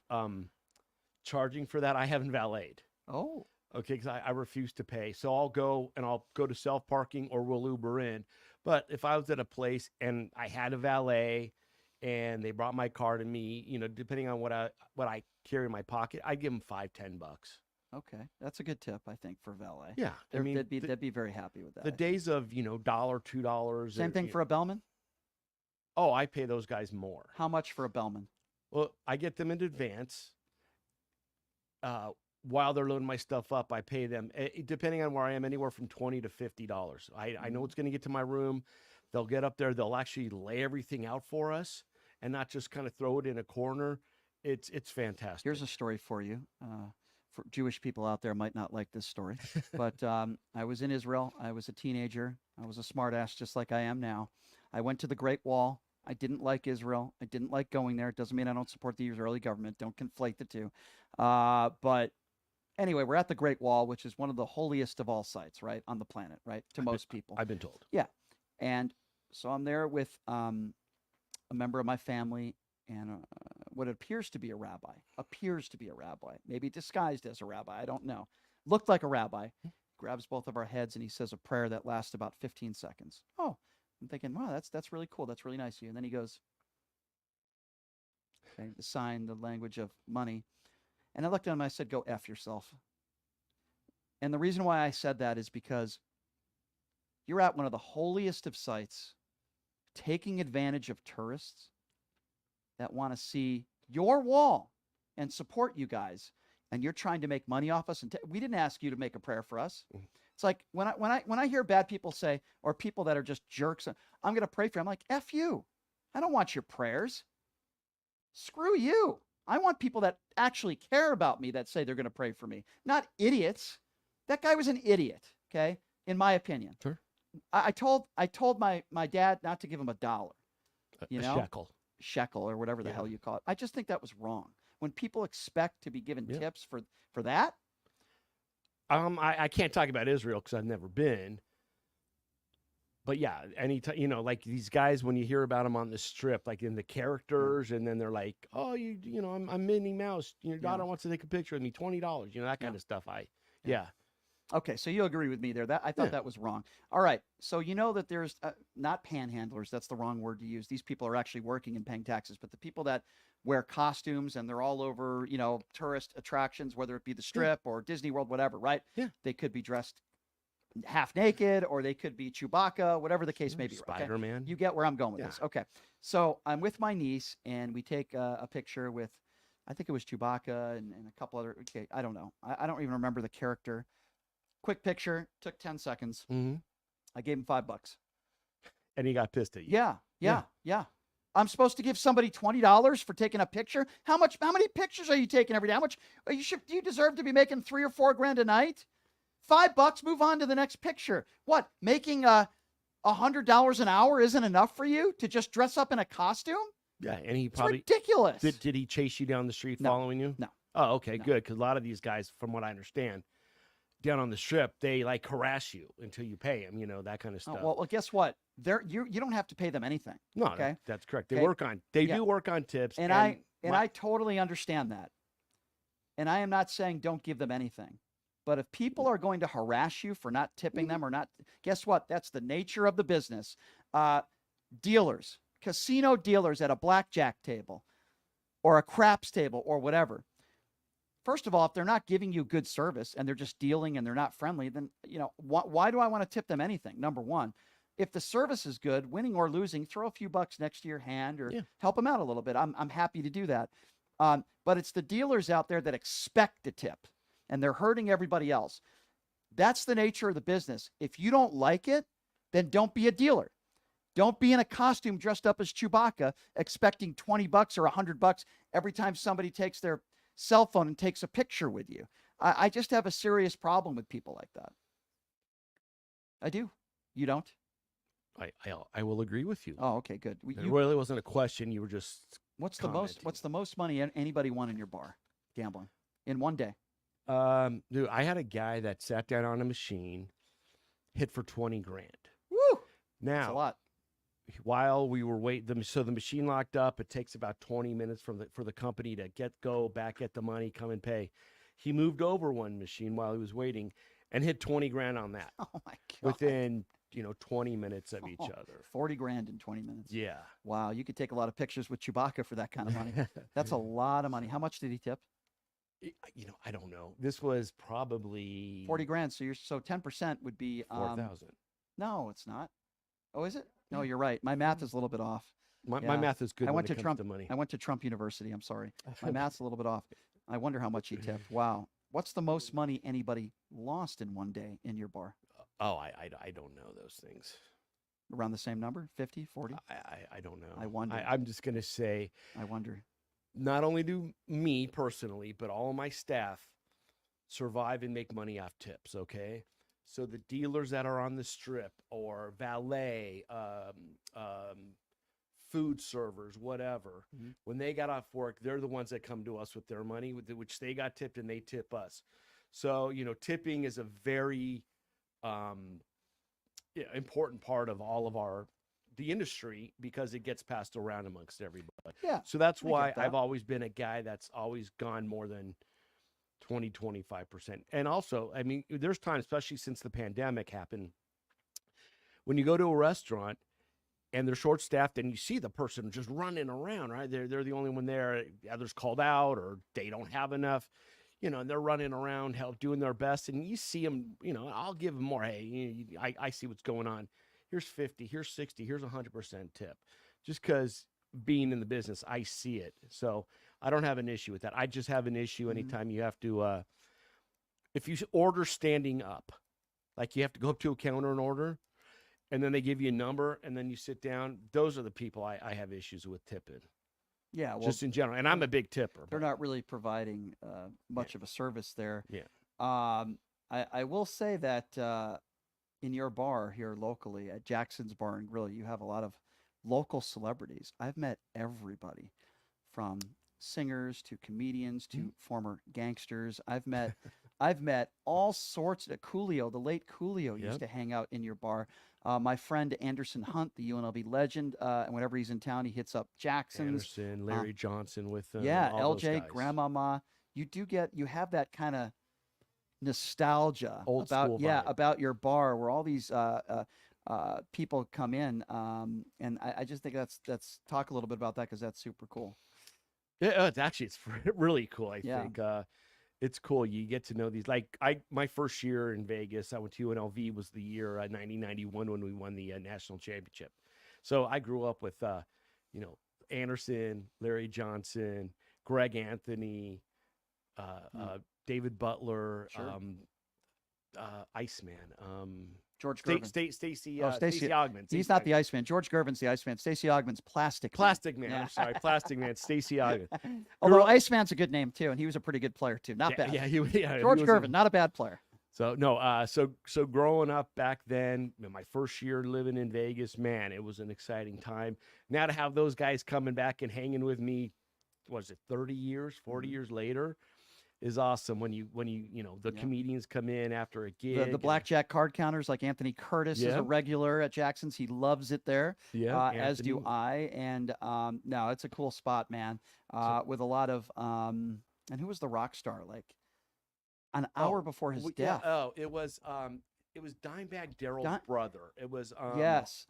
Speaker 1: charging for that, I haven't valeted.
Speaker 3: Oh.
Speaker 1: Okay, because I refuse to pay. So I'll go to self-parking or we'll Uber in. But if I was at a place and I had a valet and they brought my car to me, depending on what I carry in my pocket, I'd give them $5-10.
Speaker 3: Okay, that's a good tip, I think, for valet.
Speaker 1: Yeah, I mean,
Speaker 3: they'd be very happy with that.
Speaker 1: The days of $1, $2.
Speaker 3: Same thing for a bellman.
Speaker 1: Oh, I pay those guys more.
Speaker 3: How much for a bellman?
Speaker 1: Well, I get them in advance. While they're loading my stuff up, I pay them, depending on where I am, anywhere from $20 to $50. I know it's going to get to my room. They'll get up there. They'll actually lay everything out for us and not just kind of throw it in a corner. It's fantastic.
Speaker 3: Here's a story for you. For Jewish people out there might not like this story, but I was in Israel. I was a teenager. I was a smartass just like I am now. I went to the Great Wall. I didn't like Israel. I didn't like going there. It doesn't mean I don't support the Israeli government. Don't conflate the two. But anyway, we're at the Great Wall, which is one of the holiest of all sites, right, on the planet, right, to most people.
Speaker 1: I've been told.
Speaker 3: Yeah. And so I'm there with a member of my family and what appears to be a rabbi, maybe disguised as a rabbi. I don't know. Looked like a rabbi. Grabs both of our heads and he says a prayer that lasts about 15 seconds. Oh, I'm thinking, wow, that's really cool. That's really nice of you. And then he goes, okay, the sign, the language of money. And I looked at him and I said, go F yourself. And the reason why I said that is because you're at one of the holiest of sites, taking advantage of tourists that want to see your wall and support you guys. And you're trying to make money off us. And we didn't ask you to make a prayer for us. It's like when I hear bad people say, or people that are just jerks, I'm going to pray for you. I'm like, F you. I don't want your prayers. Screw you. I want people that actually care about me that say they're going to pray for me, not idiots. That guy was an idiot, okay, in my opinion.
Speaker 1: Sure.
Speaker 3: I told my dad not to give him $1. You know?
Speaker 1: Shekel
Speaker 3: or whatever the hell you call it. I just think that was wrong. When people expect to be given tips for that.
Speaker 1: I can't talk about Israel because I've never been. But yeah, anytime, like these guys, when you hear about them on the strip, like in the characters, and then they're like, oh, I'm Minnie Mouse. Your daughter wants to take a picture with me, $20, that kind of stuff.
Speaker 3: Okay, so you agree with me there. I thought that was wrong. All right, so you know that there's not panhandlers. That's the wrong word to use. These people are actually working and paying taxes. But the people that wear costumes and they're all over, tourist attractions, whether it be the Strip or Disney World, whatever, right?
Speaker 1: Yeah.
Speaker 3: They could be dressed half naked, or they could be Chewbacca, whatever the case may be.
Speaker 1: Spider-Man.
Speaker 3: Okay? You get where I'm going with this. Okay. So I'm with my niece, and we take a picture with, I think it was Chewbacca and a couple other, okay, I don't know. I don't even remember the character. Quick picture, took 10 seconds.
Speaker 1: Mm-hmm.
Speaker 3: I gave him $5.
Speaker 1: And he got pissed at you.
Speaker 3: Yeah. I'm supposed to give somebody $20 for taking a picture? How many pictures are you taking every day? How much do you deserve to be making $3 or $4 grand a night? $5, move on to the next picture. What, making $100 an hour isn't enough for you to just dress up in a costume?
Speaker 1: Yeah, and he
Speaker 3: It's
Speaker 1: probably
Speaker 3: ridiculous.
Speaker 1: Did he chase you down the street following you?
Speaker 3: No.
Speaker 1: Oh, okay, good. Because a lot of these guys, from what I understand, down on the Strip, they like harass you until you pay them. That kind of stuff.
Speaker 3: Well, guess what? You don't have to pay them anything.
Speaker 1: No,
Speaker 3: okay,
Speaker 1: that's correct. They
Speaker 3: Okay?
Speaker 1: do work on tips,
Speaker 3: and I totally understand that. And I am not saying don't give them anything. But if people are going to harass you for not tipping them or not, guess what? That's the nature of the business. Dealers, casino dealers at a blackjack table or a craps table or whatever. First of all, if they're not giving you good service and they're just dealing and they're not friendly, then, why do I want to tip them anything? Number one, if the service is good, winning or losing, throw a few bucks next to your hand or help them out a little bit. I'm happy to do that. But it's the dealers out there that expect a tip and they're hurting everybody else. That's the nature of the business. If you don't like it, then don't be a dealer. Don't be in a costume dressed up as Chewbacca expecting $20 or $100 every time somebody takes their cell phone and takes a picture with you. I just have a serious problem with people like that. I do. You don't?
Speaker 1: I will agree with you.
Speaker 3: Oh, okay, good.
Speaker 1: It really wasn't a question. You were just
Speaker 3: What's the most money anybody won in your bar gambling in one day?
Speaker 1: Dude, I had a guy that sat down on a machine, hit for 20 grand.
Speaker 3: Woo!
Speaker 1: Now,
Speaker 3: That's a lot.
Speaker 1: While we were waiting, so the machine locked up. It takes about 20 minutes for the company to go back, get the money, come and pay. He moved over one machine while he was waiting and hit 20 grand on that.
Speaker 3: Oh my God!
Speaker 1: Within 20 minutes of each other.
Speaker 3: 40 grand in 20 minutes.
Speaker 1: Yeah.
Speaker 3: Wow, you could take a lot of pictures with Chewbacca for that kind of money. That's a lot of money. How much did he tip?
Speaker 1: I don't know. This was probably
Speaker 3: 40 grand. So 10% would be
Speaker 1: 4,000.
Speaker 3: No, it's not. Oh, is it? No, you're right. My math is a little bit off.
Speaker 1: My math is good.
Speaker 3: I went
Speaker 1: when
Speaker 3: to
Speaker 1: it
Speaker 3: Trump.
Speaker 1: comes to money.
Speaker 3: I went to Trump University. I'm sorry. My math's a little bit off. I wonder how much he tipped. Wow. What's the most money anybody lost in one day in your bar?
Speaker 1: Oh, I don't know those things.
Speaker 3: Around the same number? 50, 40?
Speaker 1: I don't know.
Speaker 3: I wonder.
Speaker 1: I'm just going to say.
Speaker 3: I wonder.
Speaker 1: Not only do me personally, but all of my staff survive and make money off tips, okay? So the dealers that are on the strip or valet, food servers, whatever, when they got off work, they're the ones that come to us with their money, which they got tipped and they tip us. So, tipping is a very important part of all of the industry because it gets passed around amongst everybody.
Speaker 3: Yeah.
Speaker 1: So that's
Speaker 3: I
Speaker 1: why
Speaker 3: get that.
Speaker 1: I've always been a guy that's always gone more than 25%. And also, I mean, there's times, especially since the pandemic happened, when you go to a restaurant and they're short staffed and you see the person just running around, right? They're the only one there. Others called out or they don't have enough, and they're running around, doing their best. And you see them, I'll give them more. Hey, I see what's going on. Here's 50, here's 60, here's 100% tip. Just because being in the business, I see it. So I don't have an issue with that. I just have an issue anytime you have to, if you order standing up, like you have to go up to a counter and order, and then they give you a number, and then you sit down. Those are the people I have issues with tipping.
Speaker 3: Yeah, well,
Speaker 1: just in general. And I'm a big tipper.
Speaker 3: They're not really providing much of a service there.
Speaker 1: Yeah.
Speaker 3: I will say that in your bar here locally at Jackson's Bar and Grill, you have a lot of local celebrities. I've met everybody from singers to comedians to former gangsters. I've met all sorts of Coolio, the late Coolio used to hang out in your bar. My friend Anderson Hunt, the UNLV legend, and whenever he's in town, he hits up Jackson's.
Speaker 1: Anderson, Larry Johnson with them.
Speaker 3: Yeah,
Speaker 1: all
Speaker 3: LJ,
Speaker 1: those guys.
Speaker 3: Grandmama. You have that kind of nostalgia
Speaker 1: Old school vibe.
Speaker 3: about your bar where all these people come in, and I just think that's talk a little bit about that because that's super cool.
Speaker 1: Yeah, it's really cool. I think it's cool. You get to know these. Like my first year in Vegas, I went to UNLV. Was the year 1991 when we won the national championship. So I grew up with Anderson, Larry Johnson, Greg Anthony, David Butler, Iceman,
Speaker 3: George Gervin.
Speaker 1: Stacey Ogman.
Speaker 3: He's not the Iceman. George Gervin's the Iceman. Stacey Ogman's Plastic
Speaker 1: Man.
Speaker 3: Yeah.
Speaker 1: I'm sorry, Plastic Man. Stacey Ogman.
Speaker 3: Although Iceman's a good name too, and he was a pretty good player too. Not bad. George Gervin, not a bad player.
Speaker 1: So no, so growing up back then, my first year living in Vegas, man, it was an exciting time. Now to have those guys coming back and hanging with me, was it 30 years, 40 years later, is awesome. When the comedians come in after a gig,
Speaker 3: the blackjack card counters like Anthony Curtis is a regular at Jackson's. He loves it there.
Speaker 1: Yeah,
Speaker 3: as do I. And no, it's a cool spot, man. With a lot of and who was the rock star like? An hour before his death.
Speaker 1: It was Dimebag Darrell's brother. It was
Speaker 3: yes.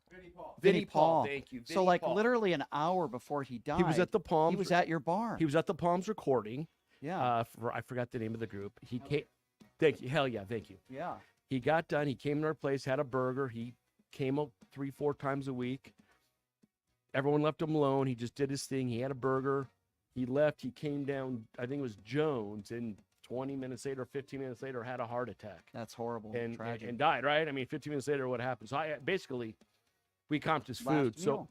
Speaker 1: Vinnie Paul. Thank you.
Speaker 3: So like literally an hour before he died.
Speaker 1: He was at the Palms.
Speaker 3: He was at your barn.
Speaker 1: He was at the Palms recording.
Speaker 3: Yeah.
Speaker 1: I forgot the name of the group. He came. Thank you. Hell yeah. Thank you.
Speaker 3: Yeah.
Speaker 1: He got done. He came to our place, had a burger. He came up 3-4 times a week. Everyone left him alone. He just did his thing. He had a burger. He left. He came down, I think it was Jones, and 20 minutes later, 15 minutes later, had a heart attack.
Speaker 3: That's horrible.
Speaker 1: And
Speaker 3: Tragic.
Speaker 1: died, right? I mean, 15 minutes later, what happened? So we comped his food.
Speaker 3: Last meal.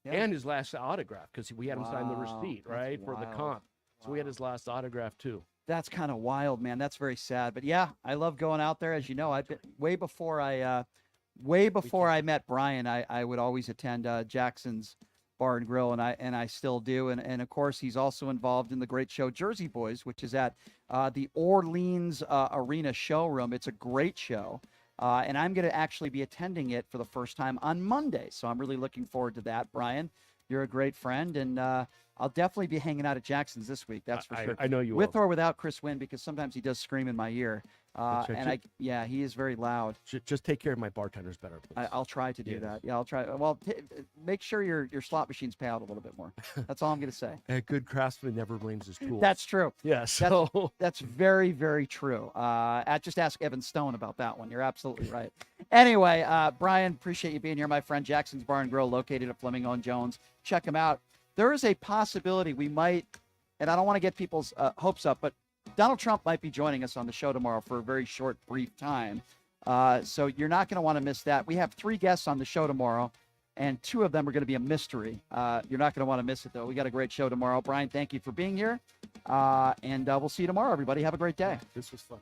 Speaker 1: And his last autograph, because we had him sign the receipt, right? For the comp. So we had his last autograph too.
Speaker 3: That's kind of wild, man. That's very sad. But yeah, I love going out there. As you know, I've been way before I met Brian, I would always attend Jackson's Bar and Grill, and I still do. And of course, he's also involved in the great show Jersey Boys, which is at the Orleans Arena showroom. It's a great show. And I'm going to actually be attending it for the first time on Monday. So I'm really looking forward to that. Brian, you're a great friend, and I'll definitely be hanging out at Jackson's this week. That's for sure.
Speaker 1: I know you
Speaker 3: with
Speaker 1: will.
Speaker 3: or without Chris Wynn, because sometimes he does scream in my ear. He is very loud.
Speaker 1: Just take care of my bartenders better, please.
Speaker 3: I'll try to do that. Yeah, I'll try. Well, make sure your slot machines pay out a little bit more. That's all I'm going to say.
Speaker 1: A good craftsman never blames his tools.
Speaker 3: That's true.
Speaker 1: Yeah, so
Speaker 3: that's very, very true. Just ask Evan Stone about that one. You're absolutely right. Anyway, Brian, appreciate you being here, my friend. Jackson's Bar and Grill, located at Flamingo and Jones. Check him out. There is a possibility we might, and I don't want to get people's hopes up, but Donald Trump might be joining us on the show tomorrow for a very short, brief time. So you're not going to want to miss that. We have 3 guests on the show tomorrow, and 2 of them are going to be a mystery. You're not going to want to miss it, though. We got a great show tomorrow. Brian, thank you for being here. And we'll see you tomorrow, everybody. Have a great day.
Speaker 1: This was fun.